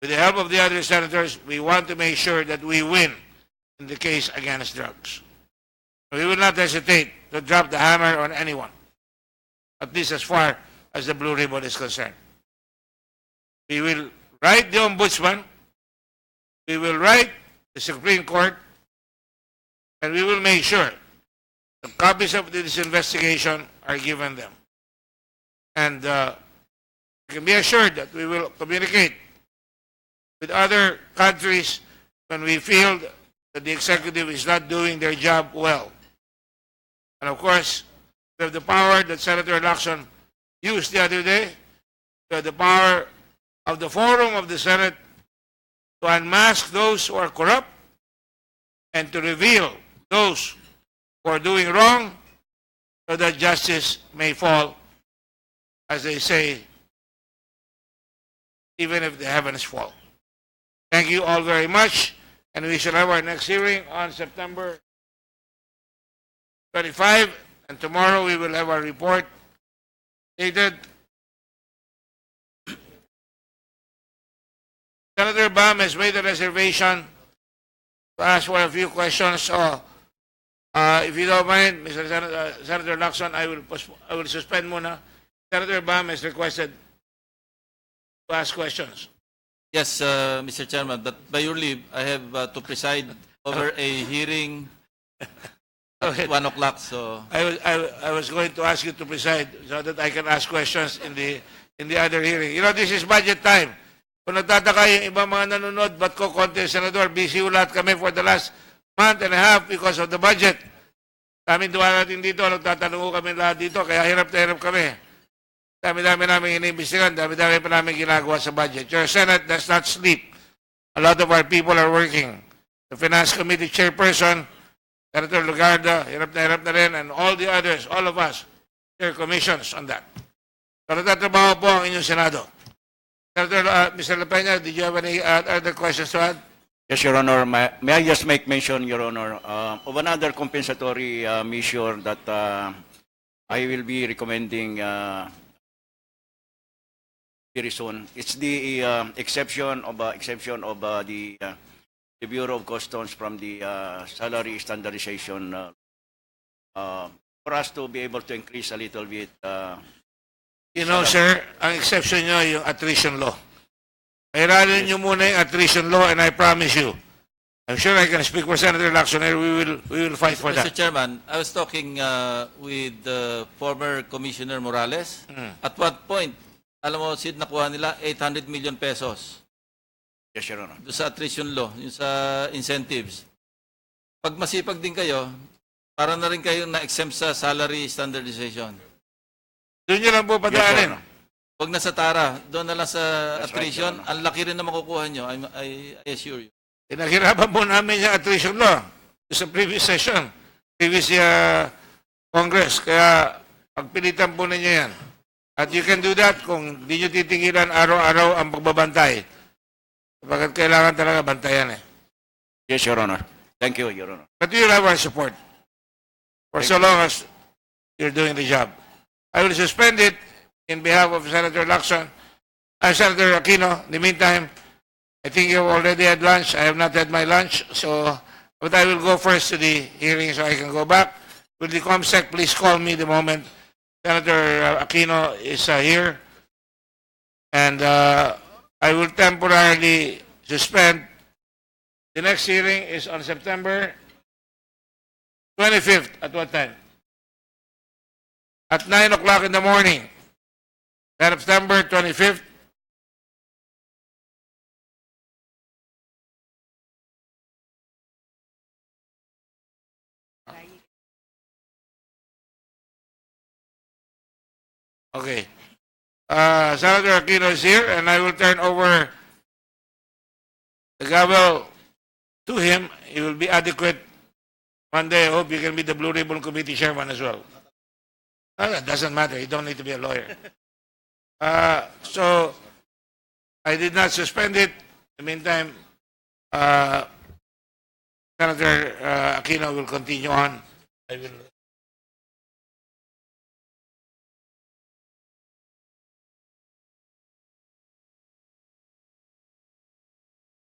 With the help of the other senators, we want to make sure that we win in the case against drugs. We will not hesitate to drop the hammer on anyone, at least as far as the Blue Ribbon is concerned. We will write the Ombudsman, we will write the Supreme Court, and we will make sure the copies of this investigation are given them. And you can be assured that we will communicate with other countries when we feel that the executive is not doing their job well. And of course, we have the power that Senator Lacson used the other day. We have the power of the forum of the Senate to unmask those who are corrupt and to reveal those who are doing wrong so that justice may fall, as they say, even if the heavens fall. Thank you all very much, and we shall have our next hearing on September 25, and tomorrow we will have our report dated. Senator Bam has made a reservation to ask for a few questions. So, if you don't mind, Mr. Senator Lacson, I will suspend muna. Senator Bam has requested to ask questions. Yes, Mr. Chairman, but by your leave, I have to preside over a hearing at 1 o'clock. So I was going to ask you to preside so that I can ask questions in the other hearing. You know, this is budget time. Kung nagtataka yung ibang mga nanonood, ba't ko konti, Senador, busy ulat kami for the last month and a half because of the budget. Kami duwa natin dito, nagtatanong kami lahat dito, kaya hirap na hirap kami. Dami-dami namin iniimbestigan, dami-dami pa namin ginagawa sa budget. Your Senate does not sleep. A lot of our people are working. The Finance Committee Chairperson, Senator Lugarda, hirap na rin, and all the others, all of us, share commissions on that. So natatrabaho po ang inyong Senado. Senator, Mr. La Peña, did you have any other questions to add? Yes, Your Honor. May I just make mention, Your Honor, of another compensatory measure that I will be recommending very soon. It's the exception of the Bureau of Customs from the salary standardization for us to be able to increase a little bit. You know, sir, ang exception nyo yung attrition law. Pairalin nyo muna yung attrition law, and I promise you, I'm sure I can speak for Senator Lacson here, we will fight for that. Mr. Chairman, I was talking with former Commissioner Morales. At what point, alam mo, Sid, nakuha nila 800 million pesos. Yes, Your Honor. Doon sa attrition law, yung sa incentives. Pag masipag din kayo, para na rin kayo na-exempt sa salary standardization. Doon nyo lang po padaanin. Huwag na sa Tara, doon na lang sa That's right, attrition. Your Honor. Ang laki rin na makukuha nyo, I assure you. Pinaghirapan po namin yung attrition law sa previous session, previous Congress. Kaya pagpilitan po ninyo yan. At you can do that kung di nyo titigilan araw-araw ang pagbabantay. Sapagkat kailangan talaga bantayan eh. Yes, Your Honor. Thank you, Your Honor. But you have our support for so long as you're doing the job. I will suspend it in behalf of Senator Lacson, Senator Aquino. In the meantime, I think you've already had lunch. I have not had my lunch, but I will go first to the hearing so I can go back. Will the ComSec please call me the moment Senator Aquino is here? And I will temporarily suspend. The next hearing is on September 25th. At what time? At 9 o'clock in the morning. September 25th. Okay. Senator Aquino is here, and I will turn over the gavel to him. He will be adequate. One day, I hope you can be the Blue Ribbon Committee chairman as well. That doesn't matter. You don't need to be a lawyer. So, I did not suspend it. In the meantime, Senator Aquino will continue on. I will